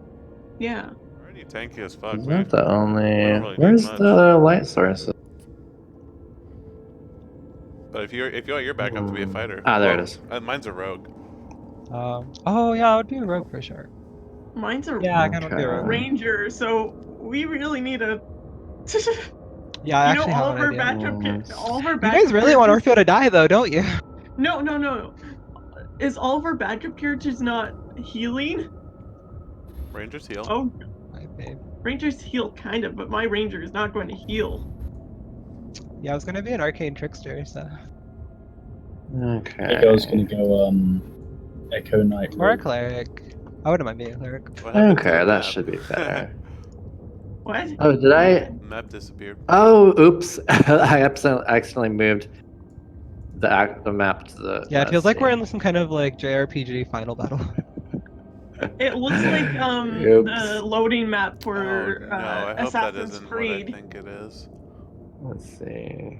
Yeah. Already tanky as fuck, Is right? that the only? don't really Where's need much. the other light source? But if you want your backup to be a fighter. Ah, there it is. Mine's a rogue. Oh yeah, I would be a rogue for sure. Mine's a Yeah, I kind of would be a rogue. ranger, so we really need a. Yeah, I You know, actually all have of our an idea. backup, all of our You backup. guys really want characters- Orfeo to die though, don't you? No. Is all of our backup characters not healing? Rangers heal. Oh, My babe. rangers heal kind of, but my ranger is not going to heal. Yeah, I was gonna be an arcane trickster, so. Okay. Maybe I was gonna go Echo Knight. Or a rogue. cleric. I wouldn't mind being a cleric. What happened to Okay, the that map? should be better. What? Oh, did I? Map disappeared. Oh, oops! I accidentally moved the map to the. Yeah, it feels let's like we're see. in some kind of like JRPG final battle. It looks like Oops. the loading map for Oh, no, I hope that Assassin's isn't Creed. what I think it is. Let's see.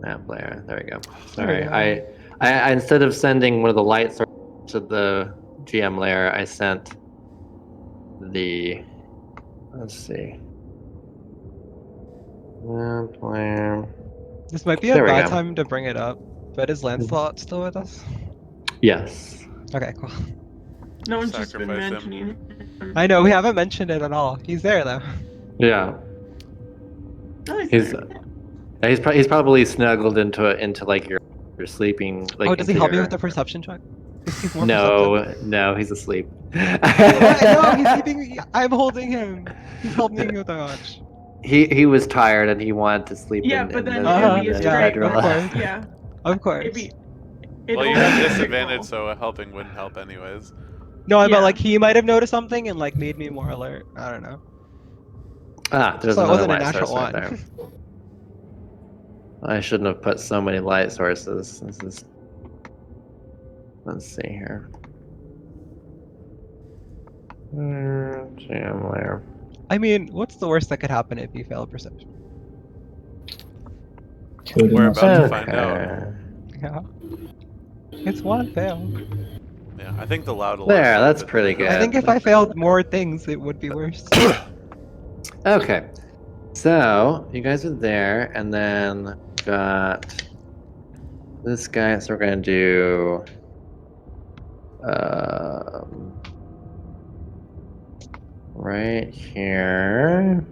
Map layer. There we go. There we Sorry, go. I instead of sending one of the light sources to the GM layer, I sent the. Let's see. Map layer. This might be a There we bad go. time to bring it up, but is Lancelot still with us? Yes. Okay, cool. No one's just been Sacrifice him. mentioning him. I know, we haven't mentioned it at all. He's there though. Yeah. Oh, He's there. he's probably snuggled into like your sleeping. Like, Oh, does he into help me your- with the perception check? He's more No, he's asleep. perceptive. No, he's keeping. I'm holding him. He's helping me with the watch. He was tired and he wanted to sleep. Yeah, in, but in then the, it'd in be a the straight. bedroom. of course. Yeah. Of course. It'd be. Well, you only have be a disadvantage, roll. so a helping wouldn't help anyways. No, I Yeah. meant like he might have noticed something and like made me more alert. I don't know. There's So it another wasn't a light natural source right one. there. I shouldn't have put so many light sources. This is. Let's see here. Jam layer. I mean, what's the worst that could happen if you fail perception? Killed him We're last about to time. find out. Yeah. It's one fail. Yeah, I think the loud alarm. There, that's pretty good. I think if I failed more things, it would be worse. Okay, so you guys are there, and then got this guy. So we're gonna do right here.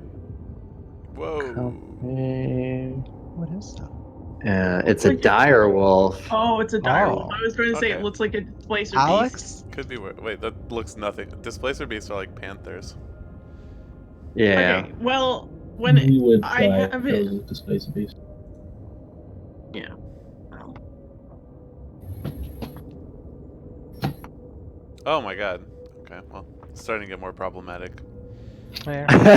Whoa. Copy. What is that? It's a Like a- dire wolf. Oh, it's a dire wolf. Oh. I was going to say Okay. it looks like a displacer beast. Alex? Could be. Wait, that looks nothing. Displacer beasts are like panthers. Yeah. Okay, well, when You would I die have if it- there was a displacer beast. yeah. Well, Oh my god. Okay, well, it's starting to get more problematic. Where? Alright,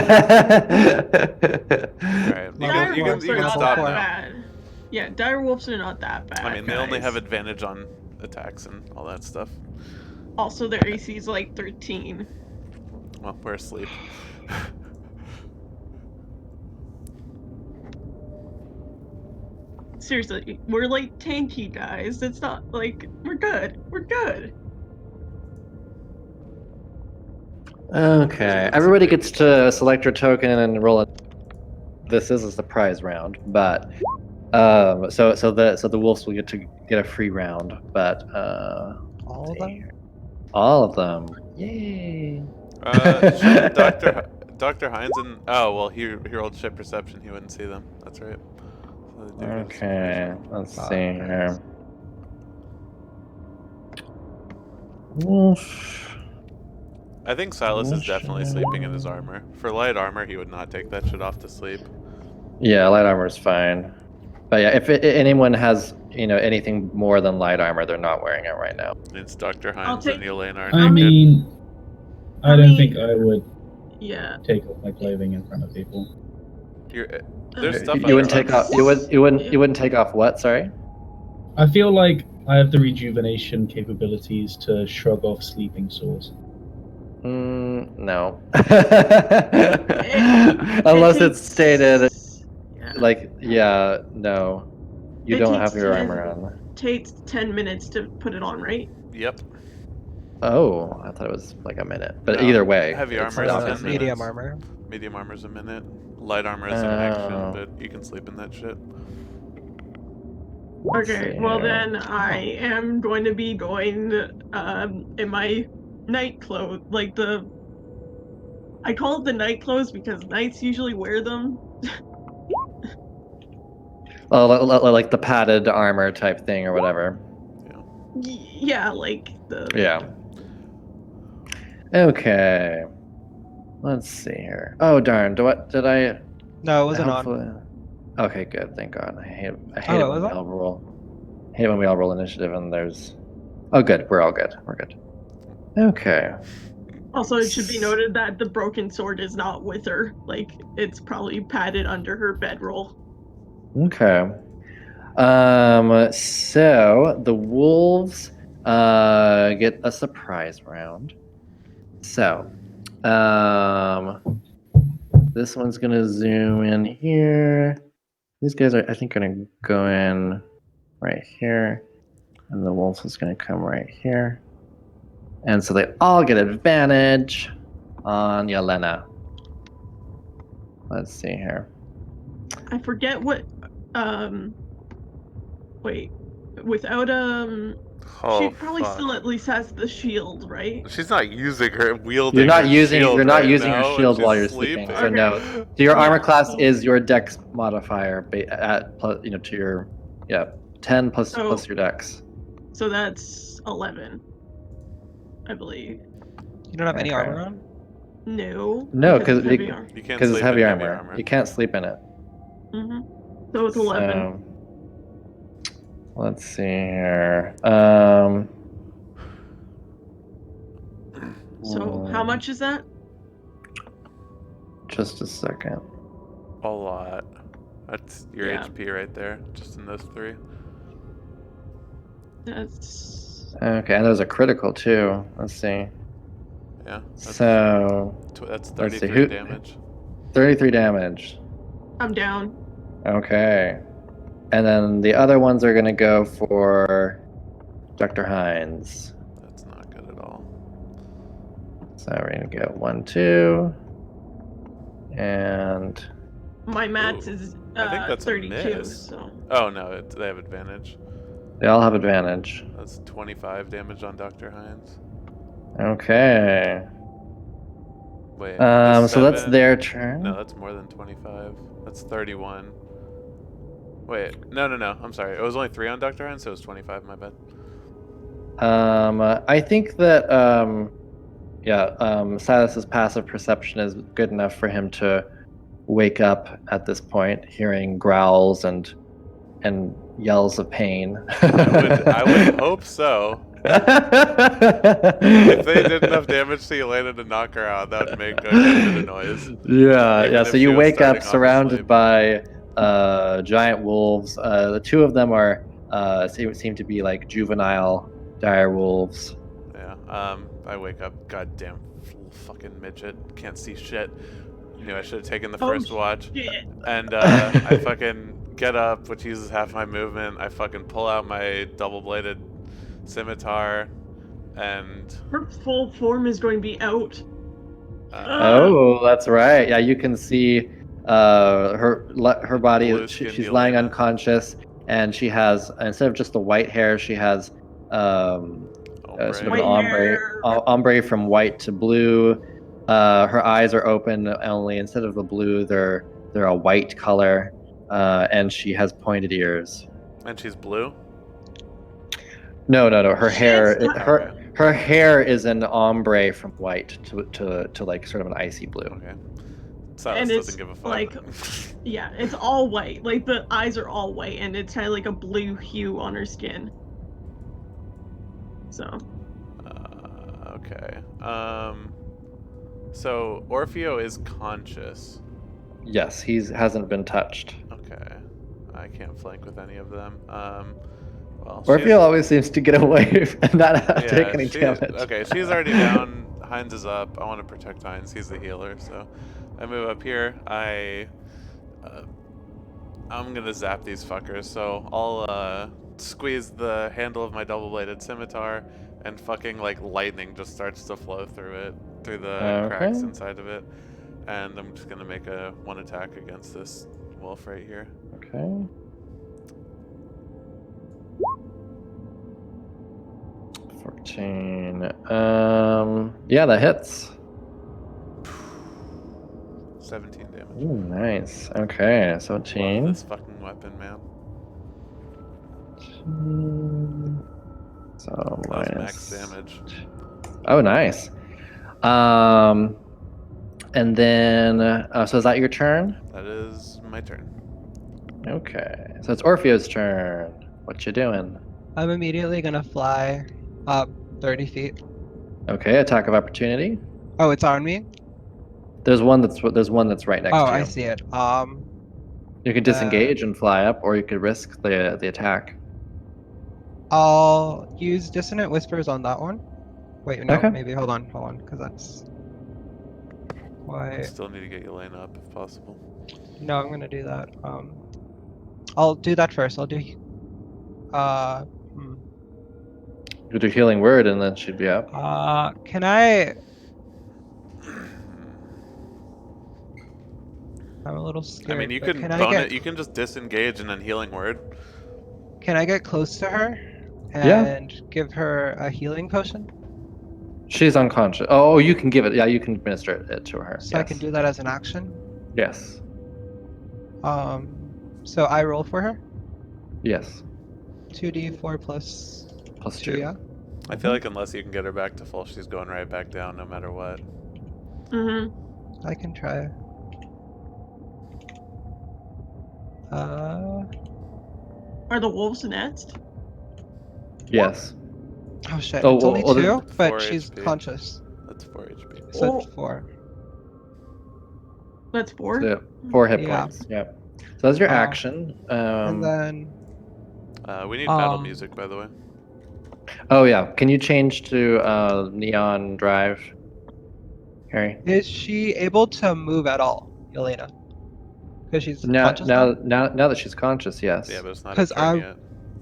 Dire you wolves can are not stop that now. bad. Yeah, dire wolves are not that bad. I mean, they only guys. have advantage on attacks and all that stuff. Also, their AC is like 13. Well, we're asleep. Seriously, we're like tanky guys. It's not like we're good. We're good. Okay, everybody gets to select your token and roll it. This is a surprise round, but so the wolves will get a free round, but All of them? all of them, yay! Should Dr. Heinz and oh well, he rolled ship perception. He wouldn't see them. That's right. What do they do against Okay, poison? let's Ah, see nice. here. Wolf. I think Silas is definitely Motion. sleeping in his armor. For light armor, he would not take that shit off to sleep. Yeah, light armor is fine. But yeah, if anyone has, anything more than light armor, they're not wearing it right now. It's Dr. I'll Hines and take- Elaine are I naked. mean, I How don't many- think I would Yeah. take off my clothing in front of people. There's Uh, stuff You wouldn't under take armor. off. You wouldn't take off what? Sorry. I feel like I have the rejuvenation capabilities to shrug off sleeping sores. No. It Unless it's takes- stated Yeah. no. You It don't takes have your 10 armor on. Takes 10 minutes to put it on, right? Yep. Oh, I thought it was like a minute. But No, either way, heavy it's armor is 10 obviously- minutes. Medium armor. Medium armor's a minute. Light armor is an action, Oh. but you can sleep in that shit. Let's Okay, see well here. then I am going to be going in my night clothes, I call it the night clothes because knights usually wear them. Oh, like the padded armor type thing or whatever. Yeah, like the Yeah. Okay. Let's see here. Oh darn! Did I? No, it wasn't on. hopefully- Okay, good. Thank God. I hate Oh, it it when was we on? all roll. I hate when we all roll initiative and there's. Oh, good. We're all good. We're good. Okay. Also, it should be noted that the broken sword is not with her. Like, it's probably padded under her bedroll. Okay. So the wolves get a surprise round. So, this one's gonna zoom in here. These guys are, I think, gonna go in right here, and the wolf is gonna come right here. And so they all get advantage on Yelena. Let's see here. I forget what. Wait. Without she probably fuck. still at least has the shield, right? She's not using her wielding. You're not her using shield you're not right using now your when shield she's while you're sleeping. So Okay. no. So your armor Yeah. class is your dex modifier at plus, to your 10 plus Oh. plus your dex. So that's 11, I believe. You don't have any Okay. armor on? No. No, because it's 'cause heavy we- armor. You can't Because sleep it's heavy in armor. You can't sleep in it. So it's 11. So, let's see here. So how much is that? Just a second. A lot. That's your Yeah. HP right there, just in those three. That's Okay, and there's a critical too. Let's see. Yeah. That's, So that's let's see, 33 damage. 33 damage. I'm down. Okay. And then the other ones are gonna go for Dr. Hines. That's not good at all. So we're gonna go 1, 2, and My mats Ooh, is I think that's a 32. miss. So Oh no, they have advantage. they all have advantage. That's 25 damage on Dr. Hines. Okay. Wait. So that's seven- their turn. No, that's more than 25. That's 31. Wait, no. I'm sorry. It was only 3 on Dr. Hines, so it was 25. My bad. I think that Silas's passive perception is good enough for him to wake up at this point, hearing growls and yells of pain. I would hope so. If they did enough damage to Elena to knock her out, that would make a good bit of noise. Yeah. Even So if she you was wake starting up off surrounded asleep. by giant wolves. The two of them are seem to be like juvenile dire wolves. Yeah. I wake up. Goddamn fucking midget. Can't see shit. Knew I should have taken the Oh, first watch. shit. And I fucking get up, which uses half my movement. I fucking pull out my double-bladed scimitar, and Her full form is going to be out. Oh, that's right. Yeah, you can see her body. Blue-skinned She's lying Elena. unconscious, and she has, instead of just the white hair, she has sort of an White hair. ombre from white to blue. Her eyes are open, only instead of the blue, they're a white color. and she has pointed ears. And she's blue? No. Her hair, Shit's her hair is an ombre from white to like sort of an icy blue. Okay. Silas And doesn't it's give a fuck. like, yeah, it's all white. Like the eyes are all white, and it's had like a blue hue on her skin. So. Okay. So Orfeo is conscious. Yes, he hasn't been touched. Okay. I can't flank with any of them. Well, Orfeo always seems to get away and not take any damage. Okay, she's already down. Heinz is up. I want to protect Heinz. He's the healer, so I move up here. I'm gonna zap these fuckers. So I'll squeeze the handle of my double-bladed scimitar, and fucking like lightning just starts to flow through the cracks inside of it. And I'm just gonna make one attack against this wolf right here. Okay. Yeah, that hits. 17 damage. Ooh, nice. Okay, Love 17. this fucking weapon, man. So That was minus max damage. Oh, nice. And then, so is that your turn? That is my turn. Okay, so it's Orfeo's turn. What you doing? I'm immediately gonna fly up 30 feet. Okay, attack of opportunity. Oh, it's on me? There's one that's right next Oh, to you. I see it. You could disengage and fly up, or you could risk the attack. I'll use Dissonant Whispers on that one. Wait, no, Okay. maybe hold on, because that's... I Why? still need to get Yelena up if possible. No, I'm gonna do that. I'll do that first. I'll do... You do healing word, and then she'd be up. Can I... I'm a little scared. I mean, you but can can I bone get... it. You can just disengage and then healing word. Can I get close to her Yeah. and give her a healing potion? She's unconscious. Oh, you can give it. Yeah, you can administer it to her. So I can do that as an action. Yes. So I roll for her. Yes. 2d4 plus Plus 2, two. yeah. I feel like unless you can get her back to full, she's going right back down no matter what. Mm-hmm. I can try. Are the wolves next? Yes. Oh shit, Oh, it's only well, 2, but 4 she's HP. conscious. That's 4 HP. So Oh. it's 4. That's 4? So 4 hit Yeah. points. Yep. So that's your Uh, action. And then We need battle Um, music, by the way. Oh yeah. Can you change to Neon Drive, Harry? is she able to move at all, Yelena? Because she's Now conscious now? now that she's conscious, yes. Yeah, but it's not a 'Cause turn yet.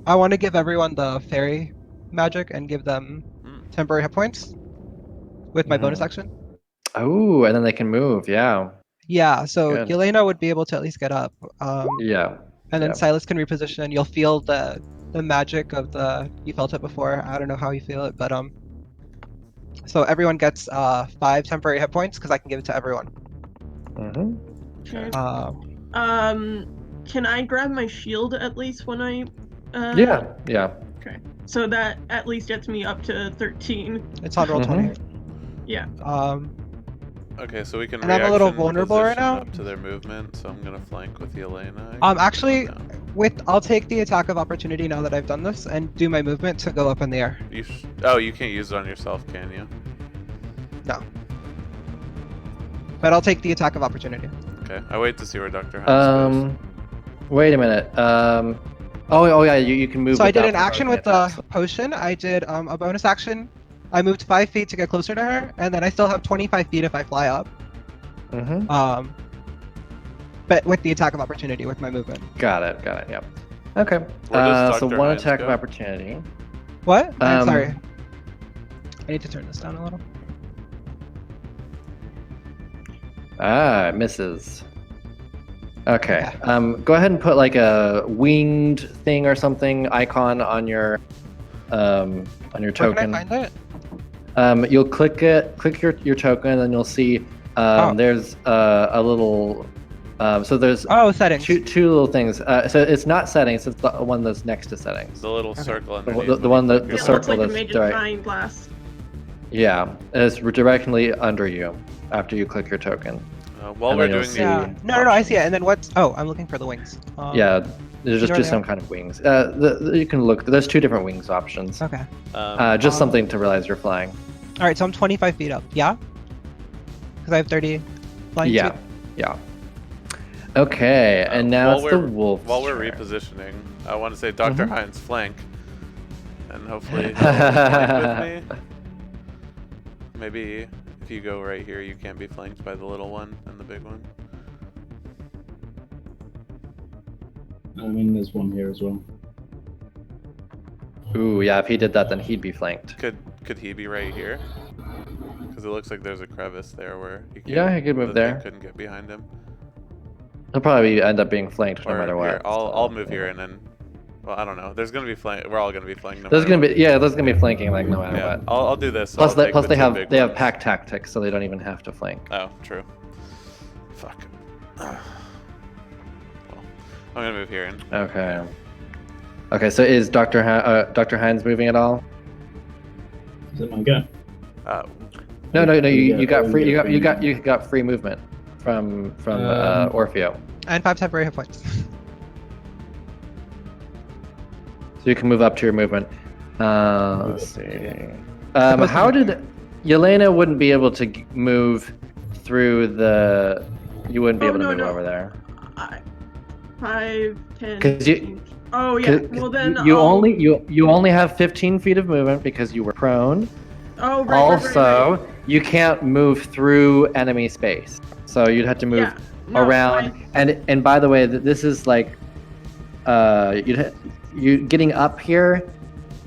I want to give everyone the fairy magic and give them temporary hit points with my bonus Mhm. action. Oh, and then they can move. Yeah. Yeah, so Good. Yelena would be able to at least get up. Yeah. And then yeah. Silas can reposition, and you'll feel the magic of you felt it before. I don't know how you feel it, but so everyone gets 5 temporary hit points because I can give it to everyone. Mm-hmm. Okay. Um, Can I grab my shield at least when I... Yeah. Yeah. Okay. So that at least gets me up to 13. it's on roll Mhm. 20. Yeah. Okay, so we can And I'm a little reaction vulnerable right position now. up to their movement, so I'm gonna flank with Yelena. Actually, No. I'll take the attack of opportunity now that I've done this and do my movement to go up in the air. Oh, you can't use it on yourself, can you? No. But I'll take the attack of opportunity. Okay, I wait to see where Dr. Hines goes. Wait a minute. Oh yeah, you can move. So I did without an action with attacks. the potion. I did a bonus action. I moved 5 feet to get closer to her, and then I still have 25 feet if I fly up. Mm-hmm. But with the attack of opportunity with my movement. Got it. Yep. Okay. Where does So Dr. one Hines attack of go? opportunity. What? I'm Um, sorry. I need to turn this down a little. Ah, it misses. Okay. Go ahead and put like a winged thing or something icon on your token. Where can I find it? You'll click your token, and then you'll see Oh. there's a little So there's Oh, settings. two little things. So it's not settings. It's the one that's next to settings. The little circle underneath. The one that the It circle looks like a that's mage's direct. dying glass. Yeah, it's directly under you after you click your token. While And we're then you'll doing see- the Yeah. No, I see it. And then what's? Oh, I'm looking for the wings. Yeah, there's you know just they some are? kind of wings. You can look. There's two different wings options. Okay. Just something to realize you're flying. All right, so I'm 25 feet up. Yeah. Because I have 30 flying Yeah, feet. yeah. Okay, and now while it's the we're- wolf. While we're repositioning, I want to say Dr. Mhm. Hines flank, and hopefully he'll flank with me. Maybe if you go right here, you can't be flanked by the little one and the big one. I mean, there's one here as well. Ooh, yeah. If he did that, then he'd be flanked. Could he be right here? Because it looks like there's a crevice there where he can't, Yeah, he could move the thing there. couldn't get behind him. He'll probably end up being flanked no Or matter here, what. I'll so, move here yeah. and then. Well, I don't know. There's gonna be flank. We're all gonna be flanked. No There's matter gonna be there's gonna be flanking like no matter Yeah, what. I'll do this. Plus, I'll they, take plus the they two have big they have ones. pack tactics, so they don't even have to flank. Oh, true. Fuck. Well, I'm gonna move here and. Okay. Okay, so is Dr. Dr. Hines moving at all? Is it my go? No. You Yeah, got free. yeah, You got free movement from Orfeo, And 5 temporary hit points. so you can move up to your movement. Let's see. Supposed to How be- did Yelena wouldn't be able to move through the? You wouldn't be Oh, able to no, move no. over there. 5, 10. 'Cause you- 15. Oh yeah. Well then. you I'll- only have 15 feet of movement because you were prone. Oh right. Also, Right. you can't move through enemy space, so you'd have to move Yeah. No, around. And by the way, this is like, you getting up here.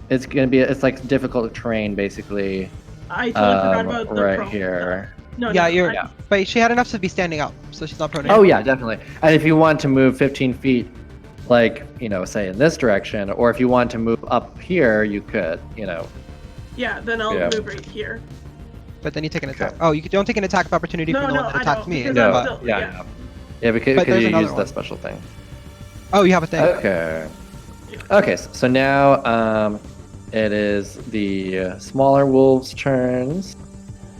It's gonna be it's difficult terrain basically. I totally forgot about the right prone here. stuff. No. Yeah, no, you're. I- But she had enough to be standing up, so she's not prone. Oh yeah, definitely. And if you want to move 15 feet, like say in this direction, or if you want to move up here, you could. Yeah. Then I'll Yeah. move right here. But then you take an Okay. attack. Oh, you don't take an attack of opportunity No, from the no, one that I attacked don't, me. because No, I'm but- still- yeah, yeah. yeah, because But there's you another use one. that special thing. Oh, you have a thing. Okay. Okay, so now it is the smaller wolves' turns.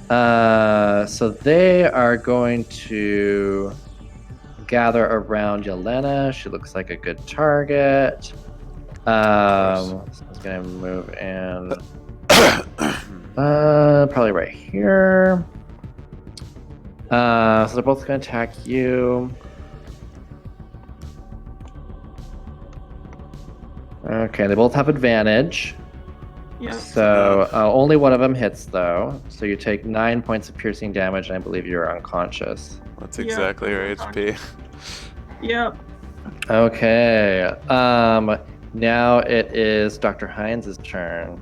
So they are going to gather around Yelena. She looks like a good target. So I'm gonna move in. Probably right here. So they're both gonna attack you. Okay, they both have advantage. Yeah. So only one of them hits, though. So you take 9 points of piercing damage, and I believe you're unconscious. That's Yeah. exactly your HP. Yep. Okay. Now it is Dr. Hines' turn.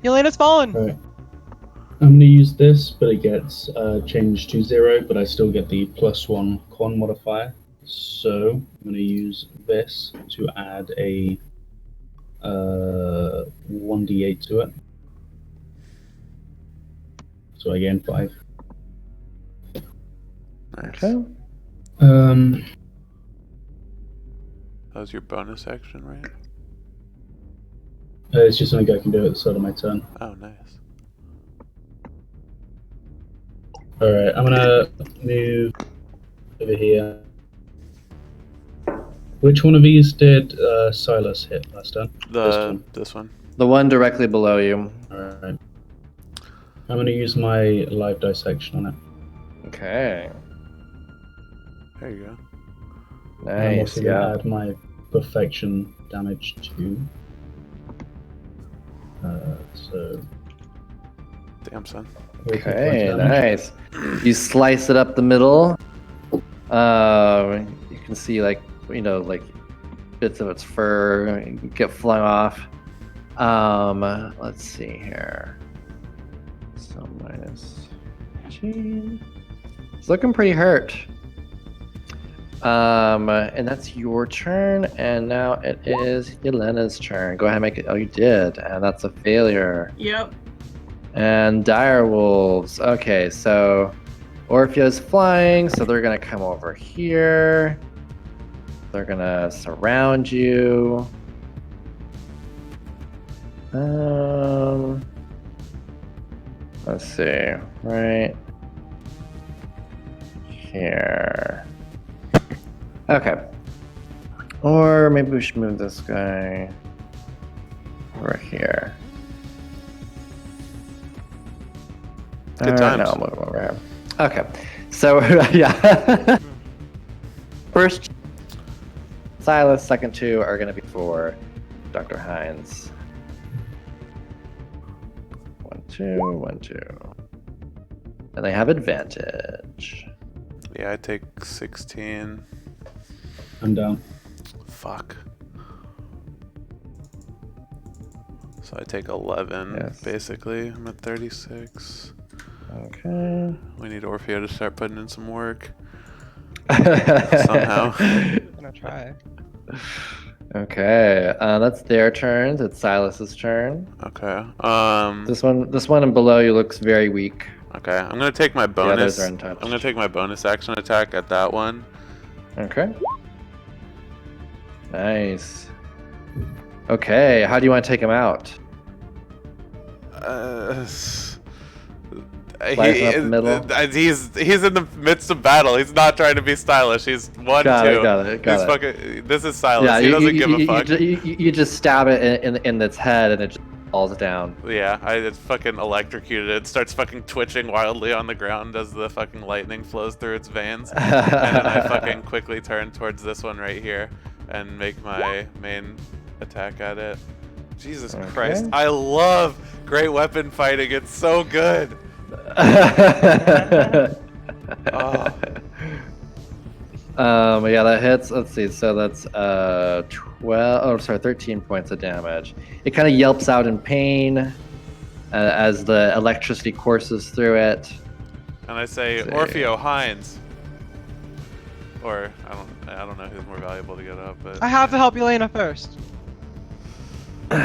Yelena's fallen. Right. I'm going to use this, but it gets changed to 0, but I still get the +1 con modifier. So I'm going to use this to add a 1d8 to it. So I gain 5. Nice. Okay. That was your bonus action, right? It's just something I can do at the start of my turn. Oh, nice. Alright, I'm gonna move over here. Which one of these did Silas hit last turn? This one. The one directly below you. Alright. I'm gonna use my live dissection on it. Okay. There you go. I'm Nice. also gonna Yeah. add my perfection damage to. So. Damn, son. 8 points Okay. damage. Nice. You slice it up the middle. You can see like bits of its fur get flung off. Let's see here. So minus 15. It's looking pretty hurt. And that's your turn, and now it is Yelena's turn. Go ahead and make it. Oh, you did, and that's a failure. Yep. And dire wolves. Okay, so Orpheo's flying, so they're gonna come over here. They're gonna surround you. Let's see, right here. Okay. Or maybe we should move this guy over here. Good times. No, I'll move him over here. Okay. So, yeah. First, Silas, second two are going to be for Dr. Hines. 1, 2, 1, 2. And they have advantage. Yeah, I take 16. I'm down. Fuck. So I take 11, Yes. basically. I'm at 36. Okay. We need Orpheo to start putting in some work. Somehow. I'm gonna try. Okay, that's their turns. It's Silas's turn. Okay. This one and below you looks very weak. Okay. I'm gonna take my The others bonus. are I'm untouched. gonna take my bonus action attack at that one. Okay. Nice. Okay, how do you want to take him out? Slicing up the middle? He's in the midst of battle. He's not trying to be stylish. He's 1, Got 2. it, got it. He's fucking. This is Silas. He you, doesn't you, give a fuck. you just stab it in its head and it just falls down. Yeah, it's fucking electrocuted. It starts fucking twitching wildly on the ground as the fucking lightning flows through its veins. And then I fucking quickly turn towards this one right here and make my main attack at it. Jesus Okay. Christ. I love great weapon fighting. It's so good. Oh. Yeah, that hits. Let's see. So that's 13 points of damage. It kind of yelps out in pain as the electricity courses through it. And I say, Let's see. Orpheo Hines. Or I don't know who's more valuable to get up, but I have to help Elena first. But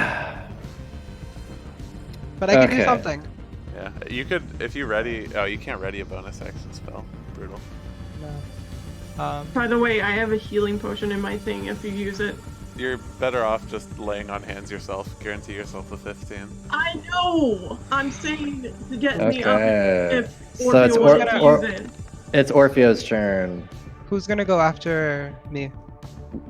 I can do Okay. something. yeah, you could if you ready. Oh, you can't ready a bonus action spell. Brutal. No. By the way, I have a healing potion in my thing if you use it. You're better off just laying on hands yourself. Guarantee yourself the 15. I know! I'm saying to get me up Okay. if So Orpheus it's wants to use it. It's Orpheo's turn. Who's gonna go after me?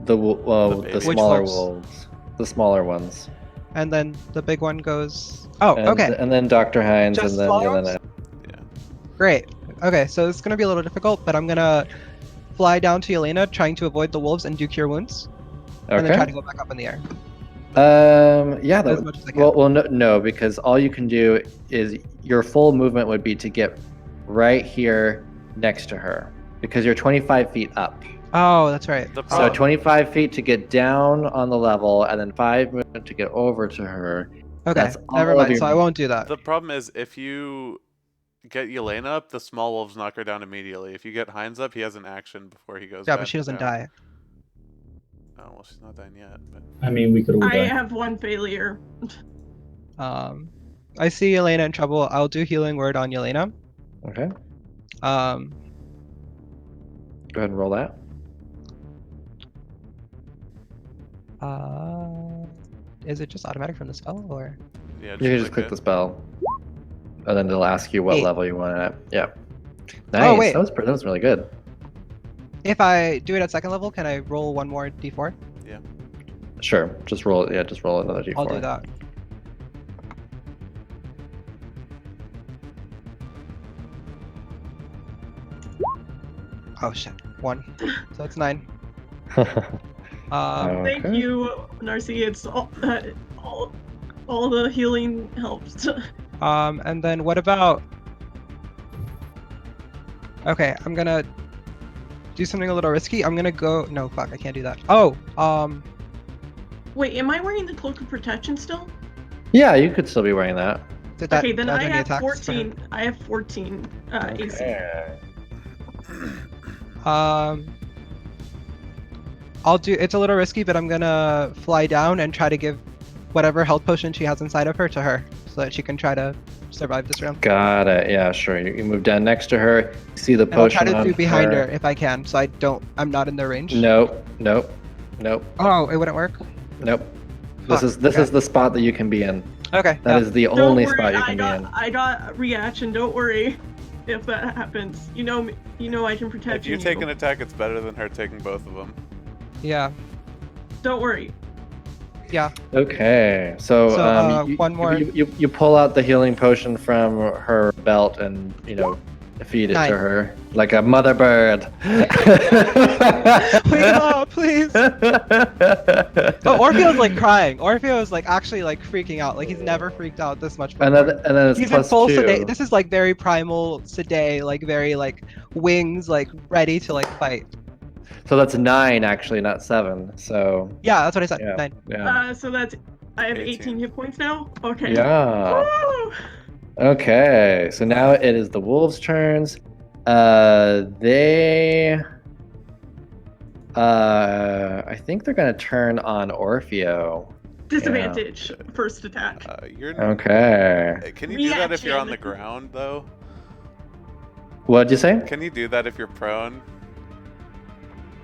The baby. Which smaller wolves? wolves. The smaller ones. And then the big one goes. Oh, And, okay. And then Dr. Hines, Just and then smaller Yelena. Yeah. Great. Okay, so it's gonna be a little difficult, but I'm gonna fly down to Elena, trying to avoid the wolves and do cure wounds, and then try to Okay. go back up in the air Yeah. as much as I can. Well, no, because all you can do is your full movement would be to get right here next to her, because you're 25 feet up. Oh, that's right. The So problem- 25 feet to get down on the level, and then 5 movement to get over to her. Okay, that's never all of mind. your- So I won't do that. The problem is if you get Yelena up, the small wolves knock her down immediately. If you get Hines up, he has an action before he goes. Yeah, back but she doesn't down. die. Oh well, she's not dying yet. But I mean, we could all I die. have one failure. I see Elena in trouble. I'll do healing word on Elena. Okay. Um, Go ahead and roll that. is it just automatic from the spell or? yeah, You can just click it. the spell, and then it'll ask you what 8. level you want it at. Yeah. Oh, Nice. wait. That was really good. If I do it at second level, can I roll one more d4? Sure. Just roll. Yeah, just roll another d4. I'll do that. Oh shit, 1. So it's 9. Thank Okay. you, Narcy. It's all the healing helps. And then what about? Okay, I'm gonna do something a little risky. I'm gonna go. No, fuck, I can't do that. Oh, Wait, am I wearing the cloak of protection still? Yeah, you could still be wearing that. did that Okay, then dodge I any have attacks? 14. I have 14 AC. I'll do. It's a little risky, but I'm gonna fly down and try to give whatever health potion she has inside of her to her, so that she can try to survive this round. Got it. Yeah, sure. You move down next to her. You see the And I'll try potion to on do behind her if I can, so I'm not in their range. Nope. Oh, it wouldn't work? Nope. This Fuck, is this okay. is the spot that you can be in. Okay. That is the Don't only worry, spot you can be in. I got reaction. Don't worry if that happens. You know I can protect If you you. take an attack, it's better than her taking both of them. Yeah. Don't worry. Yeah. Okay, so, one more. You pull out the healing potion from her belt and feed it 9. to her like a mother bird. Wake up, please. Oh, Orpheo's like crying. Orpheo's like actually like freaking out. Like he's never freaked out this much before. and then it's He's in plus full 2. sedate. This is like very primal sedate, like very like wings, like ready to like fight. So that's 9 actually, not 7. So Yeah, that's what I said. yeah, 9. yeah, So that's I have 18 18 hit points now. Okay. yeah. Woo! Okay, so now it is the wolves' turns. They, I think they're gonna turn on Orfeo. Disadvantage. First attack. You're. Okay. Can you do that if you're on the Reaction. ground though? What'd you say? Can you do that if you're prone?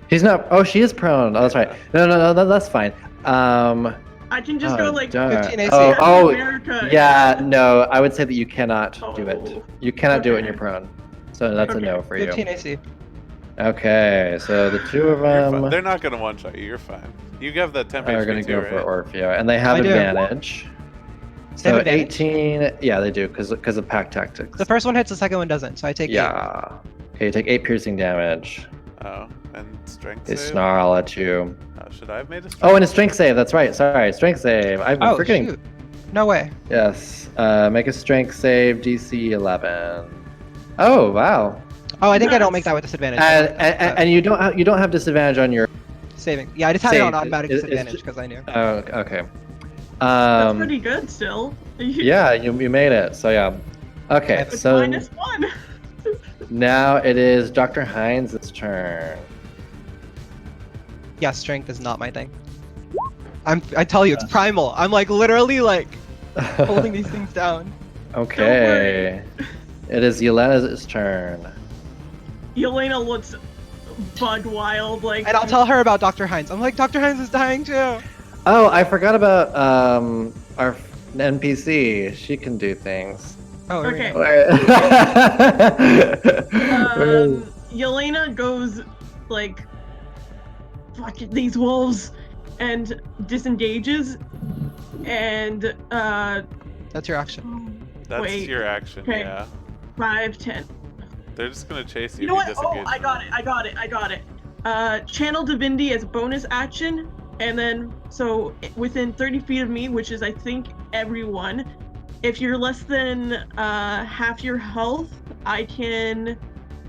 He's not. Oh, she is prone. Oh, that's right. No, that's fine. I can just go like darn. 15 AC. Oh, America. yeah. No, I would say that you cannot do it. Oh. You cannot do it when Okay. you're prone. So that's a no for you. 15 AC. Okay, so the two of You're them fine. They're not gonna one shot you. You're fine. You have that temp are HP going to too, go right? for Orfeo, and they have I do. advantage. They So have advantage? 18, yeah, they do because of pack tactics. The first one hits, the second one doesn't, so I take 8. Yeah. Okay, you take 8 piercing damage. Oh, and strength They save. snarl at you. Should I have made a strength? Oh, and a strength save. That's right. Sorry, strength save. I've been Oh, forgetting. shoot. No way. Yes. Make a strength save, DC 11. Oh, wow. Oh, I think I don't make Nice. that with disadvantage. And you don't have disadvantage on your. Saving. Yeah, I just had it on Save. automatic It's disadvantage because I knew. Oh, okay. That's pretty good still. Yeah, you made it. So yeah. Okay, It's so -1. now it is Dr. Hines' turn. Yeah, strength is not my thing. I tell you, it's primal. I'm like literally like holding these things down. Okay. It is Yelena's turn. Yelena looks bug wild, like. And I'll tell her about Dr. Hines. I'm like, Dr. Hines is dying too. Oh, I forgot about our NPC. She can do things. Oh, Okay. Yelena goes like, fuck it, these wolves, and disengages, and That's your action. That's wait. your action. Okay. Yeah. 5, 10. They're just gonna chase you. You know what? if you Oh, disengage I got it. Channel Divinity as a bonus action, and then so within 30 feet of me, which is I think everyone, if you're less than half your health, I can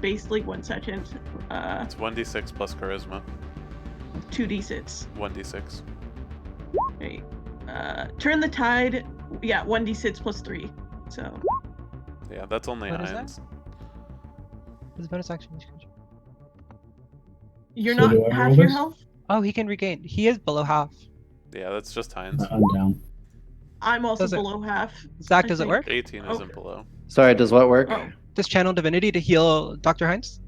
basically 1 second. It's 1d6 plus charisma. 2d6. 1d6. Okay. Turn the tide. Yeah, 1d6 plus 3. So Yeah, that's only What is that? Hines. This bonus action. you're So not do I half roll your this? health. Oh, he can regain. He is below half. Yeah, that's just Hines. I'm down. I'm also Does it- below half. Zach, I does it think. work? 18 Oh. isn't below. Sorry, does what work? Oh. Does channel divinity to heal Dr. Hines?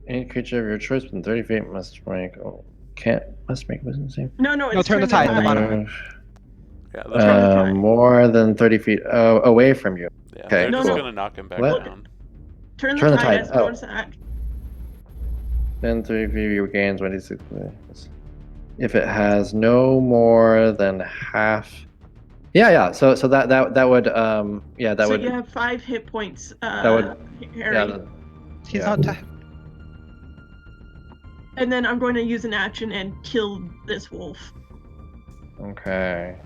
Any creature of your choice within 30 feet must make a wisdom save. No, No, turn the tide at the bottom. Yeah, that's More than 30 feet away from you. yeah, okay, they're No, just no. gonna knock him back What? down. Turn Turn the the tide tide, as a oh. bonus action. Then 30 feet regains 26. If it has no more than half. Yeah. So that would that So would you have 5 hit points. would- Harry. yeah. He's Yeah. not. And then I'm going to use an action and kill this wolf. Okay.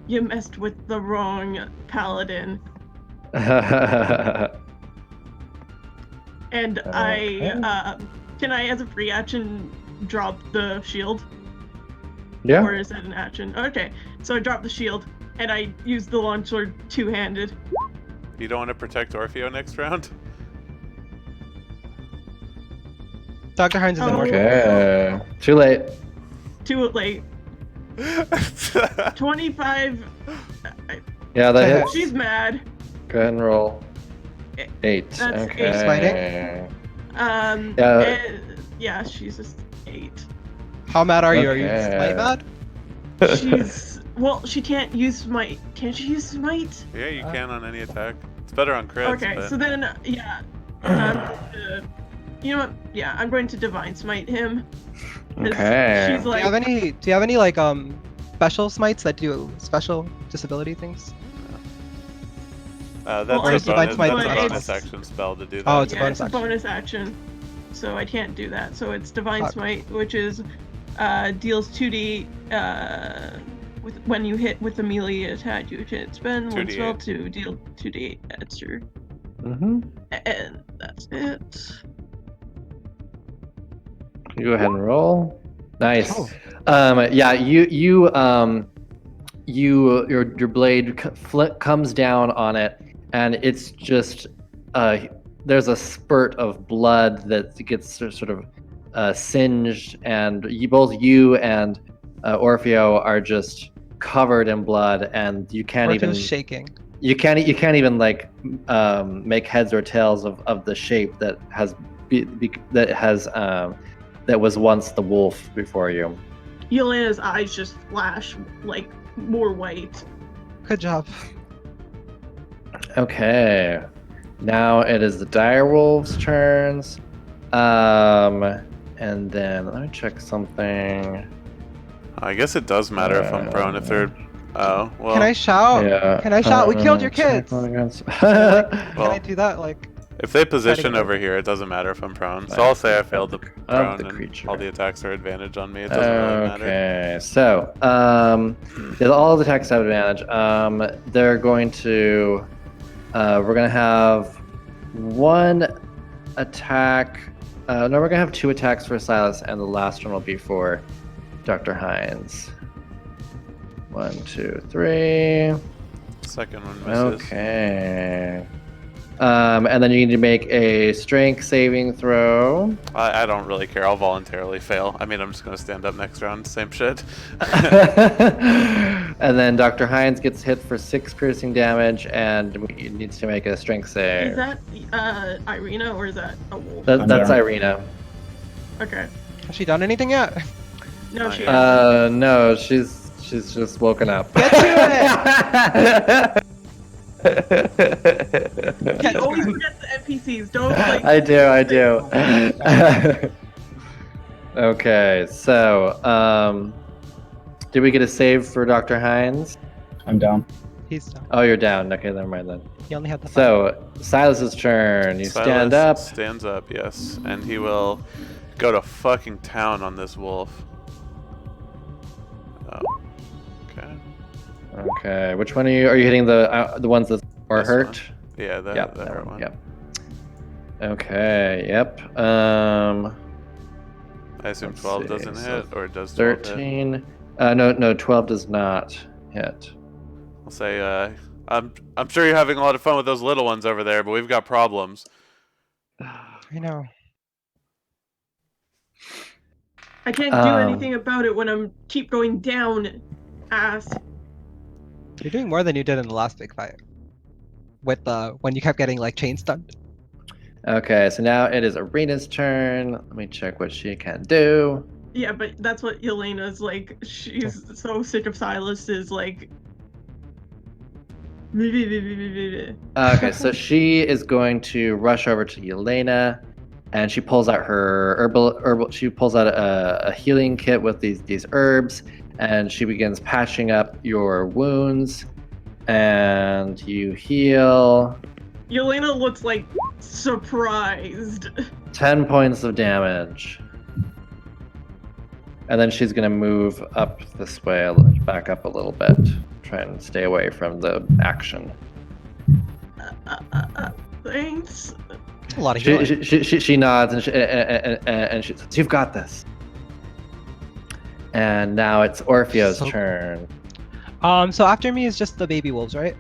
You messed with the wrong paladin. And Okay. can I, as a free action, drop the shield? Yeah. Or is that an action? Okay, so I drop the shield, and I use the longsword two-handed. You don't want to protect Orfeo next round? Dr. Hines is Oh. immortal. Okay. Too late. Too late. 25. Yeah, that hits. She's mad. Go ahead and roll. 8. That's Okay. 8. Smiting? Yeah, she's just 8. How mad are you? Are you Okay. smite mad? Well, she can't use smite. Can she use smite? Yeah, you can on any attack. It's better on crits. Okay, but... so then, yeah. You know what? Yeah, I'm going to divine smite him. 'Cause Okay. She's Do like, you have any like special smites that do special disability things? That's Well, a it's bonus, Divine that's a Smite, bonus it's- action spell to do that. Oh, it's a yeah, bonus it's a action. bonus action. So I can't do that. So it's divine Fuck. smite, which is deals 2d when you hit with a melee attack, you hit spend one 2d8. spell to deal 2d8 extra. Mm-hmm. And that's it. You go ahead and roll. Nice. Oh. Yeah, your blade comes down on it, and it's just there's a spurt of blood that gets sort of singed, and both you and Orfeo are just covered in blood, and you can't Orpheo's even shaking. you can't even like make heads or tails of the shape that that was once the wolf before you. Yelena's eyes just flash like more white. Good job. Okay, now it is the direwolves' turns. And then let me check something. I guess it does matter if I'm prone. If they're... Oh, well... Can I shout? Yeah. Can I shout? We killed your check kids. one against- Can Well- I do that? Like, If they position Fighting over here, it doesn't matter if I'm prone. So I'll say I failed the prone, the and creature. all the attacks are advantage on me. It doesn't really matter. Okay, so all the attacks have advantage. They're going to we're gonna have one attack. No, we're gonna have 2 attacks for Silas, and the last one will be for Dr. Hines. 1, 2, 3. Second one misses. Okay. And then you need to make a strength saving throw. I don't really care. I'll voluntarily fail. I mean, I'm just going to stand up next round. Same shit. And then Dr. Hines gets hit for 6 piercing damage, and he needs to make a strength save. Is that Irina or is that a wolf? That's I'm Irina. Okay. has she done anything yet? No, Not she yet. No, she's just woken up. Get to He always forgets the NPCs. Don't like. I do. Okay, so did we get a save for Dr. Hines? I'm down. He's done. Oh, you're down. Okay, never mind then. He only had the 5. So Silas's turn. You stand up. Silas stands up, yes. And he will go to fucking town on this wolf. Oh. Okay. Okay, which one are you? Are you hitting the ones that are This hurt? one. Yeah, that, Yep, that hurt one. Yep. Okay. Yep. I assume Let's 12 see, doesn't so hit, or does 12 hit? 13. No, 12 does not hit. I'll say, I'm sure you're having a lot of fun with those little ones over there, but we've got problems. I know. I can't do anything about it when I'm keep going down. Ass. You're doing more than you did in the last big fight. With when you kept getting like chain stunned. Okay, so now it is Arena's turn. Let me check what she can do. Yeah, but that's what Yelena's like. She's so sick of Silas. Is like. Okay, so she is going to rush over to Yelena, and she pulls out her herbal. She pulls out a healing kit with these herbs, and she begins patching up your wounds, and you heal Yelena looks like surprised. 10 points of damage. And then she's gonna move up this way, back up a little bit, try and stay away from the action. Thanks. A lot of healing. She nods and she says, "You've got this." And now it's Orfeo's So- turn. So after me is just the baby wolves, right?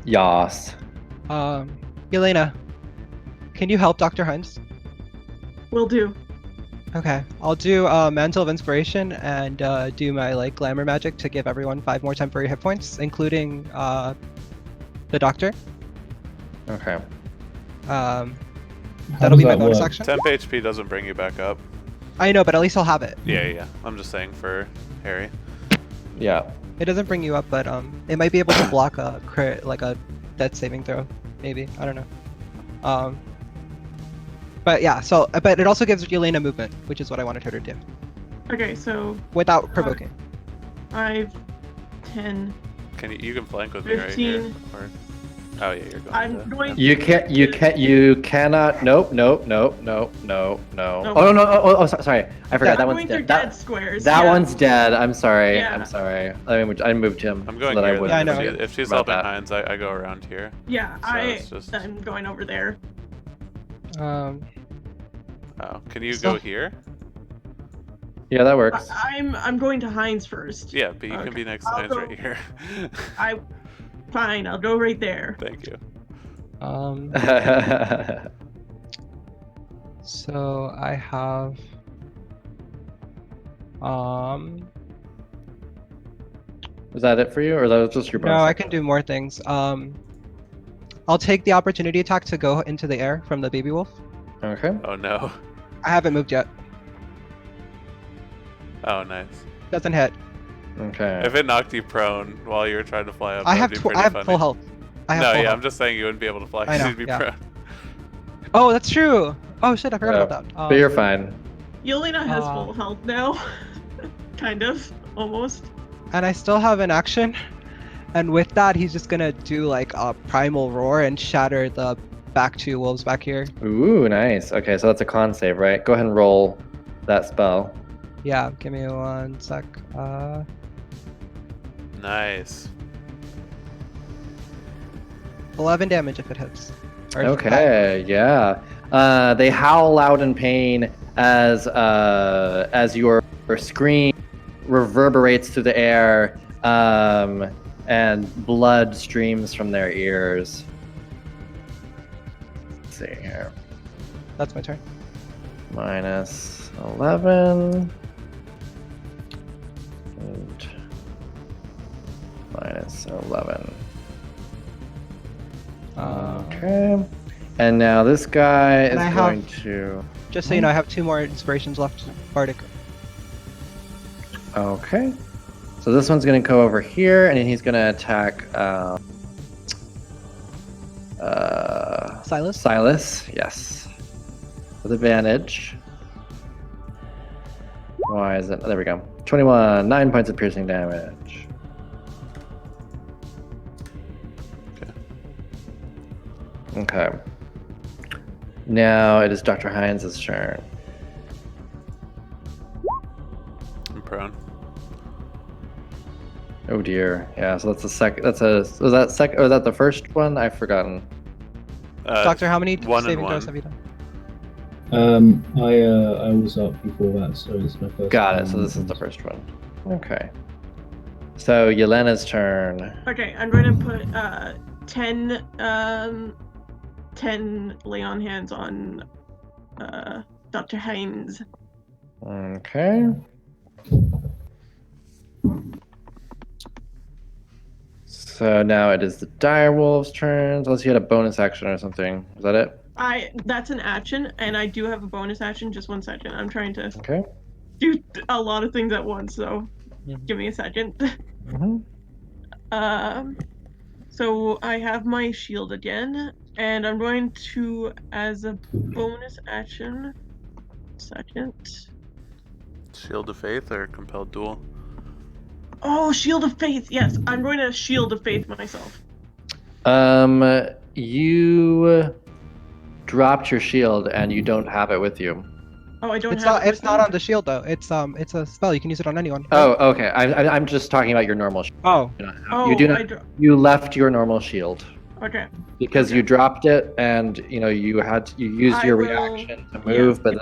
Yas. Yelena, can you help Dr. Hines? Will do. Okay, I'll do Mantle of Inspiration and do my like glamour magic to give everyone 5 more temporary hit points, including The doctor. Okay. How That'll does be my that bonus work? action. Temp HP doesn't bring you back up. I know, but at least I'll have it. Yeah. I'm just saying for Harry. Yeah. It doesn't bring you up, but it might be able to block a crit, like a death saving throw. Maybe, I don't know. But yeah. So, but it also gives Yelena movement, which is what I wanted her to do, Okay, so without provoking. 5, 10. You can flank with me right here. 15. Or, oh yeah, you're going. I'm going. You cannot. Nope. Oh no. Sorry. I forgot. That I'm one's going through dead. dead squares. That yeah. one's dead. I'm sorry. Yeah. I'm sorry. I moved him. I'm going so that here. I wouldn't Yeah, I know. forget If she's about helping that. Heinz, I go around here. Yeah, So it's just- I'm going over there. Oh, can you So- go here? Yeah, that works. I'm going to Heinz first. Yeah, but you can Okay. be next to I'll Heinz go- right here. Fine, I'll go right there. Thank you. So I have Was that it for you, or that was just your bonus? no, I can do more things. I'll take the opportunity attack to go into the air from the baby wolf. Okay. Oh no. I haven't moved yet. Oh nice. Doesn't hit. Okay. If it knocked you prone while you were trying to fly up, I that'd have be pretty I have funny. full health. I have No, full yeah, health. I'm just saying you wouldn't be able to fly I know, because you'd be yeah. prone. Oh, that's true. Oh shit, I forgot Yeah, about that. But you're fine. Yelena has Uh, full health now. Kind of, almost. And I still have an action. And with that, he's just gonna do like a primal roar and shatter the back two wolves back here. Ooh, nice. Okay, so that's a con save, right? Go ahead and roll that spell. Yeah, give me 1 sec. Nice. 11 damage if it hits. Or if that- Okay, yeah. They howl loud in pain as your scream reverberates through the air, and blood streams from their ears. Let's see here. That's my turn. Minus 11. And minus 11. Okay. And now this guy is And I going have- to... Just so you know, I have 2 more inspirations left. Bardic. Okay. So this one's going to go over here, and he's going to attack Silas? Silas. Yes. With advantage. Why is it? There we go. 21. 9 points of piercing damage. Okay. Now it is Dr. Heinz's turn. I'm prone. Oh dear. Yeah, so that's the second. Was that second? Or was that the first one? I've forgotten. Doctor, how many one and saving one. throws have you done? I was up before that, so it's my first. Got it. So this is the first one. Okay. So Yelena's turn. Okay, I'm going to put 10 lay on hands on Dr. Heinz. Okay. So now it is the direwolf's turn. Unless you had a bonus action or something. Is that it? That's an action, and I do have a bonus action. Just 1 second. I'm trying to Okay. do a lot of things at once, so Mhm. give me a second. Mm-hmm. So I have my shield again, and I'm going to, as a bonus action, second. Shield of Faith or Compelled Duel? Oh, Shield of Faith. Yes, I'm going to Shield of Faith myself. You dropped your shield and you don't have it with you. Oh, I don't It's have. not. it It's with not me? on the shield though. It's a spell. You can use it on anyone. Oh, okay. I'm just talking about your normal shield. Oh. Oh, You do I not. You left your normal shield okay. because you dropped it, and you used I your will- reaction to move, but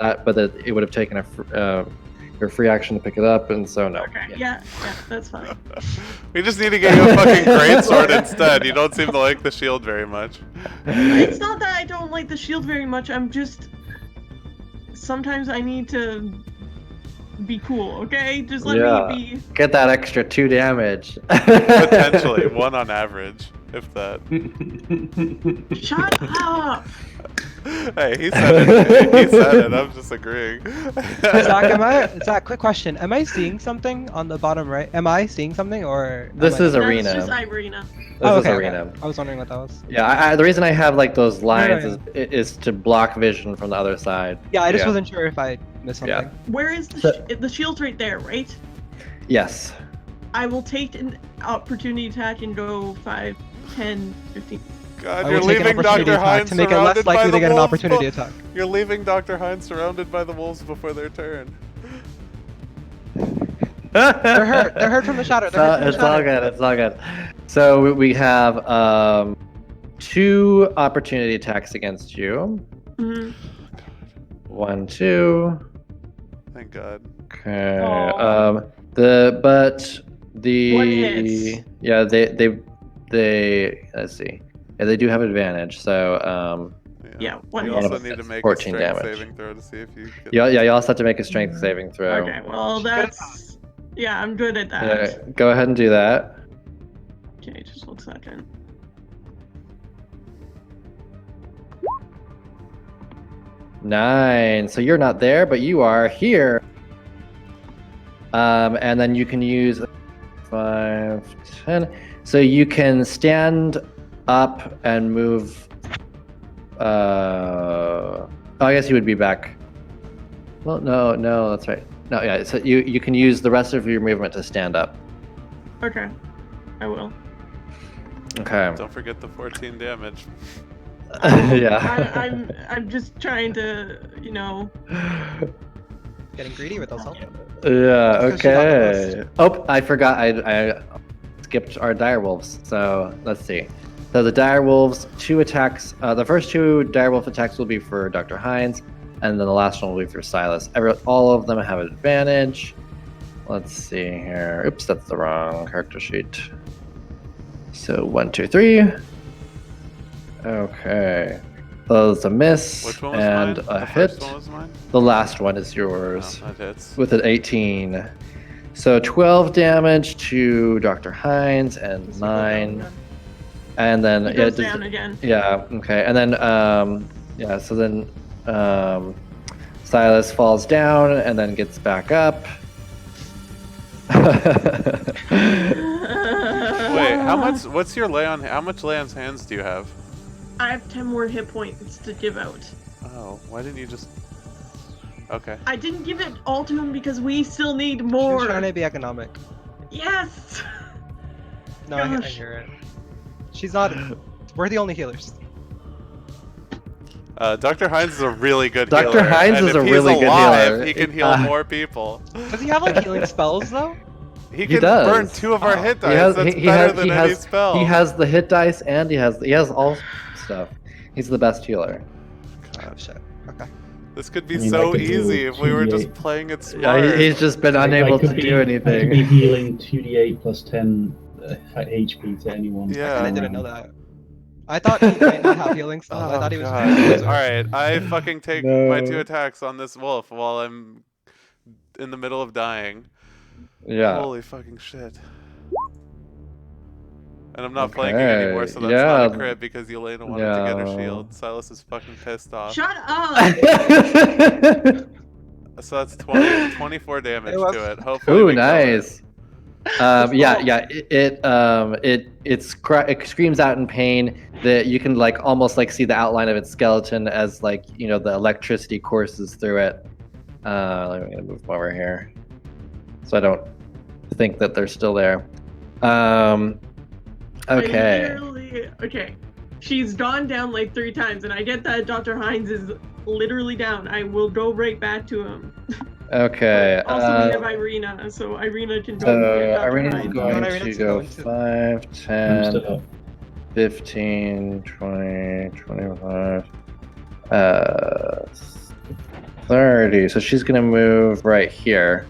it would have taken your free action to pick it up, and so no. Okay. Yeah, that's fine. We just need to get you a fucking greatsword instead. You don't seem to like the shield very much. It's not that I don't like the shield very much. I'm just sometimes I need to be cool. Okay, just let Yeah. me be. Get that extra 2 damage. Potentially, 1 on average. if that. Shut up! Hey, he said it. He said it. I'm just agreeing. Zach, quick question. Am I seeing something on the bottom right? Am I seeing something or? This am I is not? arena. That's just Irina. This is okay. arena. I was wondering what that was. Yeah, the reason I have like those lines yeah. is to block vision from the other side. Yeah, I just wasn't sure if I missed something. Yeah. Where is the shield's right there, right? Yes. I will take an opportunity attack and go 5, 10, 15. God, I you're will take an leaving opportunity Dr. attack Hines to make it less surrounded by likely the to get an wolves. opportunity attack. You're leaving Dr. Hines surrounded by the wolves before their turn. They're hurt. They're hurt from the shadow. It's all good. It's all good. So we have 2 opportunity attacks against you. Mm-hmm. 1, 2. Thank God. Okay. Aw. The One hit. yeah they let's see. Yeah, they do have advantage. So Yeah, one You hit. also need to make a 14 strength damage. saving throw to see if you get... yeah, you also have to make a strength saving throw. Okay, well that's... Yeah, I'm good at that. Yeah, go ahead and do that. Okay, just 1 second. Nine. So you're not there, but you are here. And then you can use 5, 10. So you can stand up and move. I guess you would be back. Well, no, that's right. No, yeah. So you can use the rest of your movement to stand up. Okay, I will. Okay. Don't forget the 14 damage. Yeah. I'm just trying to, you know. Getting greedy with those help. Yeah. Because she's on the Okay. list. Oh, I forgot. I skipped our direwolves. So let's see. So the direwolves, 2 attacks. The first 2 direwolf attacks will be for Dr. Hines, and then the last one will be for Silas. All of them have advantage. Let's see here. Oops, that's the wrong character sheet. So 1, 2, 3. Okay. Those a miss Which one was and mine? a The hit. first one was mine? The last one is yours. Oh, that hits. With an 18. So 12 damage to Dr. Hines and Does he go 9. down And then again? He goes down again. yeah, okay. And then so then Silas falls down and then gets back up. Wait, what's your lay on, how much lay on hands do you have? I have 10 more hit points to give out. Oh, why didn't you just... Okay. I didn't give it all to him because we still need She's more. trying to be economic. Yes! No, I Gosh. hear it. She's not. We're the only healers. Dr. Hines is a really good Dr. healer. Hines and is if a he's really good alive, healer. he can heal more people. Does he have like healing spells though? He can does. burn 2 of our Oh. hit dice. That's better than any spell. He has the hit dice and he has all stuff. He's the best healer. Oh shit. Okay. This could be I mean, so I could easy do if we were just 2d8. playing it smart. Yeah, he's just been unable to do I could anything. be healing 2d8 plus 10 HP to anyone. Yeah. I didn't know that. I thought he might not have healing spells. I thought he was. God. Alright, I fucking take my 2 attacks on this wolf while I'm in the middle of dying. Yeah. Holy fucking shit. And I'm not flanking anymore, so that's yeah. not a crit because Yelena wanted to get her shield. Silas is fucking pissed off. Shut up! So that's 24 damage It was- to it. Hopefully Ooh, we kill it. nice. It screams out in pain. That you can like almost like see the outline of its skeleton as like the electricity courses through it. Let me move over here, so I don't think that they're still there. Okay. Okay. She's gone down like 3 times, and I get that Dr. Hines is literally down. I will go right back to him. Okay. Also, we have Irina, so Irina can go So and get Dr. Irina's Hines. going Irina's to go going to- 5, I'm 10, still up. 15, 20, 25, 30. So she's going to move right here.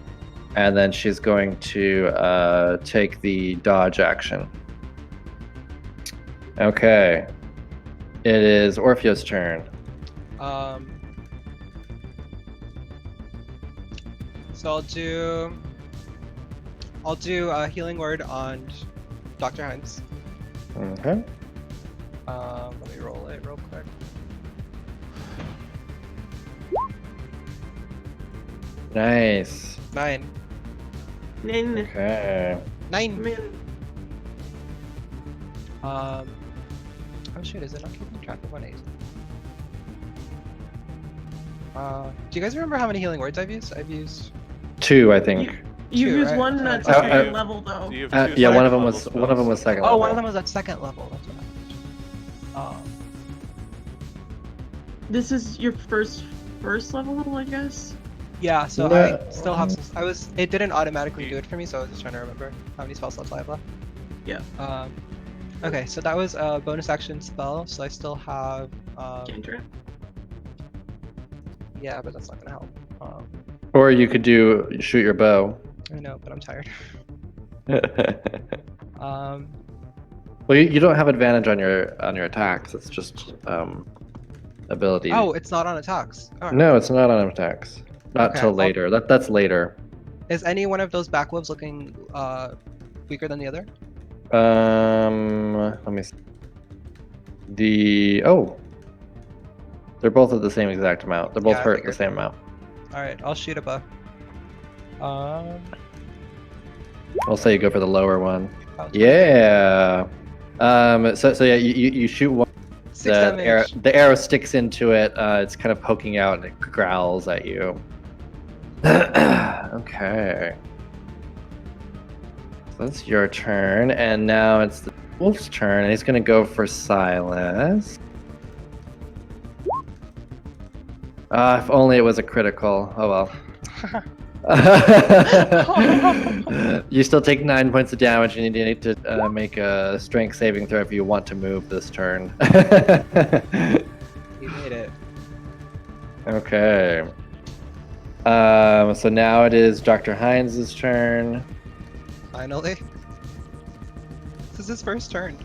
And then she's going to take the dodge action. Okay. It is Orpheus' turn. So I'll do a healing word on Dr. Hines. Okay. Let me roll it real quick. Nice. 9. Nin. Okay. 9. Man. Oh shit, is it not keeping track of 1 do you guys remember how many healing words I've used? I've used 2, I think. You Two, use right? one that's Oh, second oh. level though. Do you have two Yeah, one of second them level was spells? second Oh, level. one of them was at second level. That's what This is your first level, I guess. yeah, so Yeah. I still have some, it didn't automatically do it for me, so I was just trying to remember how many spell slots I have left. Yeah. Okay, so that was a bonus action spell, so I still have Cantrip. yeah, but that's not gonna help. Or you could shoot your bow. I know, but I'm tired. Well, you don't have advantage on your attacks. It's just ability. Oh, it's not on attacks. Alright. No, it's not on attacks. Not Okay, till I'll- later. That's later. Is any one of those back wolves looking weaker than the other? Let me see. They're both at the same exact amount. They're both Yeah, I hurt the figured. same amount. Alright, I'll shoot a bow. I'll say you go for the lower one. About Yeah. So yeah, you shoot one. 6 The damage. arrow sticks into it. It's kind of poking out and it growls at you. Okay. So that's your turn, and now it's the wolf's turn, and he's gonna go for Silas. If only it was a critical. Oh well. You still take 9 points of damage, and you need to make a strength saving throw if you want to move this turn. You made it. Okay. So now it is Dr. Hines' turn. Finally. This is his first turn.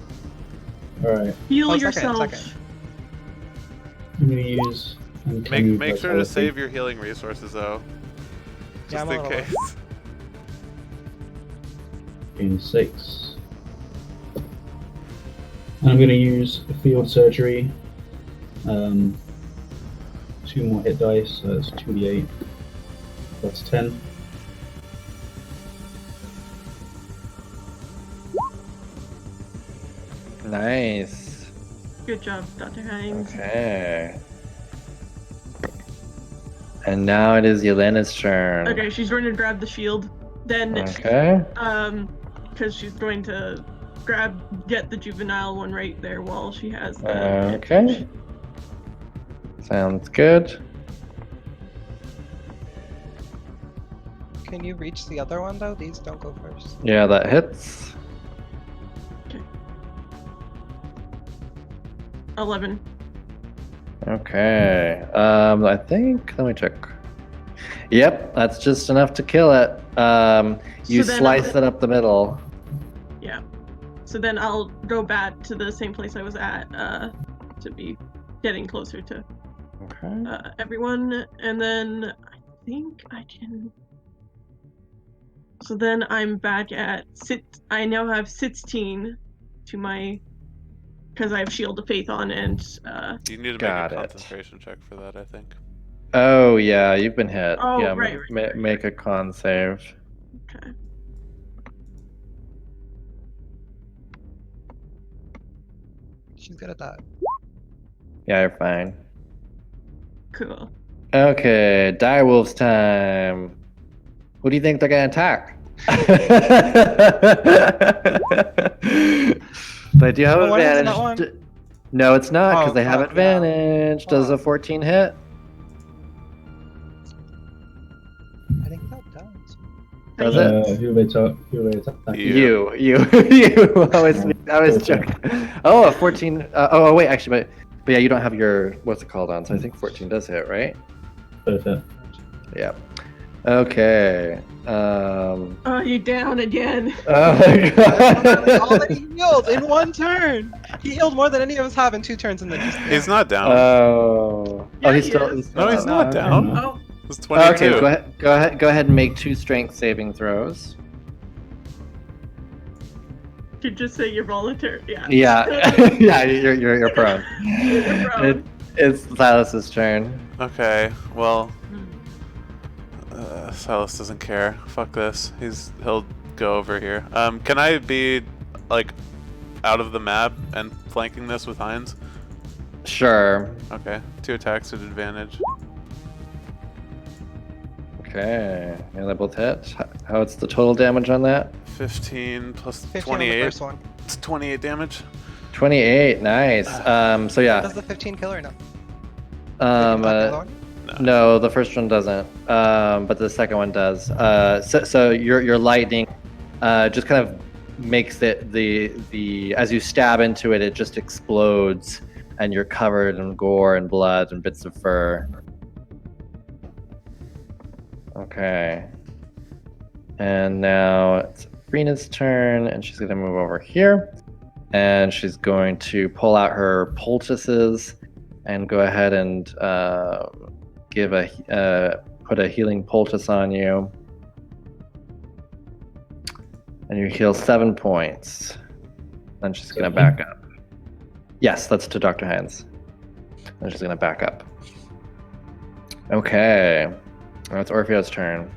Alright, Heal Oh, second, yourself. second. I'm gonna use. Make sure to save your healing resources though. Yeah, Just I'm a in little case. in 6. And I'm gonna use field surgery. 2 more hit dice, so that's 2d8 plus 10. Nice. Good job, Dr. Hines. Okay. And now it is Yelena's turn. Okay, she's going to grab the shield. Then, Okay. because she's going to get the juvenile one right there while she has the. Okay. Sounds good. Can you reach the other one though? These don't go first. Yeah, that hits. 11. Okay. I think. Let me check. Yep, that's just enough to kill it. You So then slice it up the middle. Yeah. So then I'll go back to the same place I was at to be getting closer to Okay. everyone, and then I think I can. So then I'm back at I now have 16 to my, because I have Shield of Faith on, and You need to Got make a it. concentration check for that, I think. Oh yeah, you've been hit. Oh, Yeah, right, make a con save. okay. She's good at that. Yeah, you're fine. Cool. Okay, direwolf's time. Who do you think they're gonna attack? They do have Oh, what is it, that advantage. one? No, it's not because Oh, they have fuck, yeah. advantage. Does a Fuck. 14 hit? I think that does. Does it? Who are they attacking? You. You. I was joking. Oh, a 14. Oh, wait, actually, but yeah, you don't have your what's it called on, so I think 14 does hit, right? Perfect. Yeah. Okay. Oh, you down again. Oh my That's all that god. he healed in one turn. He healed more than any of us have in 2 turns, and then just. He's not down. Oh. Yeah, Oh, he's he still. is. No, he's not okay. down. Oh, It's 22. Okay, go ahead and make 2 strength saving throws. to just say you're voluntary. Yeah. Yeah, yeah, you're prone. You're prone. It's Silas's turn. Okay, well, Silas doesn't care. Fuck this. He'll go over here. Can I be like out of the map and flanking this with Heinz? Sure. Okay, 2 attacks at advantage. Okay, yeah, they both hit. What's the total damage on that? 15 plus 15 on the 28. first one. It's 28 damage. 28, nice. So yeah. Does the 15 kill or no? Um, Not the other one? no, the first one doesn't. But the second one does. So your lightning, just kind of makes it the as you stab into it, it just explodes, and you're covered in gore and blood and bits of fur. Okay. And now it's Rina's turn, and she's gonna move over here, and she's going to pull out her poultices and go ahead and put a healing poultice on you, and you heal 7 points. Then she's gonna back up. Yes, that's to Dr. Hines. And she's gonna back up. Okay, now it's Orpheo's turn.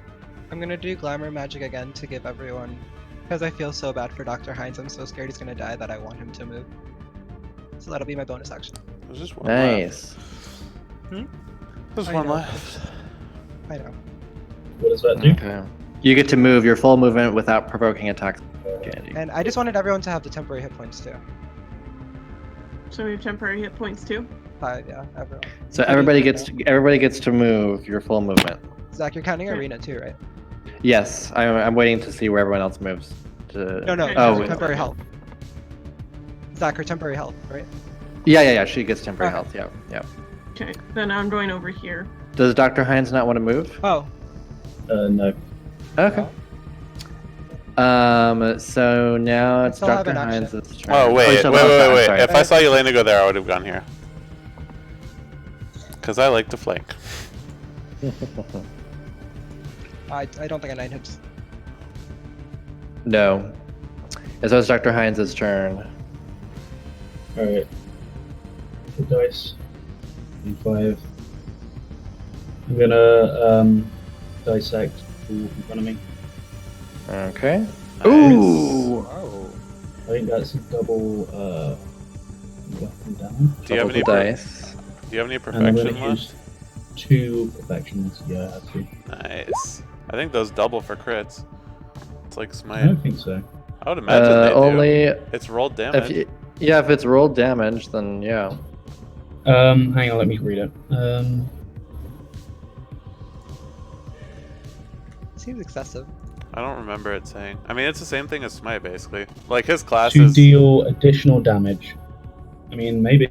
I'm gonna do glamour magic again to give everyone, because I feel so bad for Dr. Hines. I'm so scared he's gonna die that I want him to move. So that'll be my bonus action. There's just one Nice. left. There's I one know. left. I know. What does that do? Okay. You get to move your full movement without provoking attacks. Candy. And I just wanted everyone to have the temporary hit points too. So we have temporary hit points too. 5, yeah, everyone. So everybody gets to move your full movement. Zach, you're counting arena too, right? Yes, I'm waiting to see where everyone else moves. To... No, Oh, temporary health. Zach, her temporary health, right? yeah. She gets temporary Okay. health. Yeah. Okay, then I'm going over here. Does Dr. Hines not want to move? Oh, No. Okay. So now it's still have Dr. an action. Hines' turn. Oh, wait. so- Wait. I'm sorry. If I saw Yelena go there, I would have gone here. Because I like to flank. I don't think a 9 hits. No. And so it's Dr. Hines' turn. Alright. Good dice. And 5. I'm gonna dissect the wolf in front of me. Okay. Nice. Ooh! Oh. I think that's a double weapon down. Do you have any? Double the dice. Do you have any And I'm perfection gonna left? use 2 perfections. Yeah, I have to. Nice. I think those double for crits. It's like I smite. don't think so. I would imagine they do. Only It's rolled damage. if it's rolled damage, then yeah. Hang on, let me read it. Seems excessive. I don't remember it saying. I mean, it's the same thing as smite, basically. Like his class To is. deal additional damage. I mean, maybe.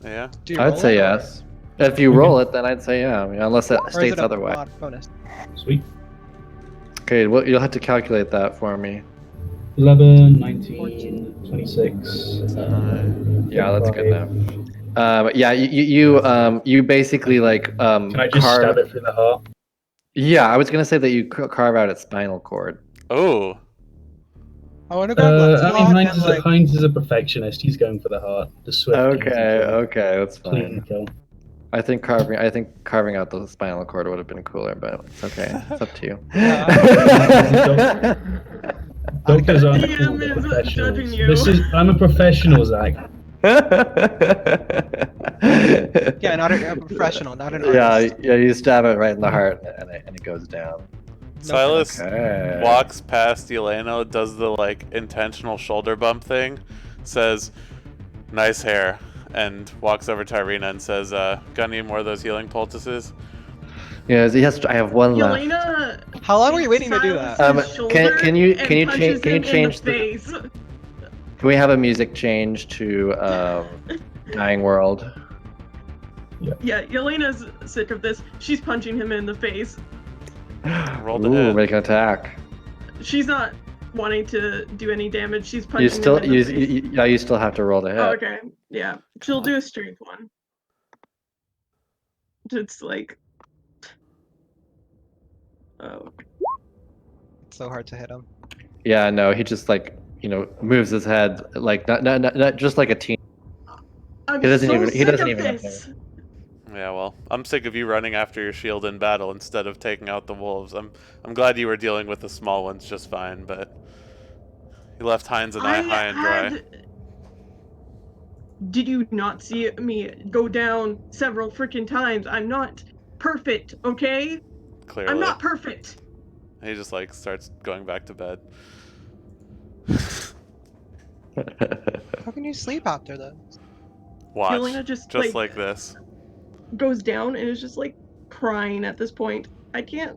Yeah. Do you I'd roll say it, or- yes. If you roll it, then I'd say yeah. I mean, unless it or is states it a otherwise. bonus? Sweet. Okay, well, you'll have to calculate that for me. 11, 19, 26. Yeah, that's good 5. enough. Yeah, you basically like Can I just stab it through the heart? Yeah, I was gonna say that you carve out its spinal cord. Oh. I want to grab Lexi I mean, and, like, Heinz is a perfectionist. He's going for the heart. The swift. Okay, that's Clean fine. kill. I think carving out the spinal cord would have been cooler, but it's okay. It's up to you. Doctors aren't DM cool, they're is professionals. judging you. I'm a professional, Zach. yeah, not a professional, not an Yeah, artist. you stab it right in the heart, and it goes down. Silas Okay. walks past Yelena, does the like intentional shoulder bump thing, says, "Nice hair," and walks over to Irina and says, "Got any more of those healing poultices?" Yeah, I have one left. Yelena. How long were you waiting to do that? Can you change the? face. Can we have a music change to Dying World? Yeah, Yelena's sick of this. She's punching him in the face. Roll the Ooh, hit. make an attack. She's not wanting to do any damage. She's punching You still him in the face. you still have to roll to hit. Oh, okay. Yeah. She'll do a strength one. It's like It's so hard to hit him. Yeah, no, he just moves his head like not just like a teen. I'm He doesn't so even- he sick doesn't of even know. this. Yeah, well, I'm sick of you running after your shield in battle instead of taking out the wolves. I'm glad you were dealing with the small ones just fine, but you left Heinz and I high and dry. Did you not see me go down several freaking times? I'm not perfect, okay? Clearly. I'm not perfect. He just like starts going back to bed. How can you sleep after this? Watch. Yelena just like this. goes down and is just like crying at this point. I can't.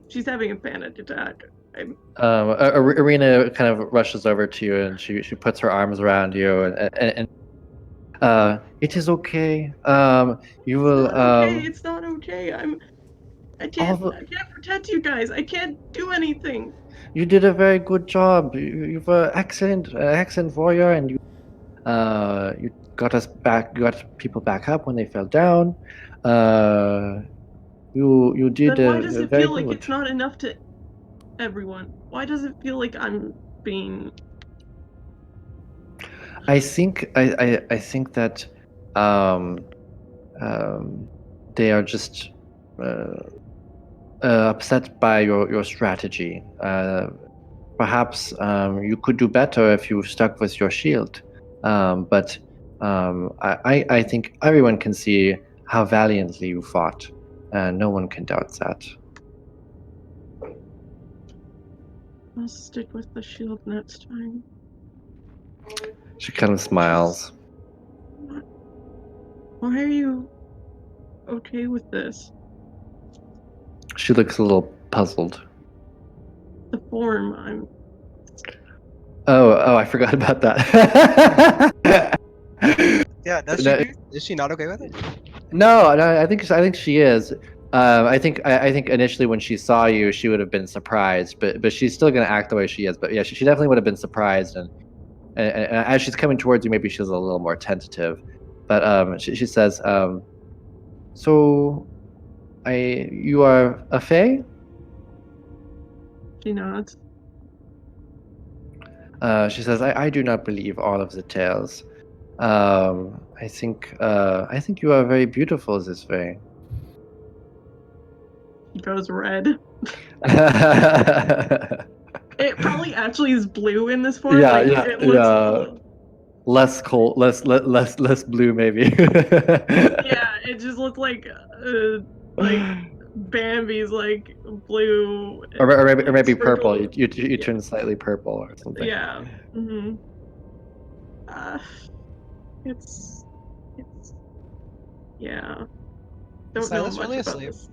She's having a panic attack. Arena kind of rushes over to you and she puts her arms around you and it is okay. You will. It's not okay. I All can't protect you guys. I can't do anything. You did a very good job. You were excellent warrior, and you got us back. You got people back up when they fell down. You did Then why does it very feel like good. it's not enough to everyone? Why does it feel like I'm being? I think that um, they are just upset by your strategy. Perhaps you could do better if you stuck with your shield. But I think everyone can see how valiantly you fought. No one can doubt that. I'll stick with the shield next time. She kind of smiles. Why are you okay with this? She looks a little puzzled. The form, Oh, I forgot about that. Yeah, does No, she is she not okay with it? No, I think she is. I think initially when she saw you, she would have been surprised, but she's still gonna act the way she is. But yeah, she definitely would have been surprised, and as she's coming towards you, maybe she's a little more tentative. But she says, "So, you are a fae?" she nods. She says, I do not believe all of the tales. I think you are very beautiful this way." She goes red. It probably actually is blue in this form. Yeah, It looks. Less cold, less blue, maybe. Yeah, it just looked like Bambi's like blue. or maybe purple. sprinkle. You turn slightly purple or something. Yeah. Mm-hmm. It's yeah. Don't know Silas much really about asleep? this.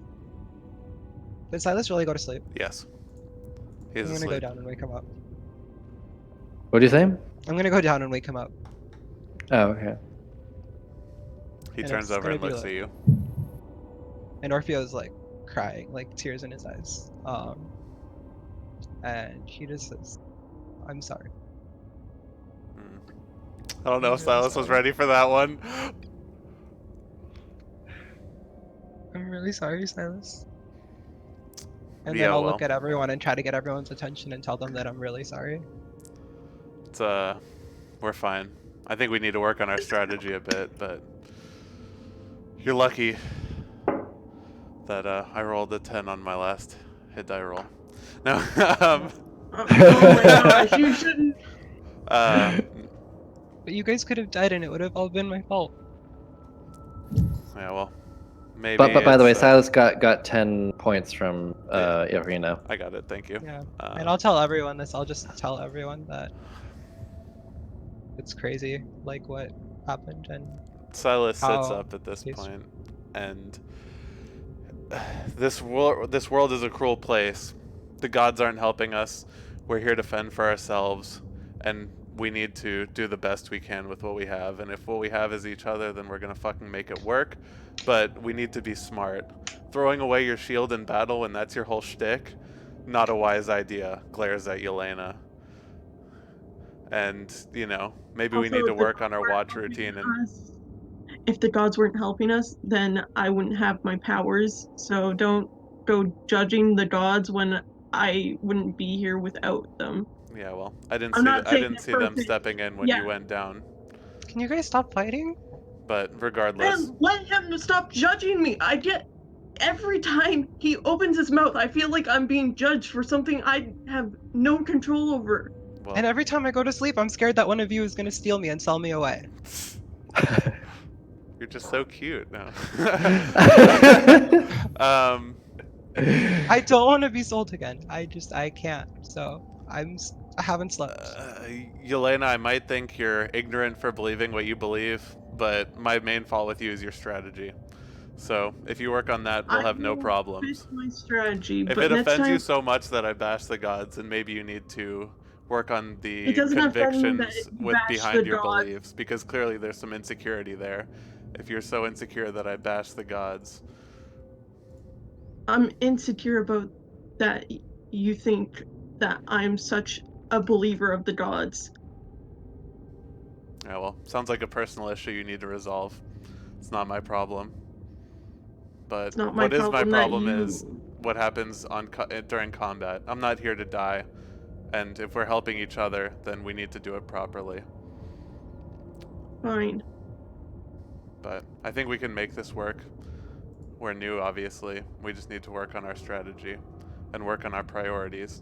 Did Silas really go to sleep? Yes. He's I'm gonna asleep. go down and wake him up. What do you say? I'm gonna go down and wake him up. Oh, okay. He And turns it's over gonna and be looks like- at you. And Orfeo's like crying, like tears in his eyes. And he just says, "I'm sorry." I don't know if I'm really Silas was sorry. ready for that one. I'm really sorry, Silas. And Yeah, then I'll well. look at everyone and try to get everyone's attention and tell them that I'm really sorry. It's we're fine. I think we need to work on our strategy a bit, but you're lucky that I rolled a 10 on my last hit die roll. No, Oh my gosh, you shouldn't. But you guys could have died and it would have all been my fault. yeah, well, maybe. But by the way, it's, Silas got 10 points from Yeah. Irina. I got it. Thank you. Yeah. And I'll tell everyone this. I'll just tell everyone that it's crazy, like what happened and Silas sits how up at this he's- point, and this world is a cruel place. The gods aren't helping us. We're here to fend for ourselves, and we need to do the best we can with what we have. And if what we have is each other, then we're gonna fucking make it work. But we need to be smart. Throwing away your shield in battle when that's your whole shtick, not a wise idea. Glares at Yelena. And maybe we Also, need to if the work on our gods watch weren't routine. helping And us- if the gods weren't helping us, then I wouldn't have my powers. So don't go judging the gods when I wouldn't be here without them. Yeah, well, I didn't I'm see not I saying didn't that see them person- stepping in when Yeah. you went down. Can you guys stop fighting? But regardless, And let him to stop judging me. Every time he opens his mouth, I feel like I'm being judged for something I have no control over. well, And every time I go to sleep, I'm scared that one of you is gonna steal me and sell me away. you're just so cute now. um, I don't want to be sold again. I can't. So I haven't slept. Yelena, I might think you're ignorant for believing what you believe, but my main fault with you is your strategy. So if you work on that, we'll have no will problems. fix my strategy, If but it next offends you time so much that I bash the gods, then maybe you need to work on the it doesn't offend me that convictions you with bash behind the your gods. beliefs, because clearly there's some insecurity there. If you're so insecure that I bash the gods. I'm insecure about that you think that I'm such a believer of the gods. Yeah, well, sounds like a personal issue you need to resolve. It's not my problem. But It's not my what is my problem that problem you is what happens during combat. I'm not here to die, and if we're helping each other, then we need to do it properly. fine. But I think we can make this work. We're new, obviously. We just need to work on our strategy and work on our priorities.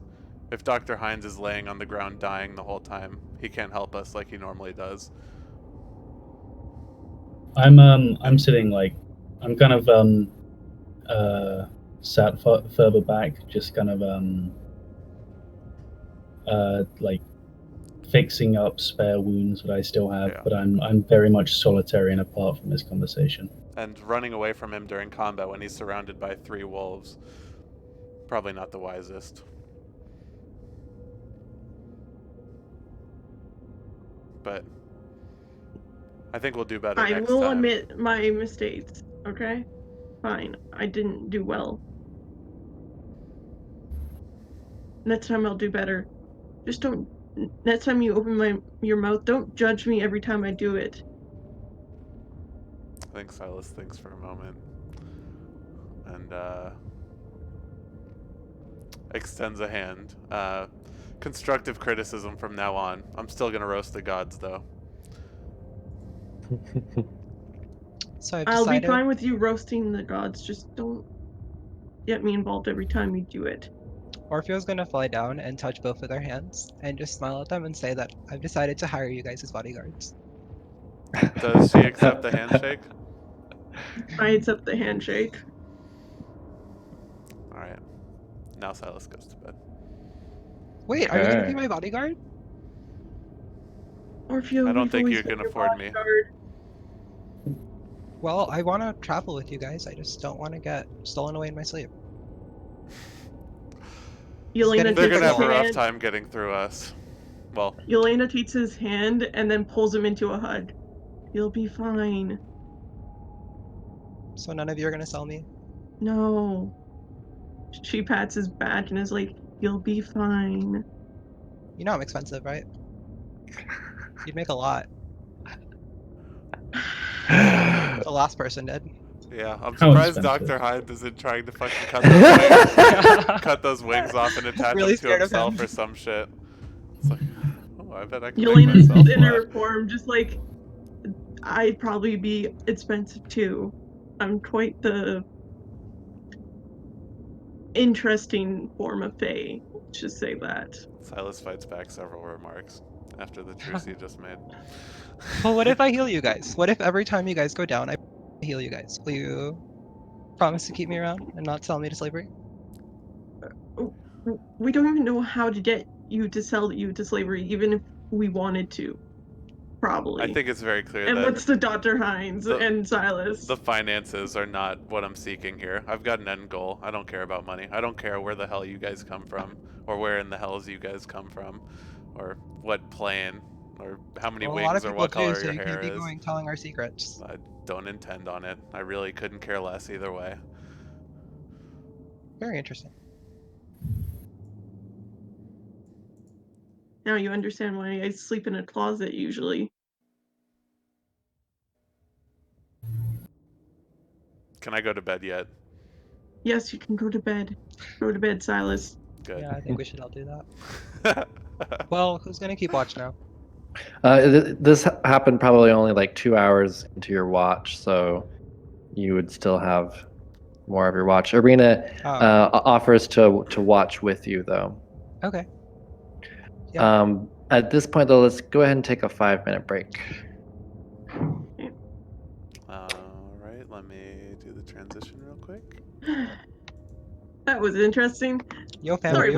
If Dr. Hines is laying on the ground dying the whole time, he can't help us like he normally does. I'm sitting like I'm kind of sat further back, just kind of like fixing up spare wounds that I still have, Yeah. but I'm very much solitary and apart from this conversation. And running away from him during combat when he's surrounded by 3 wolves, probably not the wisest. But I think we'll do better I next will time. admit my mistakes, okay? Fine. I didn't do well. Next time I'll do better. Just don't next time you open your mouth, don't judge me every time I do it. I think Silas thinks for a moment and extends a hand. Constructive criticism from now on. I'm still gonna roast the gods though. So I've I'll be decided. fine with you roasting the gods, just don't get me involved every time you do it. Orfeo's gonna fly down and touch both of their hands and just smile at them and say that I've decided to hire you guys as bodyguards. Does she accept the handshake? I accept the handshake. Alright. Now Silas goes to bed. Wait, are you gonna be Okay. my bodyguard? Orfeo, I don't we've think always you been can your afford me. bodyguard. Well, I want to travel with you guys. I just don't want to get stolen away in my sleep. Yelena They're takes gonna his have a rough hand. time getting through us. Well, Yelena takes his hand and then pulls him into a hug. You'll be fine. So none of you are gonna sell me? No. She pats his back and is like, you'll be fine. You know I'm expensive, right? You'd make a lot. The last person did. yeah, I'm How surprised expensive? Dr. Hyde isn't trying to fucking cut those wings, cut those wings off and attach Really them to scared of himself him. or some shit. It's like, oh, I bet I can make Yelena's myself in her laugh. form, just like, I'd probably be expensive too. I'm quite the interesting form of fae. Let's just say that. Silas fights back several remarks after the truce he just made. Well, what if I heal you guys? What if every time you guys go down, I heal you guys? Will you promise to keep me around and not sell me to slavery? We don't even know how to get you to sell you to slavery, even if we wanted to. Probably. I think it's very clear And that what's the Dr. Hines and Silas? the finances are not what I'm seeking here. I've got an end goal. I don't care about money. I don't care where the hell you guys come from, or where in the hells you guys come from, or what plane, or how many Well, a lot of wings, or people what do, color so your you hair can't be is. going telling our secrets. I don't intend on it. I really couldn't care less either way. Very interesting. Now you understand why I sleep in a closet usually. Can I go to bed yet? Yes, you can go to bed. Go to bed, Silas. Good. Yeah, I think we should all do that. Well, who's gonna keep watch now? This happened probably only like 2 hours into your watch, so you would still have more of your watch. Arena Oh, offers to watch with you, though. okay. Yeah. At this point, though, let's go ahead and take a 5-minute break. All right, let me do the transition real quick. That was interesting. Yo, family. Sorry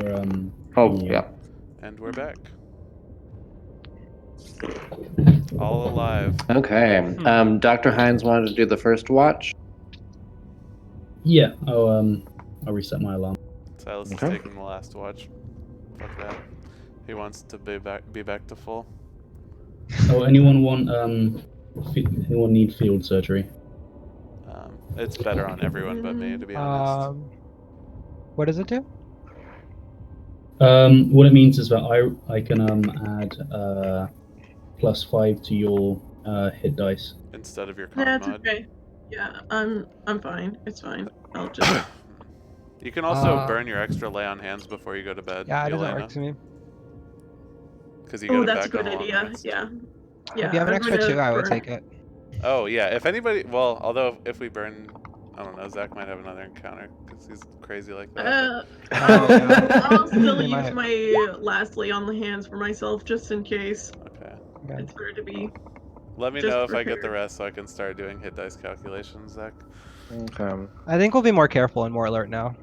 Oh, you. yeah. And we're back. All alive. Okay. Hmm. Dr. Hines wanted to do the first watch. Yeah. I'll reset my alarm. Silas Okay. is taking the last watch. Fuck that. He wants to be back to full. Oh, anyone want anyone need field surgery? It's better on everyone but me, to be honest. What does it do? What it means is that I can add +5 to your hit dice. Instead of your con That's mod. okay. Yeah, I'm fine. It's fine. I'll just. You can also burn your extra lay on hands before you go to bed, Yeah, it doesn't Yelena. work to me. Because you get Oh, it that's a back on good a long idea. rest. Yeah. Yeah. If you have an I'm extra gonna 2, I would burn- take it. Oh, yeah. If anybody... Well, although if we burn... I don't know. Zach might have another encounter because he's crazy like that. I'll still We use might. my last lay on the hands for myself just in case. Okay. Okay. It's better to be. Let me Just know if I get the prepared. rest so I can start doing hit dice calculations, Zach. Okay. I think we'll be more careful and more alert now.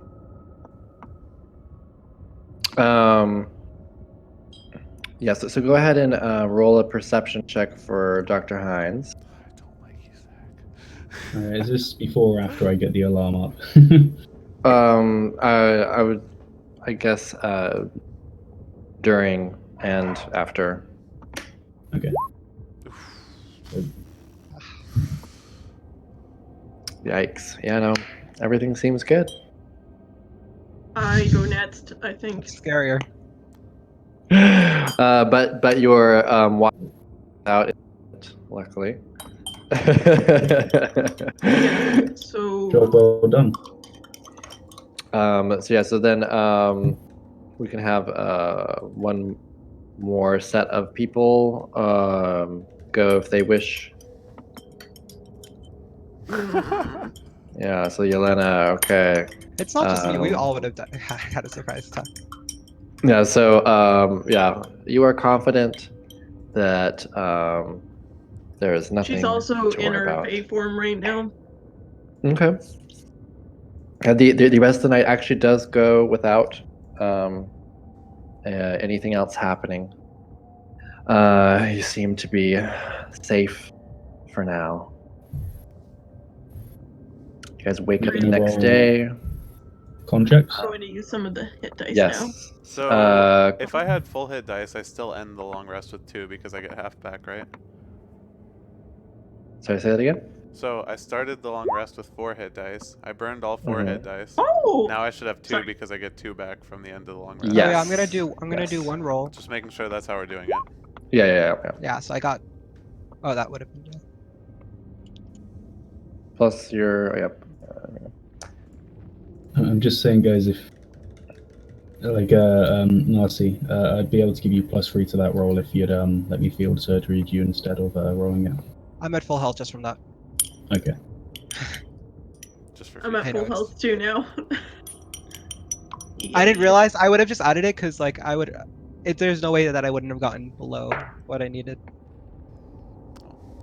Yes, so go ahead and roll a perception check for Dr. Hines. I don't like you, Zach. Is this before or after I get the alarm up? I would, I guess, during and after. Okay. Yikes. Yeah, no, everything seems good. I go next, I think. It's scarier. But your out, luckily. Yeah. So. Job well done. So yeah, so then we can have one more set of people go if they wish. Yeah, so Yelena, okay. It's not just me. We Um, all would have had a surprise attack. Yeah, so yeah, you are confident that there is nothing She's also to in worry her about. Fey form right now. Okay. The rest of the night actually does go without anything else happening. You seem to be safe for now. You guys wake up the Gonna next roll day. Contracts? I'm going to use some of the hit dice Yes. now. So, if I had full hit dice, I still end the long rest with 2 because I get half back, right? Sorry, say that again? So, I started the long rest with 4 hit dice. I burned all 4 hit dice. Oh! Now I should have 2 Sorry. because I get 2 back from the end of the long rest. Yes. Oh yeah, I'm gonna do Yes. one roll. Just making sure that's how we're doing it. Yeah. Yeah, so I got. Oh, that would have been. Yeah. Plus your, yep. I'm just saying, guys, if Narcy, I'd be able to give you +3 to that roll if you'd let me field surgery you instead of rolling it. I'm at full health just from that. Okay. Just for I'm free. at I know full it's- health too now. I didn't realize I would have just added it because like I would. There's no way that I wouldn't have gotten below what I needed.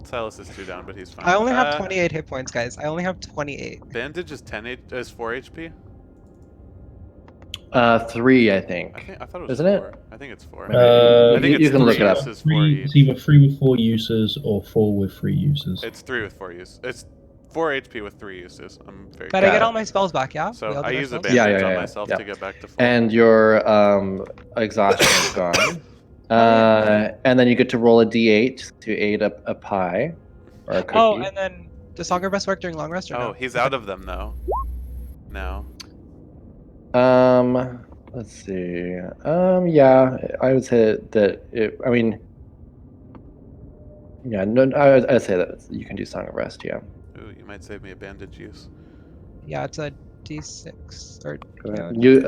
Silas is 2 down, but he's fine. I only have 28 hit points, guys. I only have 28. Bandage is 4 HP? 3, I think. I thought it was Isn't it? 4. I think it's 4. You- I think you it's can look 3 it up. uses, 4 each. It's either 3 with 4 uses or 4 with 3 uses. It's 3 with 4 uses. It's 4 HP with 3 uses. I'm very But I Got get it. all my spells back, yeah? So We all I get our use a spells? bandage Yeah, on yeah, myself yeah. to get back to full. And your exhaustion is gone. And then you get to roll a d8 to aid a pie or a cookie. Oh, and then does Song of Rest work during long rest or no? Oh, he's out of them though. Now. Let's see. Yeah, I would say that I mean, yeah, no, I'd say that you can do Song of Rest, yeah. Ooh, you might save me a bandage use. Yeah, it's a d6 or Go yeah, ahead. You,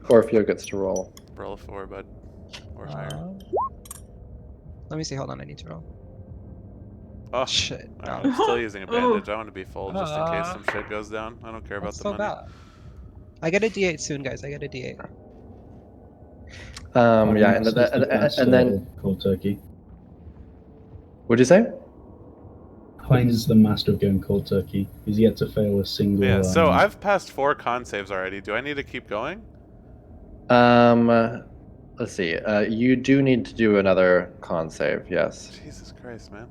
Orfeo gets to roll. Roll a 4, bud. Or higher. let me see. Hold on, I need to roll. Oh, Shit. alright, No. I'm still using a bandage. I want to be full just in case some shit goes down. I don't care about That's the so money. bad. I get a d8 soon, guys. I get a d8. Yeah, and then cold turkey. what'd you say? Hines is the master of going cold turkey. He's yet to fail a single. Yeah, so I've passed 4 con saves already. Do I need to keep going? Let's see. You do need to do another con save. Yes. Jesus Christ, man.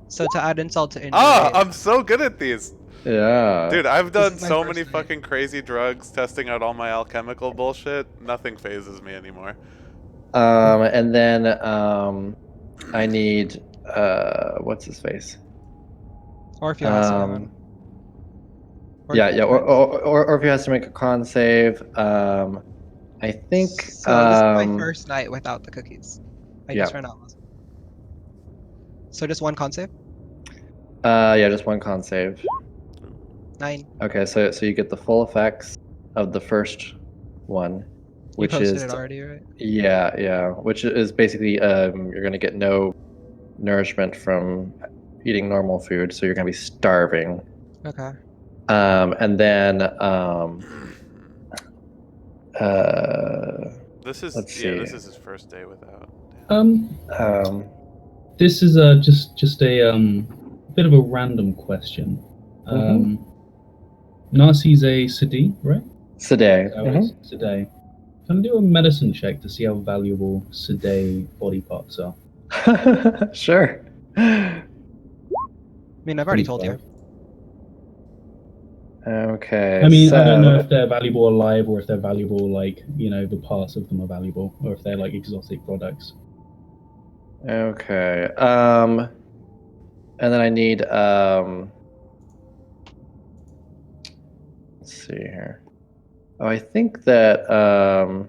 So to add insult to injury, Ah, I'm so good at these. Yeah. Dude, I've This done is my so first many night. fucking crazy drugs, testing out all my alchemical bullshit. Nothing phases me anymore. And then I need what's his face? Orfeo has to do one. Yeah, yeah. Orfeo, right? Or if he has to make a con save. I think. So this is my first night without the cookies. I Yeah. just ran out. So just one con save? Yeah, just one con save. 9. Okay, so you get the full effects of the first one, You which posted is it already, right? yeah, which is basically you're gonna get no nourishment from eating normal food, so you're gonna be starving. Okay. And then This is let's yeah, see. this is his first day without. This is just a bit of a random question. Narci's a Sadi, right? Sade. Sade. Can I do a medicine check to see how valuable Sade body parts are? Sure. I mean, I've already told you. Okay. I mean, so, I don't know if they're valuable alive or if they're valuable, like, you know, the parts of them are valuable, or if they're like exotic products. Okay. And then I need let's see here. Oh, I think that oh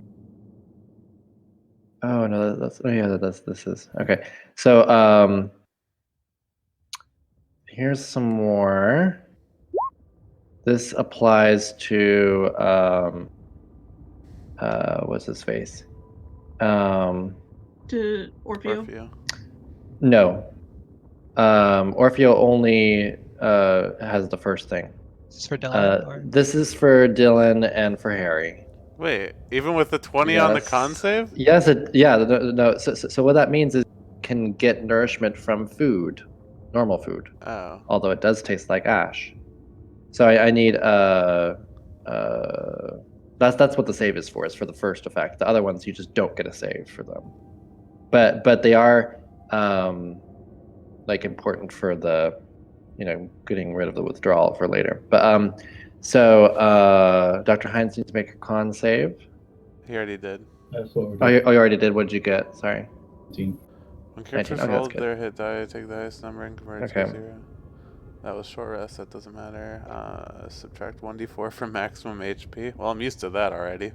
no, this is okay. So here's some more. This applies to what's his face? To Orfeo. Orfeo. No. Orfeo only has the first thing. Is this for Dylan? Or... This is for Dylan and for Harry. Wait, even with the 20 on the Yes. con save? Yes, no. So what that means is you can get nourishment from food, normal food, Oh. although it does taste like ash. So I need that's what the save is for the first effect. The other ones you just don't get a save for them. But they are like important for the, you know, getting rid of the withdrawal for later. But so Dr. Hines needs to make a con save. He already did. Oh, you already did. What did you get? Sorry. 19. When characters 19. Okay, roll that's good. their hit die, take the highest number and convert it Okay. to 0. That was short rest, that doesn't matter. Subtract 1d4 from maximum HP. Well, I'm used to that already.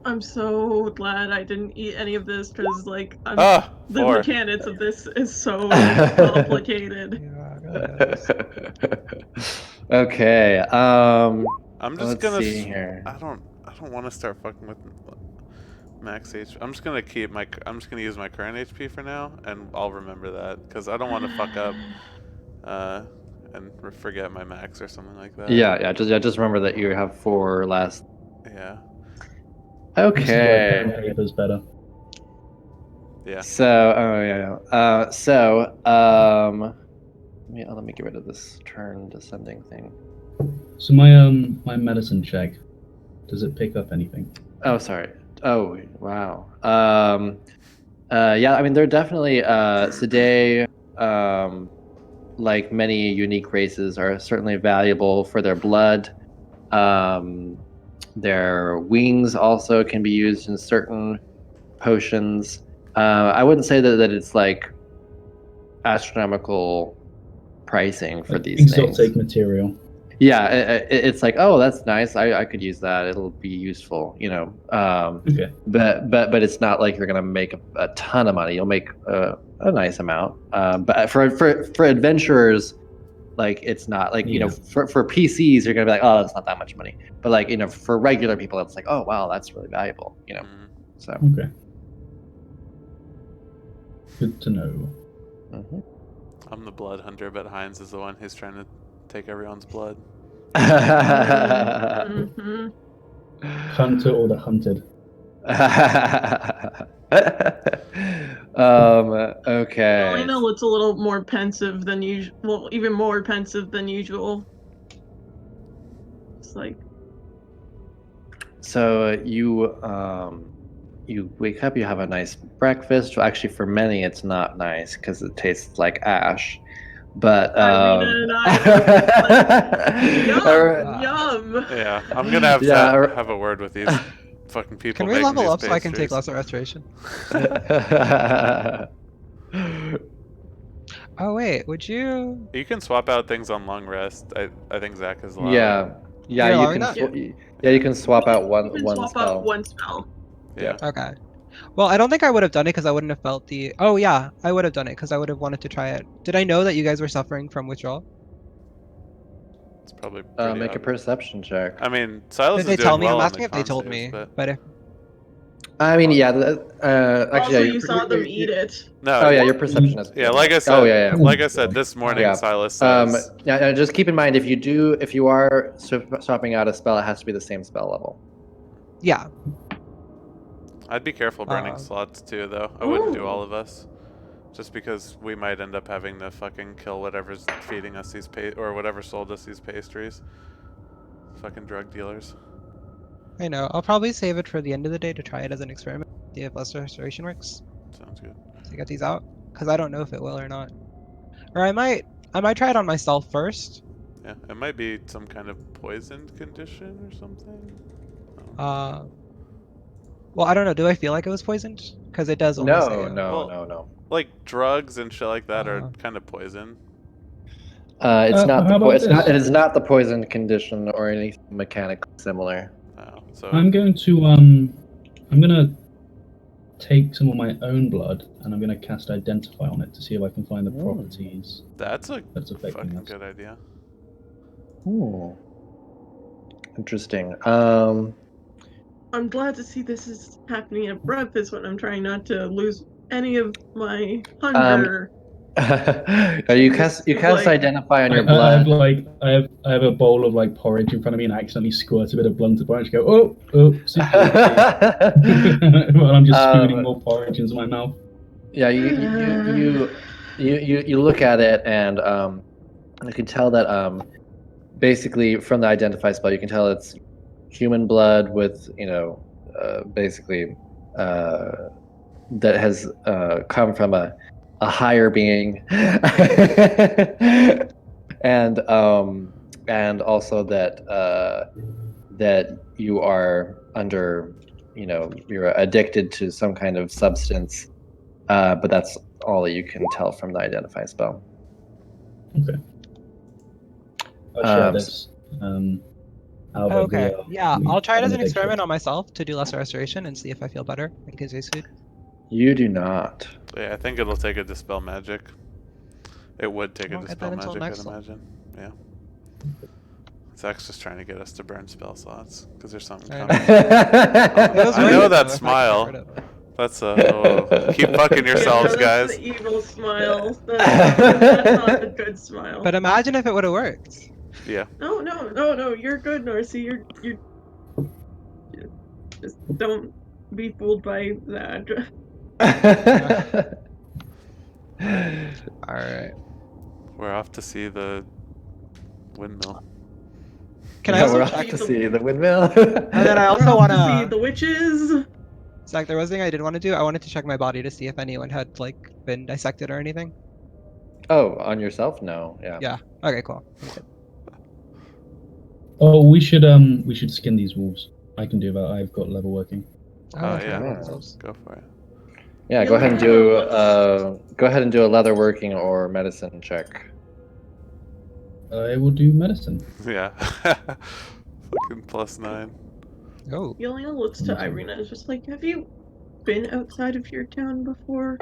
I'm so glad I didn't eat any of this because, like, Ah! the 4. mechanics of this is so complicated. Okay. I'm just let's gonna. see here. I don't want to start fucking with max HP. I'm just gonna keep my. I'm just gonna use my current HP for now, and I'll remember that because I don't want to fuck up, and forget my max or something like that. Yeah. Just remember that you have 4 last. Yeah. Okay. It is better. Yeah. So, let me get rid of this turn descending thing. So my medicine check, does it pick up anything? Oh, sorry. Oh, wow. Yeah, I mean, they're definitely Sade, like many unique races, are certainly valuable for their blood. Their wings also can be used in certain potions. I wouldn't say that it's like astronomical pricing for Like these exotic things. material. Yeah, it's like, oh, that's nice. I could use that. It'll be useful, you know. Okay. But it's not like you're gonna make a ton of money. You'll make a nice amount. But for adventurers, like it's not like, you know, for PCs you're gonna be like, oh, that's not that much money. But like, you know, for regular people, it's like, oh wow, that's really valuable, you know. Mhm. So. Okay. Good to know. Mhm. I'm the blood hunter, but Heinz is the one who's trying to take everyone's blood. Mhm. Hunter or the hunted? Okay. Elena looks a little more pensive than usual. Well, even more pensive than usual. It's like. So you wake up, you have a nice breakfast. Well, actually, for many, it's not nice because it tastes like ash. But Irina and I or- yum, yum. Yeah, I'm gonna have Yeah, to or- have a word with these fucking people Can we making level these up so I can take pastries. lesser restoration? Oh wait, would you? You can swap out things on long rest. I think Zach is allowed. yeah, yeah, You're you allowing can. that? Yeah, you can swap out You one can one swap spell. out one spell. Yeah. Okay. Well, I don't think I would have done it because I wouldn't have felt the. Oh yeah, I would have done it because I would have wanted to try it. Did I know that you guys were suffering from withdrawal? It's probably pretty Make a obvious. perception check. I mean, Silas Did is they tell doing me? well I'm on asking the if they con told saves, me. but But if I mean, yeah. Actually, Also, yeah, you saw them eat it. no. Oh yeah, your perception is. Yeah, like I said, Oh yeah, yeah. like I said this morning, Yeah. Silas says, Yeah, just keep in mind if you are swapping out a spell, it has to be the same spell level. yeah, I'd be careful burning Um, slots too, though. I wouldn't do Ooh. all of us, just because we might end up having to fucking kill whatever's feeding us these or whatever sold us these pastries. Fucking drug dealers. I know. I'll probably save it for the end of the day to try it as an experiment. See if lesser restoration works. Sounds good. To get these out, because I don't know if it will or not. Or I might try it on myself first. Yeah, it might be some kind of poisoned condition or something. Well, I don't know. Do I feel like it was poisoned? Because it does only say. No. Like drugs and shit like that are Uh. kind of poison. It's not how the about it's not. this? It is not the poison condition or anything mechanically similar. Oh, so I'm going to take some of my own blood and I'm going to cast Identify on it to see if I can find the properties that's a that's affecting fucking us. good idea. Interesting. I'm glad to see this is happening at breakfast when I'm trying not to lose any of my hunger. You cast like- identify on your I have blood. I have a bowl of like porridge in front of me and I accidentally squirt a bit of blood into the porridge. Go super. Well, I'm just spooning more porridge into my mouth. Yeah, you look at it and you can tell that basically from the identify spell you can tell it's human blood with basically that has come from a higher being and also that you are under you're addicted to some kind of substance, but that's all that you can tell from the identify spell. Okay. I'll share this. Okay. Yeah, I'll try it as an experiment on myself to do lesser restoration and see if I feel better. I can taste food. You do not. Yeah, I think it'll take a dispel magic. It would take a Won't get dispel that until magic, next I'd imagine. Yeah. Zach's just trying to get us to burn spell slots because there's something I coming. It was I worth know it, that though, if I could smile. get rid of it. That's keep fucking yourselves, yeah, that's guys. the evil smile. That's not the good smile. But imagine if it would have worked. Yeah. No, you're good, Narcy. You're just don't be fooled by that. All right. We're off to see the windmill. Can I Yeah, also we're off check to the- see the windmill. And then I We're also off want to see to. the witches. Zach, there was something I did want to do. I wanted to check my body to see if anyone had like been dissected or anything. Oh, on yourself? No. Yeah. Yeah. Okay. Cool. I'm good. Oh, we should skin these wolves. I can do that. I've got leather working. Oh, okay. yeah. Those. Go for it. Yeah. You Go ahead and do know, a leather working or medicine check. I will do medicine. Yeah. Fucking +9. Oh. Yelena looks to Irina and is just like, have you been outside of your town before?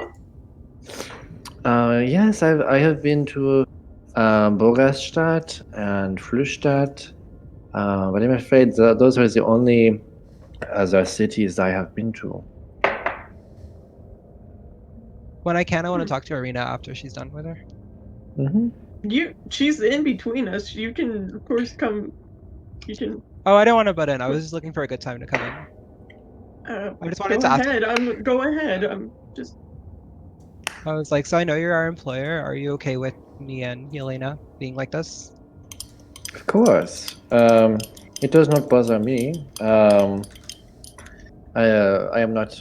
Yes, I have been to Bogastadt and Flüstadt, but I'm afraid those are the only other cities I have been to. When I can, I want to talk to Arena after she's done with her. Mm-hmm. She's in between us. You can, of course, come. You can. Oh, I didn't want to butt in. I was just looking for a good time to come in. I just wanted Go to ask. ahead. Go ahead. I'm just. I was like, so I know you're our employer. Are you okay with me and Yelena being like this? Of course. It does not bother me. I am not.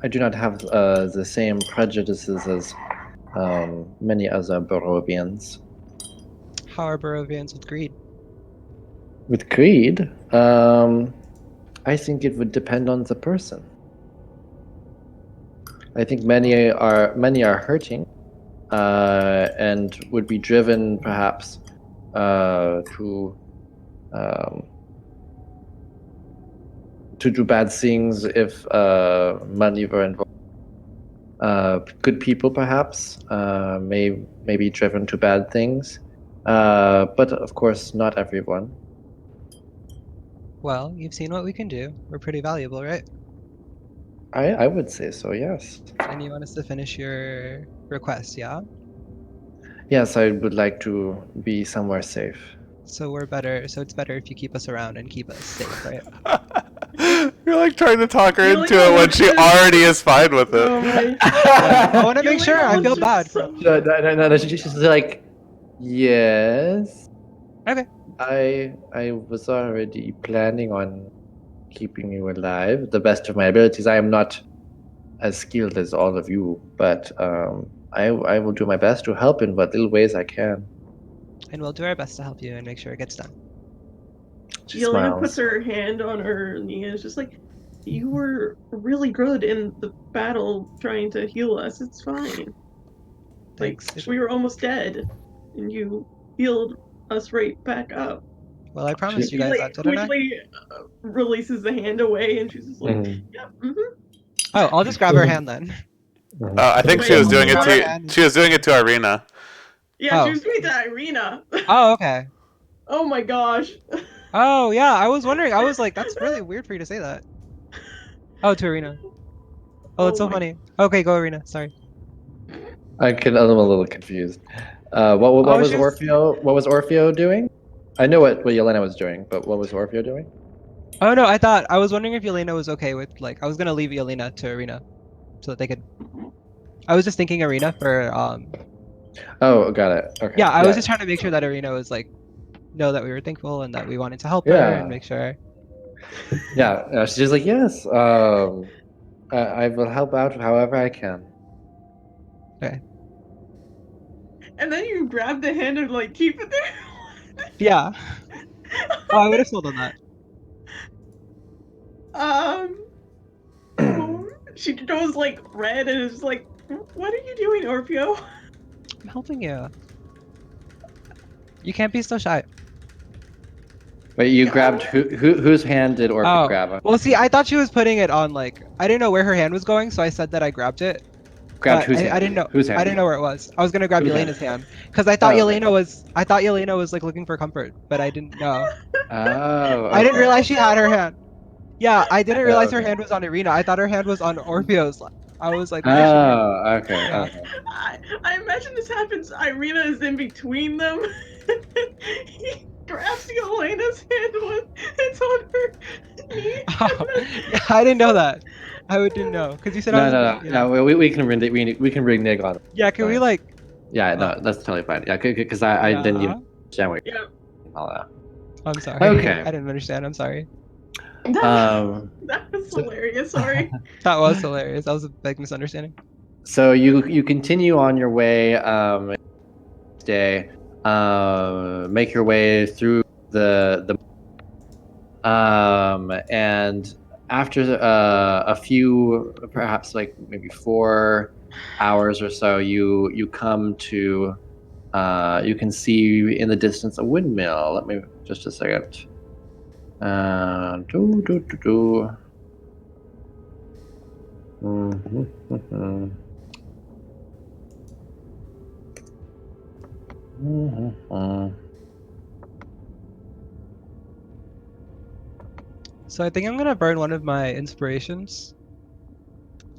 I do not have the same prejudices as many other Barovians. How are Barovians with greed? With greed, I think it would depend on the person. I think many are hurting, and would be driven perhaps um, to do bad things if money were involved. Good people perhaps may be driven to bad things, but of course not everyone. Well, you've seen what we can do. We're pretty valuable, right? I would say so, yes. And you want us to finish your request, yeah? Yes, I would like to be somewhere safe. So we're better. So it's better if you keep us around and keep us safe, right? You're like trying to talk her Really into it when she already is fine with it. Oh my. I want to make sure. I Yelena feel was bad. just so- No, she's like, yes. Okay. I was already planning on keeping you alive, the best of my abilities. I am not as skilled as all of you, but I will do my best to help in what little ways I can. And we'll do our best to help you and make sure it gets done. She Yelena smiles. puts her hand on her knee and is just like, you were really good in the battle trying to heal us. It's fine. Like, Thanks. we were almost dead, and you healed us right back up. Well, I promised She- you She guys like that, didn't I? quickly releases the hand away, and she's just like, Mhm. yep, Oh, I'll just grab her hand then. Mhm. I think she Wait, was doing it grab her to hand. she was doing it to Irina. Yeah, Oh. she was doing that, Irina. Oh, okay. Oh my gosh. Oh, yeah. I was wondering. I was like, that's really weird for you to say that. Oh, to Arena. Oh, it's so my- funny. Okay, go Arena. Sorry. I'm a little confused. What Oh, was she was- Orfeo? What was Orfeo doing? I know what Yelena was doing, but what was Orfeo doing? Oh no, I was wondering if Yelena was okay with I was gonna leave Yelena to Arena, so that they could. I was just thinking Arena for Oh, got it. Okay. Yeah, I was just trying to make sure that Arena was know that we were thankful and that we wanted to help her Yeah. and make sure. Yeah. She's like, yes. I will help out however I can. And then you grab the hand and like keep it there. Yeah. Oh, I would have still done that. She goes like red and is like, "What are you doing, Orfeo?" I'm helping you. You can't be so shy. Wait, you Yeah. grabbed whose hand did Orfeo Oh, grab? well, see, I thought she was putting it on I didn't know where her hand was going, so I said that I grabbed it. Grabbed But whose hand? I didn't know. Whose hand? I didn't know where it was. I was gonna grab Whose hand? Yelena's hand because I thought Oh, okay. Yelena was looking for comfort, but I didn't know. Oh. I didn't okay. realize she had her hand. Yeah, I didn't realize her Okay. hand was on Arena. I thought her hand was on Orfeo's. I was like, what is she doing? Oh, okay. Yeah. Okay. I imagine this happens. Irina is in between them. He grabs Yelena's hand when it's on her knee. Yeah, I didn't know that. I didn't know because you said I was. No. Yeah. No, we can bring Nick on. Yeah, can we Fine. Yeah, no, Oh. that's totally fine. Yeah, because I didn't Yeah. even understand what Yeah. all that. I'm sorry. Okay. I didn't understand. I'm sorry. That was hilarious. Sorry. That was hilarious. That was a big misunderstanding. So you continue on your way day, make your way through the and after a few, perhaps like maybe 4 hours or so, you come to you can see in the distance a windmill. Let me just a second. Mhm. So I think I'm gonna burn one of my inspirations,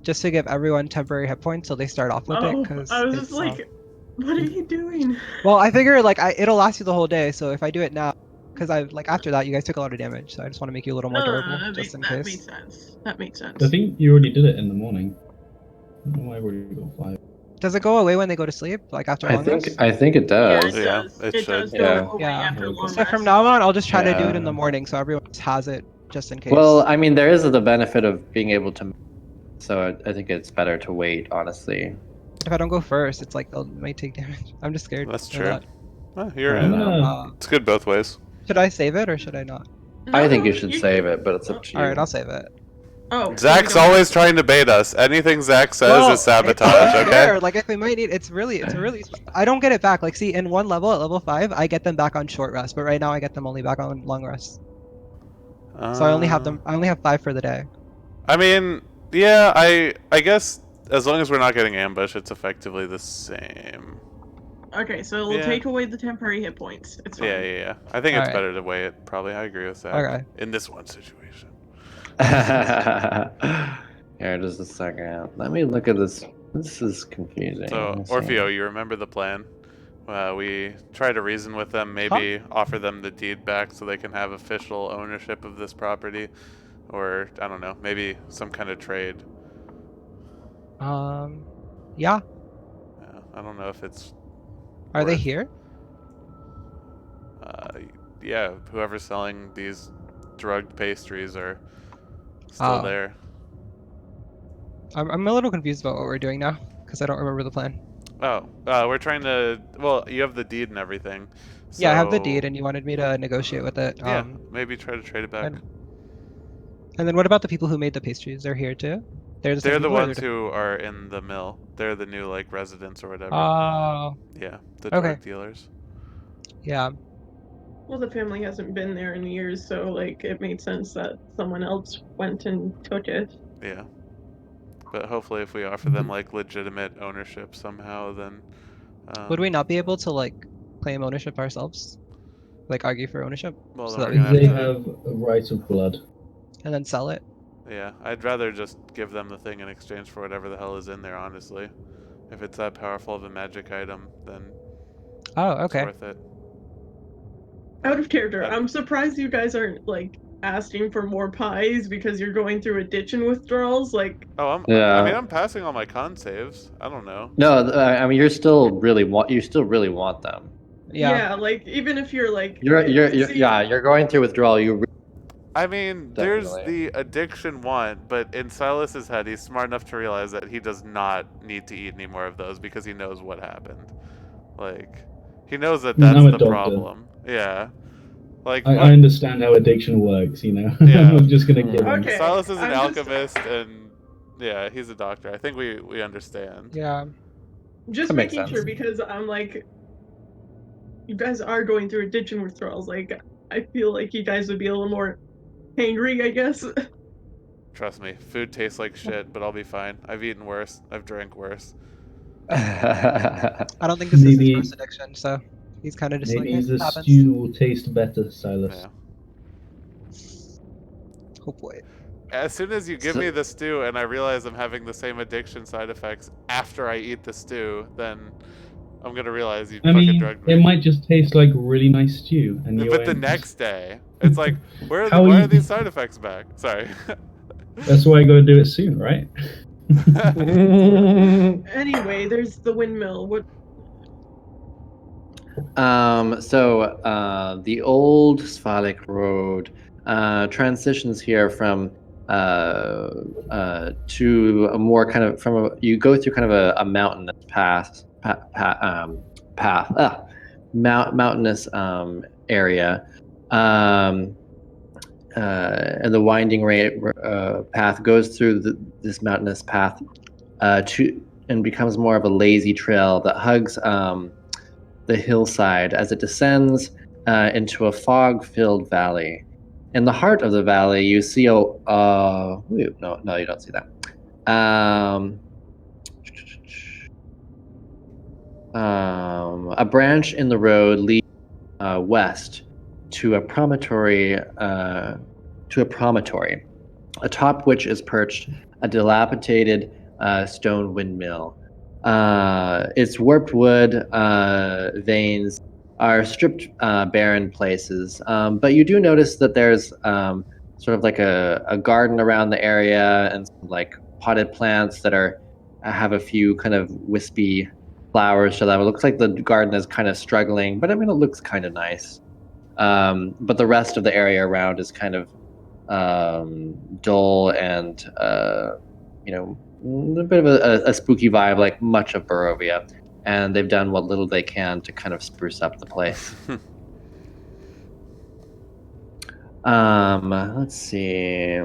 just to give everyone temporary hit points so they start off with it. Oh, Because I was just like, "What are you doing?" well, I figure it'll last you the whole day. So if I do it now, because after that you guys took a lot of damage, so I just want to make you a little more durable, just in that case. makes sense. That makes sense. I think you already did it in the morning. I don't know why I already got 5. Does it go away when they go to sleep, like after I long think rest? I think it Yeah, does. it Yeah, does. it It should. does Yeah. go away Yeah. after long So from rest. now on, I'll just try to do it in Yeah. the morning, so everyone just has it just in case. Well, I mean, there is the benefit of being able to. So I think it's better to wait, honestly. But if I don't go first, it's like they'll might take damage. I'm just scared. That's of true. that. You're I I'm don't know. gonna. It's good both ways. Should I save it or should I not? I No, think no, you should save it, but it's up to you. All right, I'll save it. Oh, so we Zach's don't have always to- trying to bait us. Anything Zach says Well, is sabotage. it's Okay. fair. Like if we might need, it's really. I don't get it back. Like see, in one level at level 5, I get them back on short rest, but right now I get them only back on long rest. So I only have them. I only have 5 for the day. I mean, yeah. I guess as long as we're not getting ambushed, it's effectively the same. Okay, so it'll Yeah. take away the temporary hit points. It's fine. Yeah. I think it's Alright. better to wait. Probably, I agree with Zach. Okay. In this one situation. Here, just a second. Let me look at this. This is confusing. So, Let me see. Orfeo, you remember the plan? We try to reason with them, maybe offer them the deed back so they can have official ownership of this property. Or, I don't know, maybe some kind of trade. Yeah. Yeah, I don't know if it's... Are they worth- here? Yeah, whoever's selling these drugged pastries are still Oh. there. I'm a little confused about what we're doing now because I don't remember the plan. Oh, we're trying to... Well, you have the deed and everything. Yeah, I have the so- deed, and you wanted me to negotiate with it. Yeah, maybe try to trade it back. And then what about the people who made the pastries? They're here too. They're the same They're the people, or ones they're who are in the mill. They're the new, like, residents or whatever. Oh, Yeah, the okay. drug dealers. yeah. Well, the family hasn't been there in years, so like it made sense that someone else went and took it. Yeah. But hopefully if we offer them, like, legitimate ownership somehow, then... Would we not be able to like claim ownership ourselves? Like argue for ownership, Well, so then that we're we gonna They have to... have a right of blood. and then sell it. Yeah, I'd rather just give them the thing in exchange for whatever the hell is in there, honestly. If it's that powerful of a magic item, then Oh, it's okay. worth it. Out of character, Uh, I'm surprised you guys aren't like asking for more pies because you're going through addiction withdrawals. Like, Oh, I Yeah. mean, I'm passing all my con saves. I don't know. No, I mean, you still really want them. Yeah. like even if you're like, see- You're going through withdrawal. I mean, there's Definitely. the addiction want, but in Silas's head, he's smart enough to realize that he does not need to eat any more of those because he knows what happened. Like, he knows that I'm that's a the doctor. problem. Yeah. Like, I understand how addiction works, you know? Yeah. I'm just gonna give him. Okay, Silas is an I'm just- alchemist, and yeah, he's a doctor. I think we understand. Yeah. just That makes making sure sense. because I'm like, you guys are going through addiction withdrawals. Like, I feel like you guys would be a little more hangry, I guess. Trust me, food tastes like shit, but I'll be fine. I've eaten worse. I've drank worse. I don't think this is Maybe- his first addiction, so he's kind of just Maybe like, the it happens. stew will taste better, Silas. Yeah. Hopefully. As soon as you give So- me the stew and I realize I'm having the same addiction side effects after I eat the stew, then I'm gonna realize you I fucking mean, drugged me. it might just taste like really nice stew, and you. But the ain't. next day, it's like, where are, How why you- are these side effects back? Sorry. That's why you gotta do it soon, right? Anyway, there's the windmill. What? The old Svalak road transitions here from to a more kind of you go through kind of a mountainous mountainous area, and the winding path goes through this mountainous path and becomes more of a lazy trail that hugs the hillside as it descends into a fog-filled valley. In the heart of the valley, you see no, you don't see that. A branch in the road leads west to a promontory, atop which is perched a dilapidated stone windmill. Its warped wood veins are stripped bare in places, but you do notice that there's sort of like a garden around the area and some, like potted plants that are have a few kind of wispy flowers to them. It looks like the garden is kind of struggling, but I mean, it looks kind of nice. But the rest of the area around is kind of dull and a bit of a spooky vibe, like much of Barovia. And they've done what little they can to kind of spruce up the place. Let's see.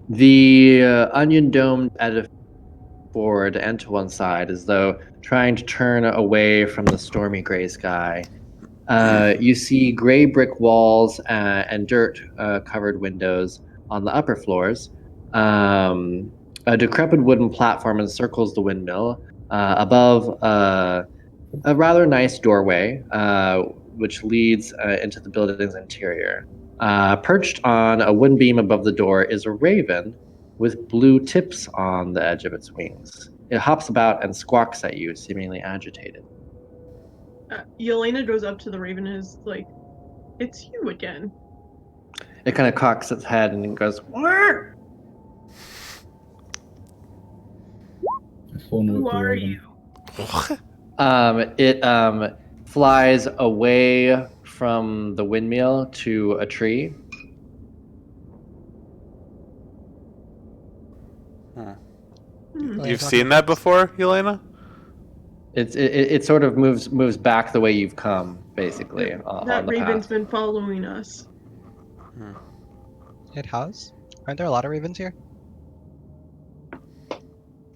The onion domed edifice forward and to one side, as though trying to turn away from the stormy gray sky. You see gray brick walls and dirt covered windows on the upper floors. A decrepit wooden platform encircles the windmill. Above, a rather nice doorway, which leads into the building's interior. Perched on a wooden beam above the door is a raven with blue tips on the edge of its wings. It hops about and squawks at you, seemingly agitated. Yelena goes up to the raven and is like, "It's you again." It kind of cocks its head and goes, "Wah!" Who are you? It flies away from the windmill to a tree. You've seen that before, Yelena? It sort of moves back the way you've come, basically. On That the raven's path. been following us. It has? Aren't there a lot of ravens here?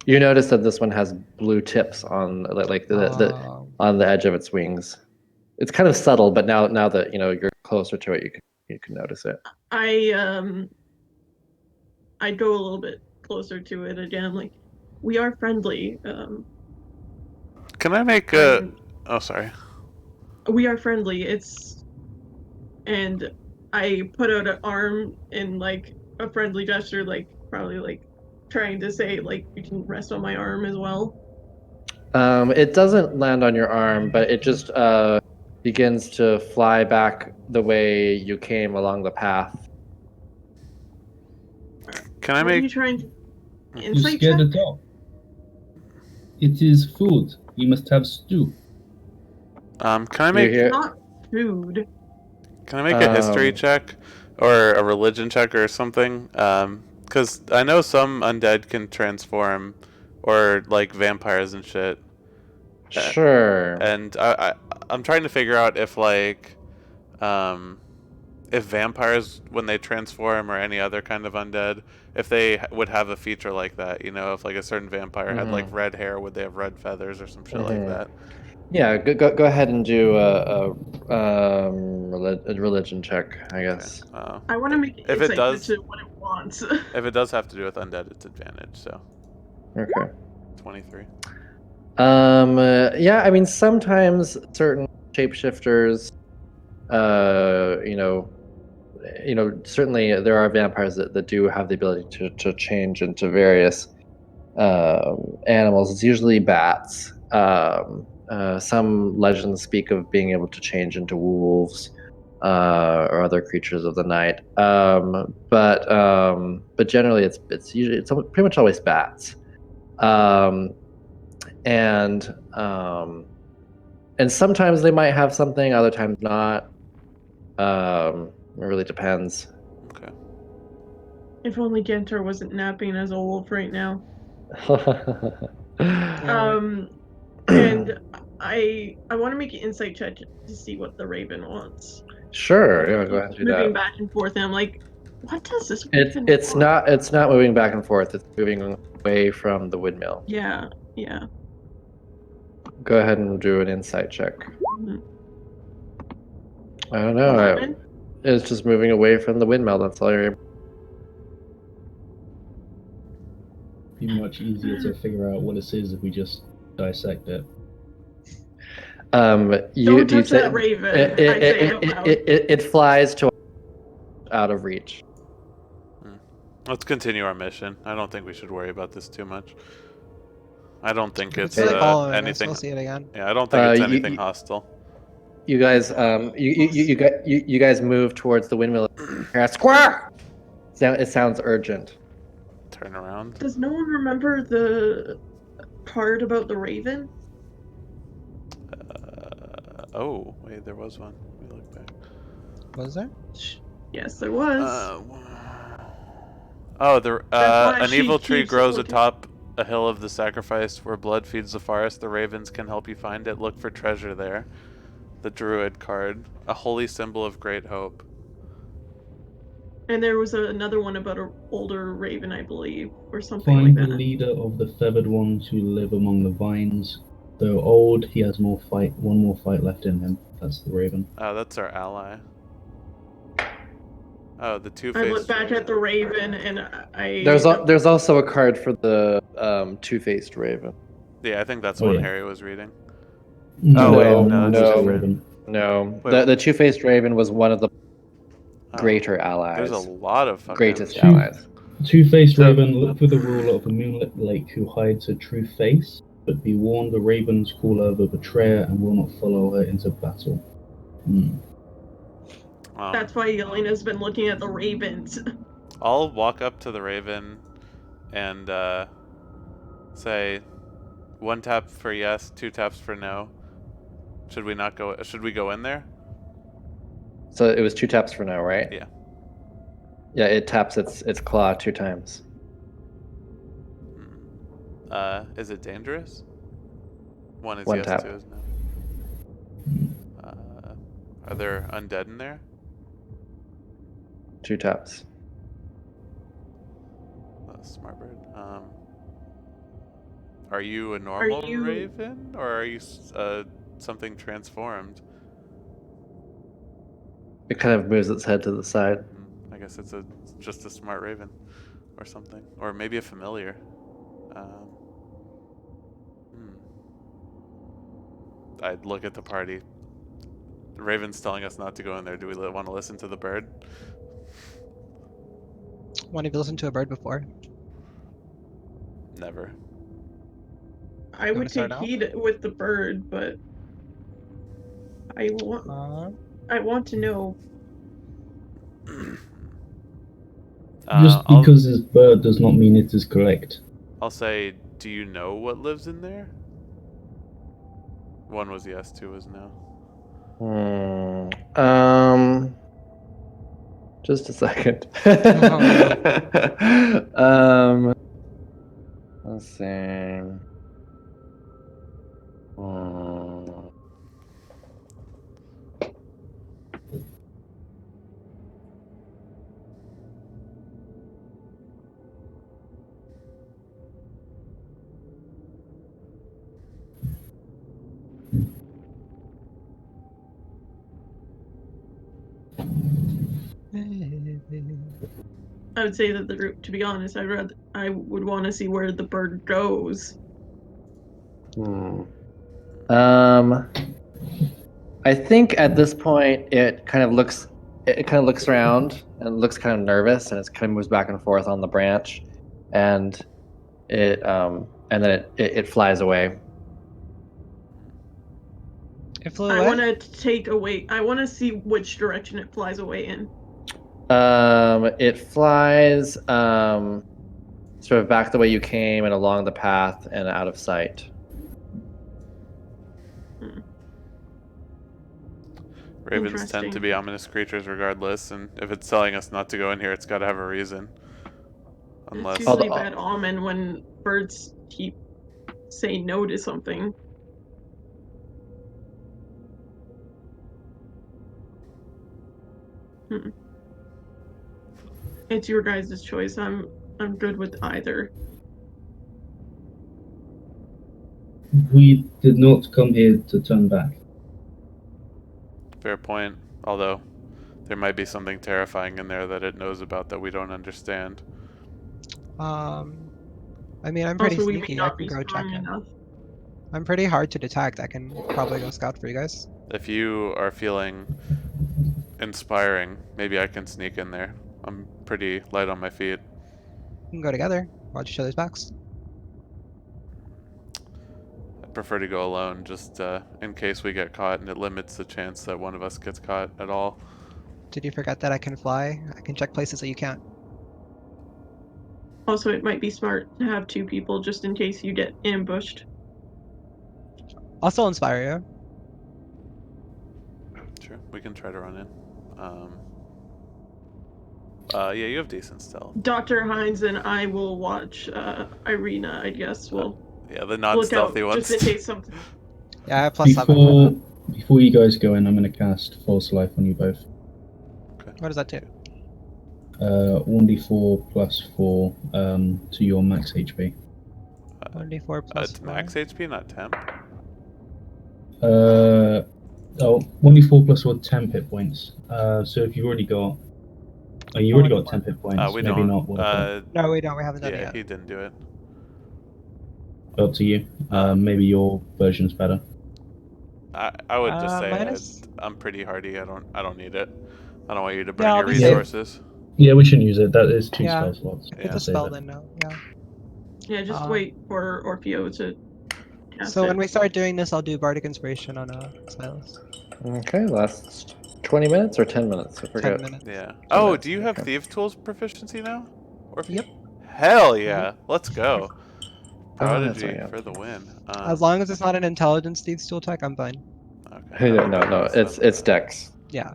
You notice that this one has blue tips on on the edge of its wings. It's kind of subtle, but now that you're closer to it, you can notice it. I go a little bit closer to it again. Like, we are friendly. Can I make a... Oh, sorry. We are friendly. And I put out an arm in like a friendly gesture, like probably like trying to say like you can rest on my arm as well. It doesn't land on your arm, but it just begins to fly back the way you came along the path. Can I What are you make... trying to You insight scared check? the dog. It is food. You must have stew. Can I make... Here. Not food. Can I make a history check or a religion check or something? Because I know some undead can transform, or like vampires and shit. Sure. And I'm trying to figure out if if vampires, when they transform, or any other kind of undead, if they would have a feature like that. You know, if like a certain vampire had like red hair, would they have red feathers or some shit like that? Yeah, go ahead and do a religion check, I guess. Okay. I want to make If it insight does- to what it wants. If it does have to do with undead, it's advantage. So Okay. 23. Yeah, I mean, sometimes certain shapeshifters, certainly there are vampires that do have the ability to change into various animals. It's usually bats. Some legends speak of being able to change into wolves or other creatures of the night. But generally, it's pretty much always bats. And sometimes they might have something, other times not. It really depends. Okay. If only Gentor wasn't napping as a wolf right now. Yeah. And I want to make an insight check to see what the raven wants. Sure, yeah, go ahead and do Moving that. back and forth, and I'm like, what does this raven It's want? not moving back and forth. It's moving away from the windmill. Yeah. Go ahead and do an insight check. Mhm. I don't know. 11? It's just moving away from the windmill. That's all you're. Be much easier to figure out what this is if we just dissect it. Don't touch that raven. I say it out loud. It flies to out of reach. Let's continue our mission. I don't think we should worry about this too much. I don't think it's It's like following us. anything. We'll see it again. Yeah, I don't think it's anything hostile. You guys, you guys move towards the windmill. Squawk! It sounds urgent. Turn around. Does no one remember the part about the raven? Oh, wait, there was one. Let me look back. Was there? Yes, there was. Oh, That's why an she evil tree keeps grows looking. atop a hill of the sacrifice where blood feeds the forest. The ravens can help you find it. Look for treasure there. The druid card, a holy symbol of great hope. And there was another one about an older raven, I believe, or something Find like the that. leader of the feathered ones who live among the vines. Though old, he has one more fight left in him. That's the raven. Oh, that's our ally. Oh, the I two-faced look back at the raven and I. There's also a card for the two-faced raven. Yeah, I think that's Oh, one yeah. Harry was reading. No, wait, no, that's no. different. raven. No, Wait, the two-faced raven was one of the Oh, greater allies. There's a lot of fucking... Greatest Two- allies. Two-faced So- raven, look for the ruler of a moonlit lake who hides her true face, but be warned the ravens call her the betrayer and will not follow her into battle. That's why Yelena's been looking at the ravens. I'll walk up to the raven and say 1 tap for yes, 2 taps for no. Should we not go? Should we go in there? So it was 2 taps for now, right? Yeah. Yeah, it taps its claw 2 times. Is it dangerous? 1 is 1 yes, tap. 2 is no. Are there undead in there? 2 taps. Smart bird. Are you a normal you- raven, or are you something transformed? It kind of moves its head to the side. I guess it's just a smart raven, or something, or maybe a familiar. I'd look at the party. The raven's telling us not to go in there. Do we want to listen to the bird? When have you listened to a bird before? Never. I You would wanna start take now? heed with the bird, but I want to know. Just because it's bird does not mean it is correct. I'll say, do you know what lives in there? 1 was yes, 2 was no. Just a second. Let's see. I would say that to be honest, I would want to see where the bird goes. I think at this point it kind of looks around and looks kind of nervous, and it kind of moves back and forth on the branch, and then it flies away. It flew I away? want to take away. I want to see which direction it flies away in. It flies sort of back the way you came and along the path and out of sight. Ravens tend to be ominous creatures regardless, and if it's telling us not to go in here, it's got to have a reason. Unless... It's usually bad omen when birds keep saying no to something. It's your guys' choice. I'm good with either. We did not come here to turn back. Fair point. Although, there might be something terrifying in there that it knows about that we don't understand. I mean, I'm pretty Also, we may sneaky. I not can be go check strong in. enough. I'm pretty hard to detect. I can probably go scout for you guys. If you are feeling inspiring, maybe I can sneak in there. I'm pretty light on my feet. We can go together. Watch each other's backs. I'd prefer to go alone, just in case we get caught, and it limits the chance that one of us gets caught at all. Did you forget that I can fly? I can check places that you can't. Also, it might be smart to have 2 people just in case you get ambushed. I'll still inspire you. Sure, we can try to run in. Yeah, you have decent stealth. Dr. Hines and I will watch Irina, I guess. We'll Yeah, the look non-stealthy out ones. just in case something. Yeah, I have +7. Before you guys go in, I'm going to cast False Life on you both. What does that do? 1d4 plus 4 to your max HP. 1d4 plus It's 4. max HP, not temp. 1d4 plus 4 temp hit points. So if you've already got... Oh, you already got temp hit points. We Maybe don't. not worth it. No, we don't. We haven't done it Yeah, yet. he didn't do it. Up to you. Maybe your version's better. I would just say minus- I'm pretty hardy. I don't need it. I don't want you to burn Yeah, I'll your be safe. resources. Yeah, we shouldn't use it. That is 2 Yeah. spell slots. If it's a Save spell, it. then no. Yeah. Yeah, just wait for Orfeo to cast So it. when we start doing this, I'll do Bardic Inspiration on Silas. Okay, last 20 minutes or 10 minutes? I 10 forget. minutes. Yeah. Oh, minutes, do you have okay. Thieves' Tools proficiency now? Or Yep. Hell yeah! Let's go. Oh, that's Prodigy right, yeah. for the win. As long as it's not an Intelligence Thieves tool tech, I'm fine. Okay. No, it's Dex. Yeah.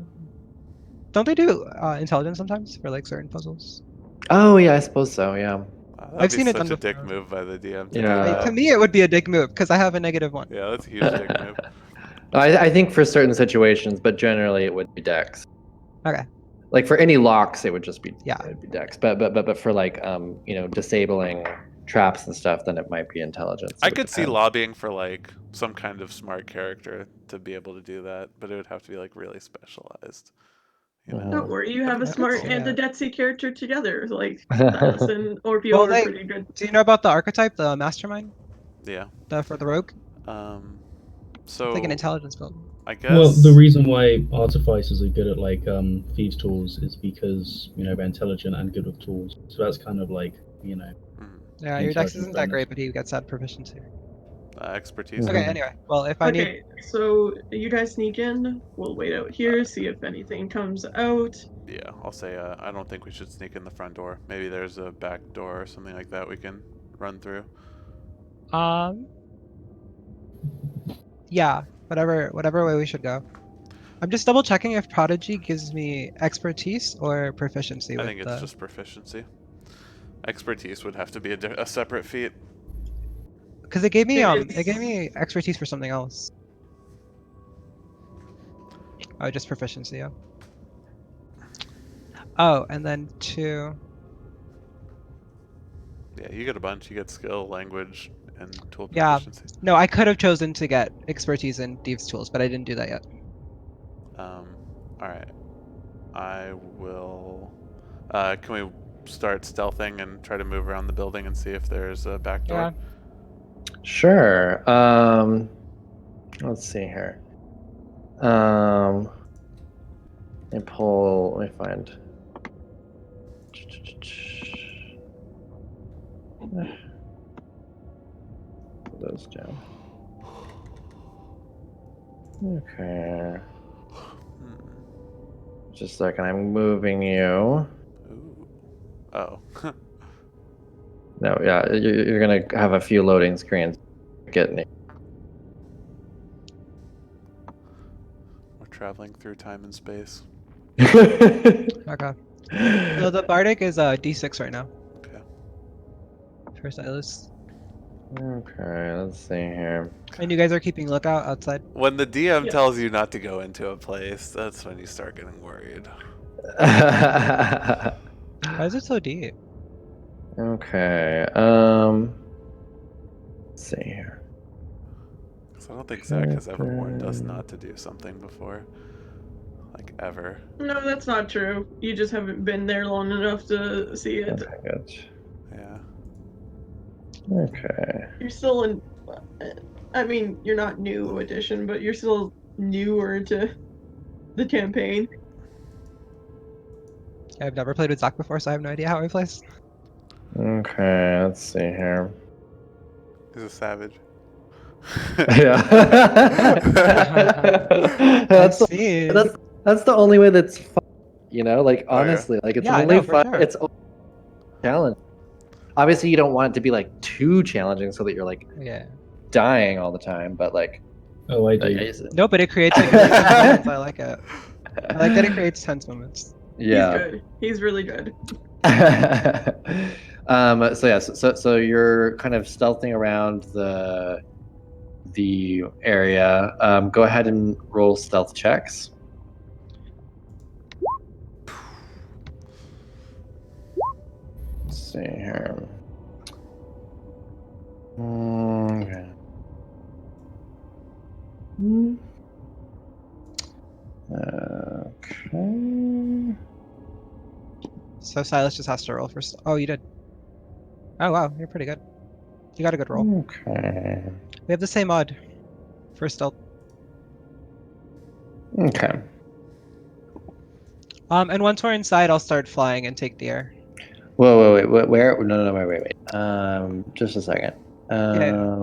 Don't they do Intelligence sometimes for like certain puzzles? Oh yeah, I suppose so. Yeah. That'd I've be seen it such done a dick before. move by the DM to do Yeah. that. To me, it would be a dick move because I have a -1. Yeah, that's a huge dick move. I think for certain situations, but generally it would be Dex. Okay. Like for any locks, it would just be Yeah. it'd be Dex. But for like disabling traps and stuff, then it might be intelligence. I It would could see depend. lobbying for like some kind of smart character to be able to do that, but it would have to be like really specialized. You know? Don't worry, you have a I could smart see and a that. Detsy character together. Like Silas and Orfeo Well, are like, pretty good. do you know about the archetype, the Mastermind, Yeah. for the rogue? So It's like an intelligence build. I guess. Well, the reason why artificers are good at like thieves tools is because they're intelligent and good with tools. So that's kind of like Mhm. Yeah, your dex Intelligence isn't that bonus. great, but he gets that proficiency. Expertise. Okay, Mhm. anyway. Well, if I need... Okay, so you guys sneak in. We'll wait out here, see if anything comes out. Yeah, I'll say I don't think we should sneak in the front door. Maybe there's a back door or something like that we can run through. Yeah, whatever way we should go. I'm just double checking if Prodigy gives me expertise or proficiency I with think it's just proficiency. Expertise would have to be a separate feat. because it gave me It's- it gave me expertise for something else. Oh, just proficiency, yeah. Oh, and then 2. Yeah, you get a bunch. You get skill, language, and tool Yeah. proficiency. No, I could have chosen to get expertise in Thieves' Tools, but I didn't do that yet. Alright. I will... can we start stealthing and try to move around the building and see if there's a back door? Yeah. Sure. Let's see here. Let me find. Put those down. Okay. Just a second. I'm moving you. Ooh. Oh. No, yeah, you're gonna have a few loading screens. Getting it. We're traveling through time and space. Okay. So the Bardic is D6 right now. Okay. For Silas. Okay, let's see here. And you guys are keeping lookout outside? When the DM Yeah. tells you not to go into a place, that's when you start getting worried. Why is it so deep? Okay. Let's see here. 'Cause I don't think Zach has ever warned us not to do something before. Like, ever. No, that's not true. You just haven't been there long enough to see it. Okay, good. Yeah. Okay. You're still in. I mean, you're not new edition, but you're still newer to the campaign. I've never played with Zach before, so I have no idea how he plays. Okay, let's see here. He's a savage. Yeah. I that's the, see. that's the only way that's fun, like Oh, yeah. honestly, like it's Yeah, I only know, for fun. sure. It's only challenge. Obviously, you don't want it to be like too challenging so that you're like Yeah. dying all the time, but like Oh, I but do. yeah, it's- No, but it creates like really tense moments. I like it. I like that it creates tense moments. He's yeah. good. He's really good. So yeah, so you're kind of stealthing around the area. Go ahead and roll stealth checks. Let's see here. Okay. Okay. So Silas just has to roll first. Oh, you did. Oh wow, you're pretty good. You got a good roll. Okay. We have the same odd for stealth. Okay. And once we're inside, I'll start flying and take the air. Whoa, wait, where? No, wait. Just a second. Yeah.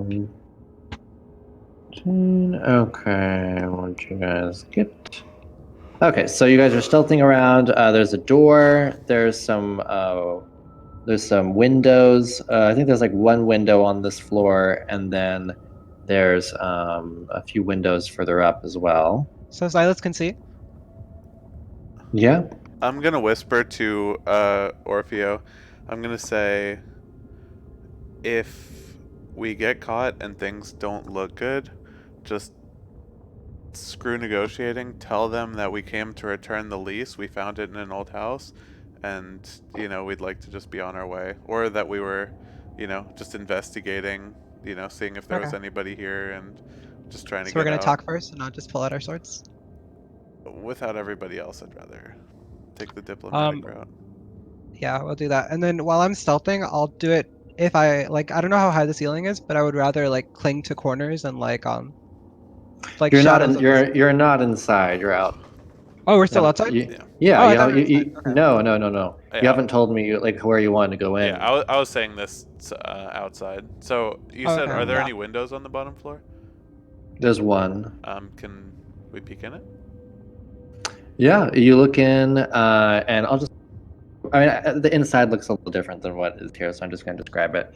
Okay, what'd you guys get? Okay, so you guys are stealthing around. There's a door. There's some windows. I think there's like one window on this floor, and then there's a few windows further up as well. So Silas can see. Yeah. I'm gonna whisper to Orfeo. I'm gonna say, if we get caught and things don't look good, just screw negotiating. Tell them that we came to return the lease. We found it in an old house, and we'd like to just be on our way, or that we were, just investigating. Seeing if there was Okay. anybody here and just trying to So we're get gonna out. talk first and not just pull out our swords. Without everybody else, I'd rather take the diplomatic route. Yeah, we'll do that. And then while I'm stealthing, I'll do it if I like. I don't know how high the ceiling is, but I would rather like cling to corners and like You're not shadows. in. You're not inside. You're out. Oh, we're still No, outside. yeah. Oh, I You, thought have, we were inside. you Okay. no. You Yeah. haven't told me like where you want to go in. Yeah, I was saying this outside. So you Oh, said, okay, are there yeah. any windows on the bottom floor? There's one. Can we peek in it? Yeah, you look in, and I'll just. I mean, the inside looks a little different than what is here, so I'm just going to describe it.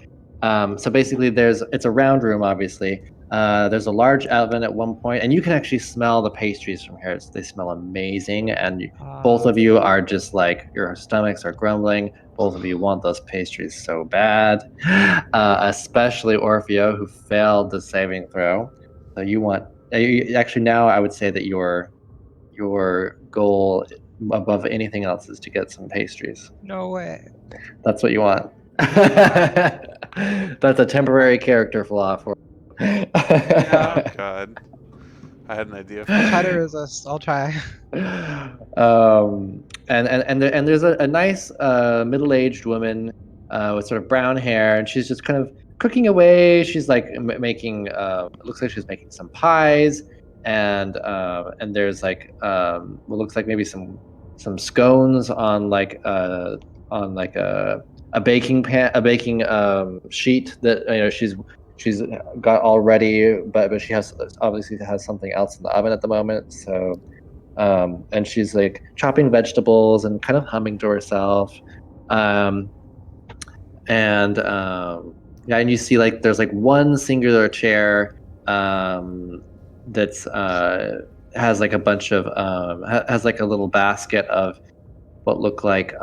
So basically, it's a round room, obviously. There's a large oven at one point, and you can actually smell the pastries from here. They smell amazing, and both of you are just like your stomachs are grumbling. Both of you want those pastries so bad, especially Orfeo, who failed the saving throw. So you want. Actually, now I would say that your goal above anything else is to get some pastries. No way. That's what you want. That's a temporary character flaw for. Oh God, I had an idea. I'll try to resist. I'll try. And there's a nice middle-aged woman with sort of brown hair, and she's just kind of cooking away. She's like making. It looks like she's making some pies, and there's like what looks like maybe some scones on like a baking sheet that she's got all ready, but she obviously has something else in the oven at the moment. So and she's like chopping vegetables and kind of humming to herself. Um, yeah, and you see like there's like one singular chair that's has like a bunch of has like a little basket of what look like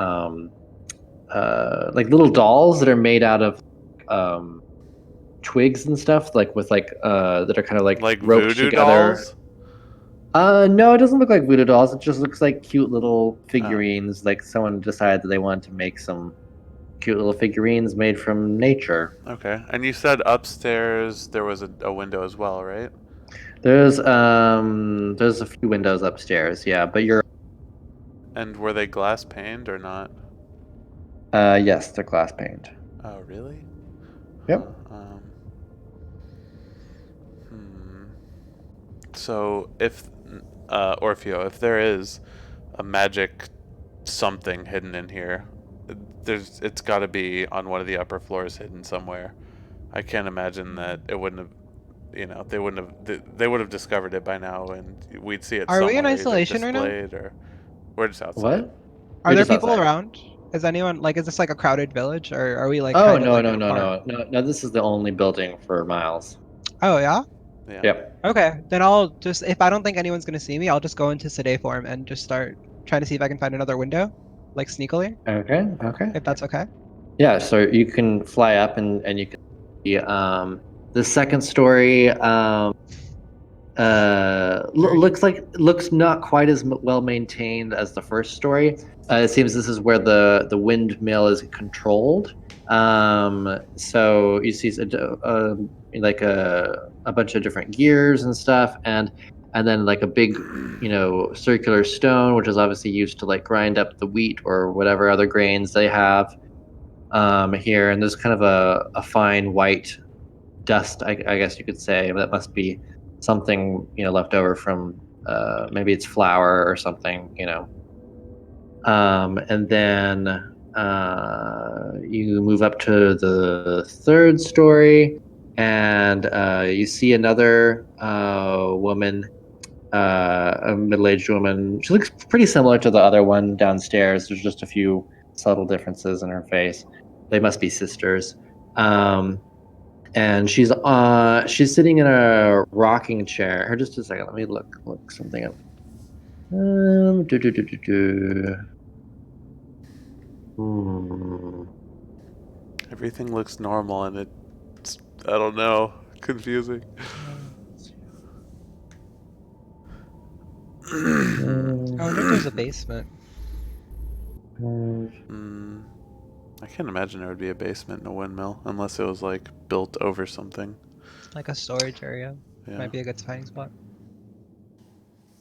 little dolls that are made out of twigs and stuff, like with like that are kind of like roped voodoo together. dolls. No, it doesn't look like voodoo dolls. It just looks like cute little figurines. Like someone decided that they wanted to make some cute little figurines made from nature. Okay, and you said upstairs there was a window as well, right? There's a few windows upstairs, yeah, but you're And were they glass paned or not? yes, they're glass paned. Oh, really? Yep. So if Orfeo, if there is a magic something hidden in here, it's got to be on one of the upper floors, hidden somewhere. I can't imagine that it wouldn't have you know, they wouldn't have. They would have discovered it by now, and we'd see it Are we in somewhere, either isolation right now? displayed or we're just outside. What? Are You're there just people outside. around? Is anyone like? Is this like a crowded village, or are we like Oh kind of no like no in a no park? no. This is the only building for miles. Oh yeah. Yeah. Yep. Okay, then I'll just if I don't think anyone's gonna see me, I'll just go into Sede form and just start trying to see if I can find another window, like sneakily, Okay. Okay. if that's okay. Yeah. So you can fly up and you can see the second story. Looks not quite as well maintained as the first story. It seems this is where the windmill is controlled. So you see like a bunch of different gears and stuff, and then like a big, circular stone, which is obviously used to like grind up the wheat or whatever other grains they have here. And there's kind of a fine white dust, I guess you could say. That must be something left over from maybe it's flour or something. And then you move up to the third story, and you see another woman, a middle-aged woman. She looks pretty similar to the other one downstairs. There's just a few subtle differences in her face. They must be sisters. And she's sitting in a rocking chair. Or just a second, let me look something up. Do, do, do, do, do. Everything looks normal, and it's, I don't know, confusing. I wonder if there's a basement. I can't imagine there would be a basement in a windmill unless it was like built over something. Like a storage area. Yeah. Might be a good hiding spot.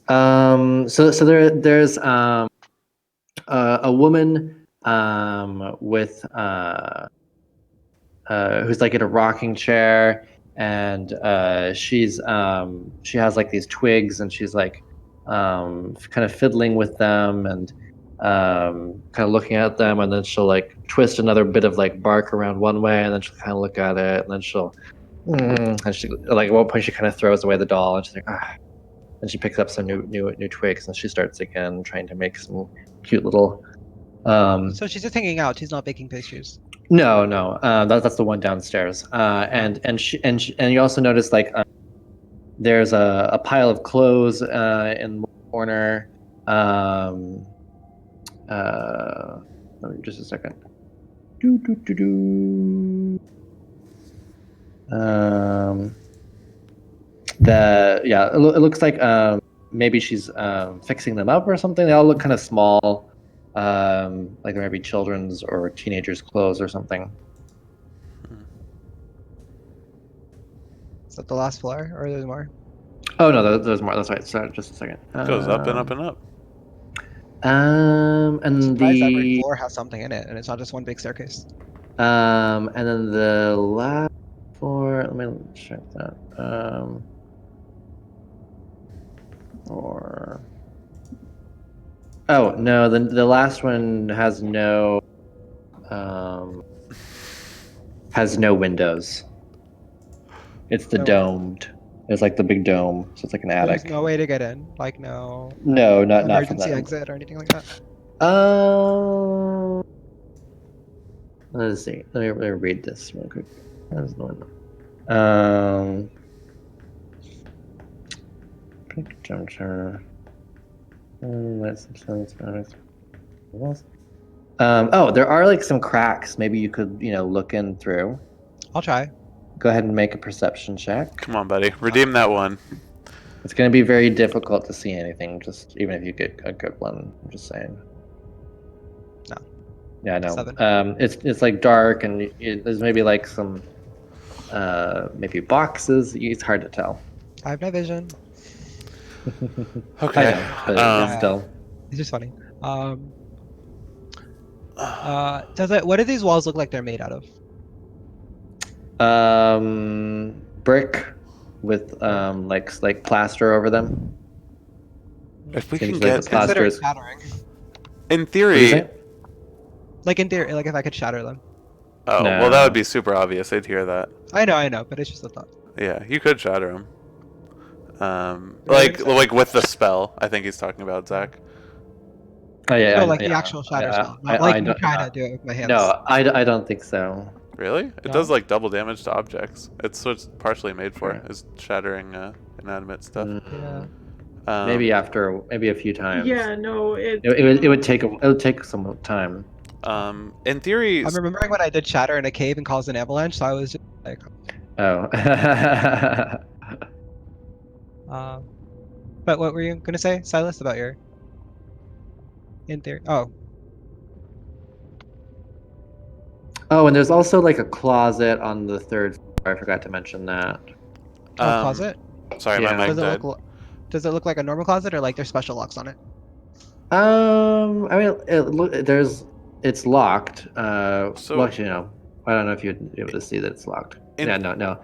So there's a woman with who's like in a rocking chair, and she has like these twigs, and she's like kind of fiddling with them, and kind of looking at them, and then she'll like twist another bit of like bark around one way, and then she'll kind of look at it, and then she'll and she like at one point she kind of throws away the doll, and she's like and she picks up some new twigs, and she starts again trying to make some cute little So she's just hanging out. She's not baking pastries. no, that's the one downstairs. And you also notice like there's a pile of clothes in the corner. Let me just a second. It looks like maybe she's fixing them up or something. They all look kind of small. Like there might be children's or teenagers' clothes or something. Is that the last floor, or there's more? Oh no, there's more. That's right. Sorry, just a second. It goes up and up and up. And Surprised every the floor has something in it, and it's not just one big staircase. and then the last floor. Let me check that. Or oh no, the last one has no windows. It's the No. domed. It's like the big dome, so it's like an attic. There's no way to get in. Like no No, not from emergency that. exit or anything like that. Let's see. Let me read this real quick. That's the one. Picture. Oh, there are like some cracks. Maybe you could, look in through. I'll try. Go ahead and make a perception check. Come on, buddy. Redeem that one. It's going to be very difficult to see anything, just even if you get a good one. I'm just saying. No. Yeah, I know. 7. It's like dark, and there's maybe like some maybe boxes. It's hard to tell. I have no vision. Okay. I know, but still. It's just funny. What do these walls look like they're made out of? Brick with like plaster over them. If we Seems can like get, the plaster Consider is. shattering. in What do you theory, say? Like in theory, like if I could shatter them. oh, No. well, that would be super obvious. They'd hear that. I know, but it's just a thought. Yeah, you could shatter him. What were you Like with the spell. I think he's talking about Zach. Oh yeah, No, like the yeah. actual shatter spell, I, not like I me don't. trying to do it with my hands. No, I don't think so. Really? It No? does like double damage to objects. It's what it's partially made for, Right. is shattering inanimate stuff. Yeah. Maybe after maybe a few times. Yeah, no, It would take some time. In theory, I'm remembering when I did shatter in a cave and caused an avalanche, so I was just like, Oh. but what were you gonna say, Silas, about your in theory? Oh, Oh, and there's also like a closet on the third floor. I forgot to mention that. closet. sorry, Yeah. my mic Does it died. does it look like a normal closet or like there's special locks on it? I mean, it's locked. So- well, actually, no. I don't know if you'd be able to see that it's locked. In- Yeah, no.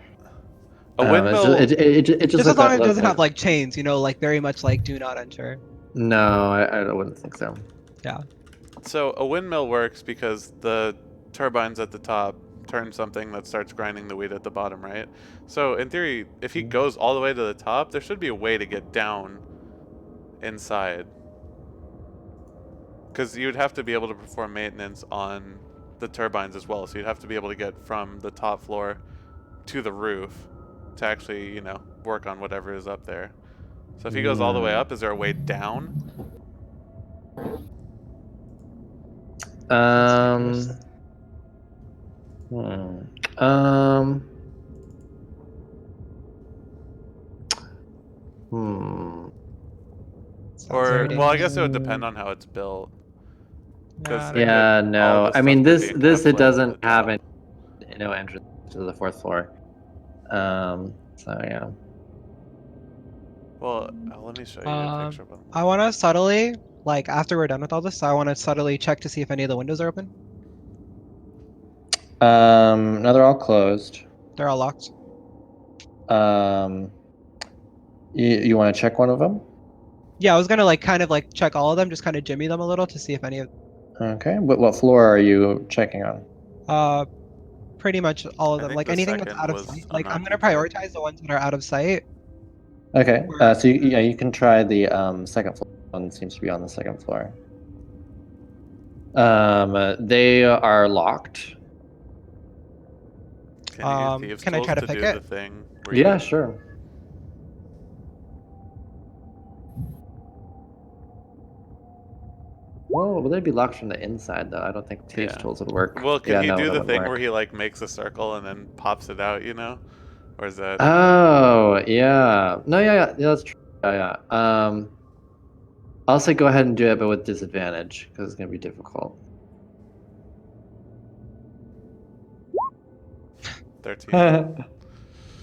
A windmill. It just Just as looked long as like, it doesn't have like chains, like very much like do not enter. No, I wouldn't think so. Yeah. So a windmill works because the turbines at the top turn something that starts grinding the wheat at the bottom, right? So in theory, if he goes all the way to the top, there should be a way to get down inside. Because you'd have to be able to perform maintenance on the turbines as well. So you'd have to be able to get from the top floor to the roof to actually, work on whatever is up there. So if he goes all the way up, is there a way down? Um. Sounds Or, very well, I guess dangerous. it would depend on how it's built. Yeah, They Yeah, could- all no. the I mean, stuff could be this it encapsulated doesn't at the have top. no entrance to the fourth floor. So yeah. Well, let me show you a picture of them. I want to subtly, like after we're done with all this, I want to subtly check to see if any of the windows are open. No, they're all closed. They're all locked. You want to check one of them? Yeah, I was gonna like kind of like check all of them, just kind of jimmy them a little to see if any of Okay. What floor are you checking on? pretty much all of I them. think Like the anything that's second out of was sight. Like I'm gonna unoccupied. prioritize the ones that are out of sight. Okay. Where- So you can try the second floor. One seems to be on the second floor. They are locked. Can you use thieves' Can I tools try to to pick do it? the thing? Where Yeah, you, sure. Well, would they be locked from the inside though? I don't think Thieves' Yeah. tools would work. Well, can Yeah, he no, do that the wouldn't thing work. where he like makes a circle and then pops it out? Or is that? Oh, yeah. No, yeah, that's true. Yeah. I'll say go ahead and do it, but with disadvantage because it's gonna be difficult. 13.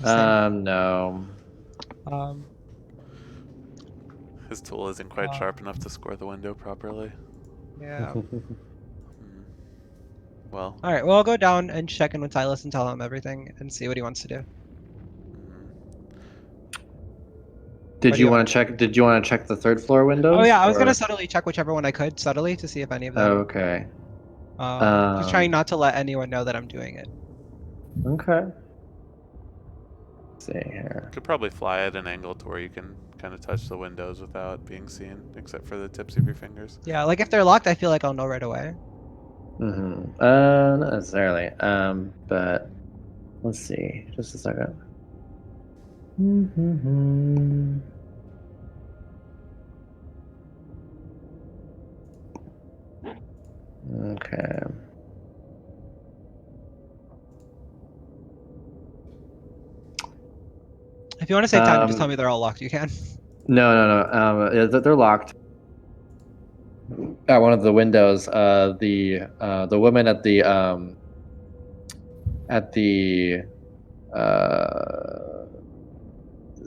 No. His tool isn't quite sharp enough to score the window properly. Yeah. Well. All right. Well, I'll go down and check in with Silas and tell him everything and see what he wants to do. Did you want to check? Did you want to check the third floor windows? Oh yeah, I was or- gonna subtly check whichever one I could subtly to see if any of them. Okay. Just trying not to let anyone know that I'm doing it. Okay. Let's see here. Could probably fly at an angle to where you can kind of touch the windows without being seen, except for the tips of your fingers. Yeah, like if they're locked, I feel like I'll know right away. Not necessarily. But let's see. Just a second. Okay. If you want to save time, just tell me they're all locked. You can. No. Yeah, they're locked. At one of the windows, the woman at the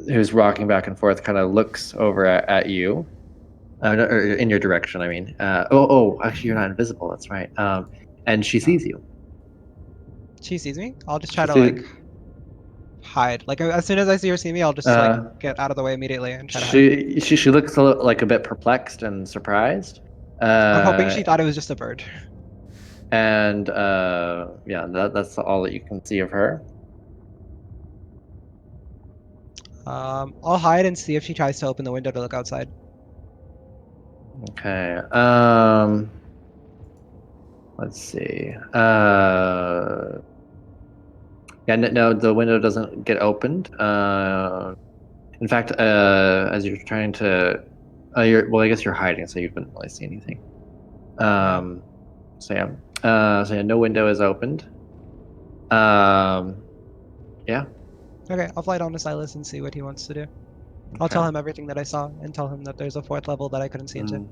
who's rocking back and forth kind of looks over at you, or in your direction. I mean, actually, you're not invisible. That's right. And she sees you. She sees me. I'll just try She to sees- like hide. Like as soon as I see her see me, I'll just like get out of the way immediately and try to hide. She looks like a bit perplexed and surprised. I'm hoping she thought it was just a bird. And yeah, that's all that you can see of her. I'll hide and see if she tries to open the window to look outside. Okay. Let's see. Yeah, no, the window doesn't get opened. In fact, as you're trying to, well, I guess you're hiding, so you couldn't really see anything. So yeah, no window is opened. Yeah. Okay, I'll fly down to Silas and see what he wants to do. I'll tell him everything that I saw and tell him that there's a 4th level that I couldn't see into.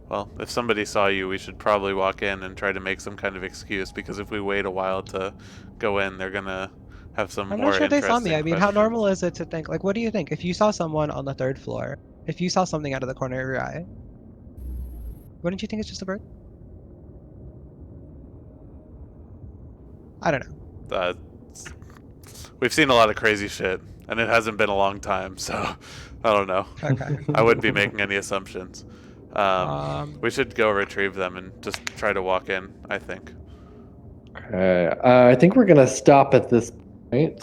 Well, if somebody saw you, we should probably walk in and try to make some kind of excuse, because if we wait a while to go in, they're gonna have some I'm more not sure if they saw me. interesting I mean, how questions. normal is it to think, like, what do you think? If you saw someone on the 3rd floor, if you saw something out of the corner of your eye, wouldn't you think it's just a bird? I don't know. We've seen a lot of crazy shit, and it hasn't been a long time, so I don't know. Okay. I wouldn't be making any assumptions. We should go retrieve them and just try to walk in, I think. Okay. I think we're gonna stop at this point.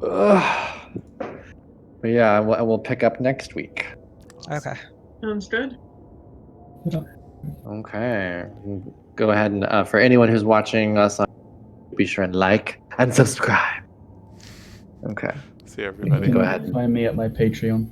Ugh. But yeah, we'll pick up next week. Okay. Sounds good. Okay. Go ahead and for anyone who's watching us on, be sure and like and subscribe. Okay. See everybody. Go ahead. Find me at my Patreon.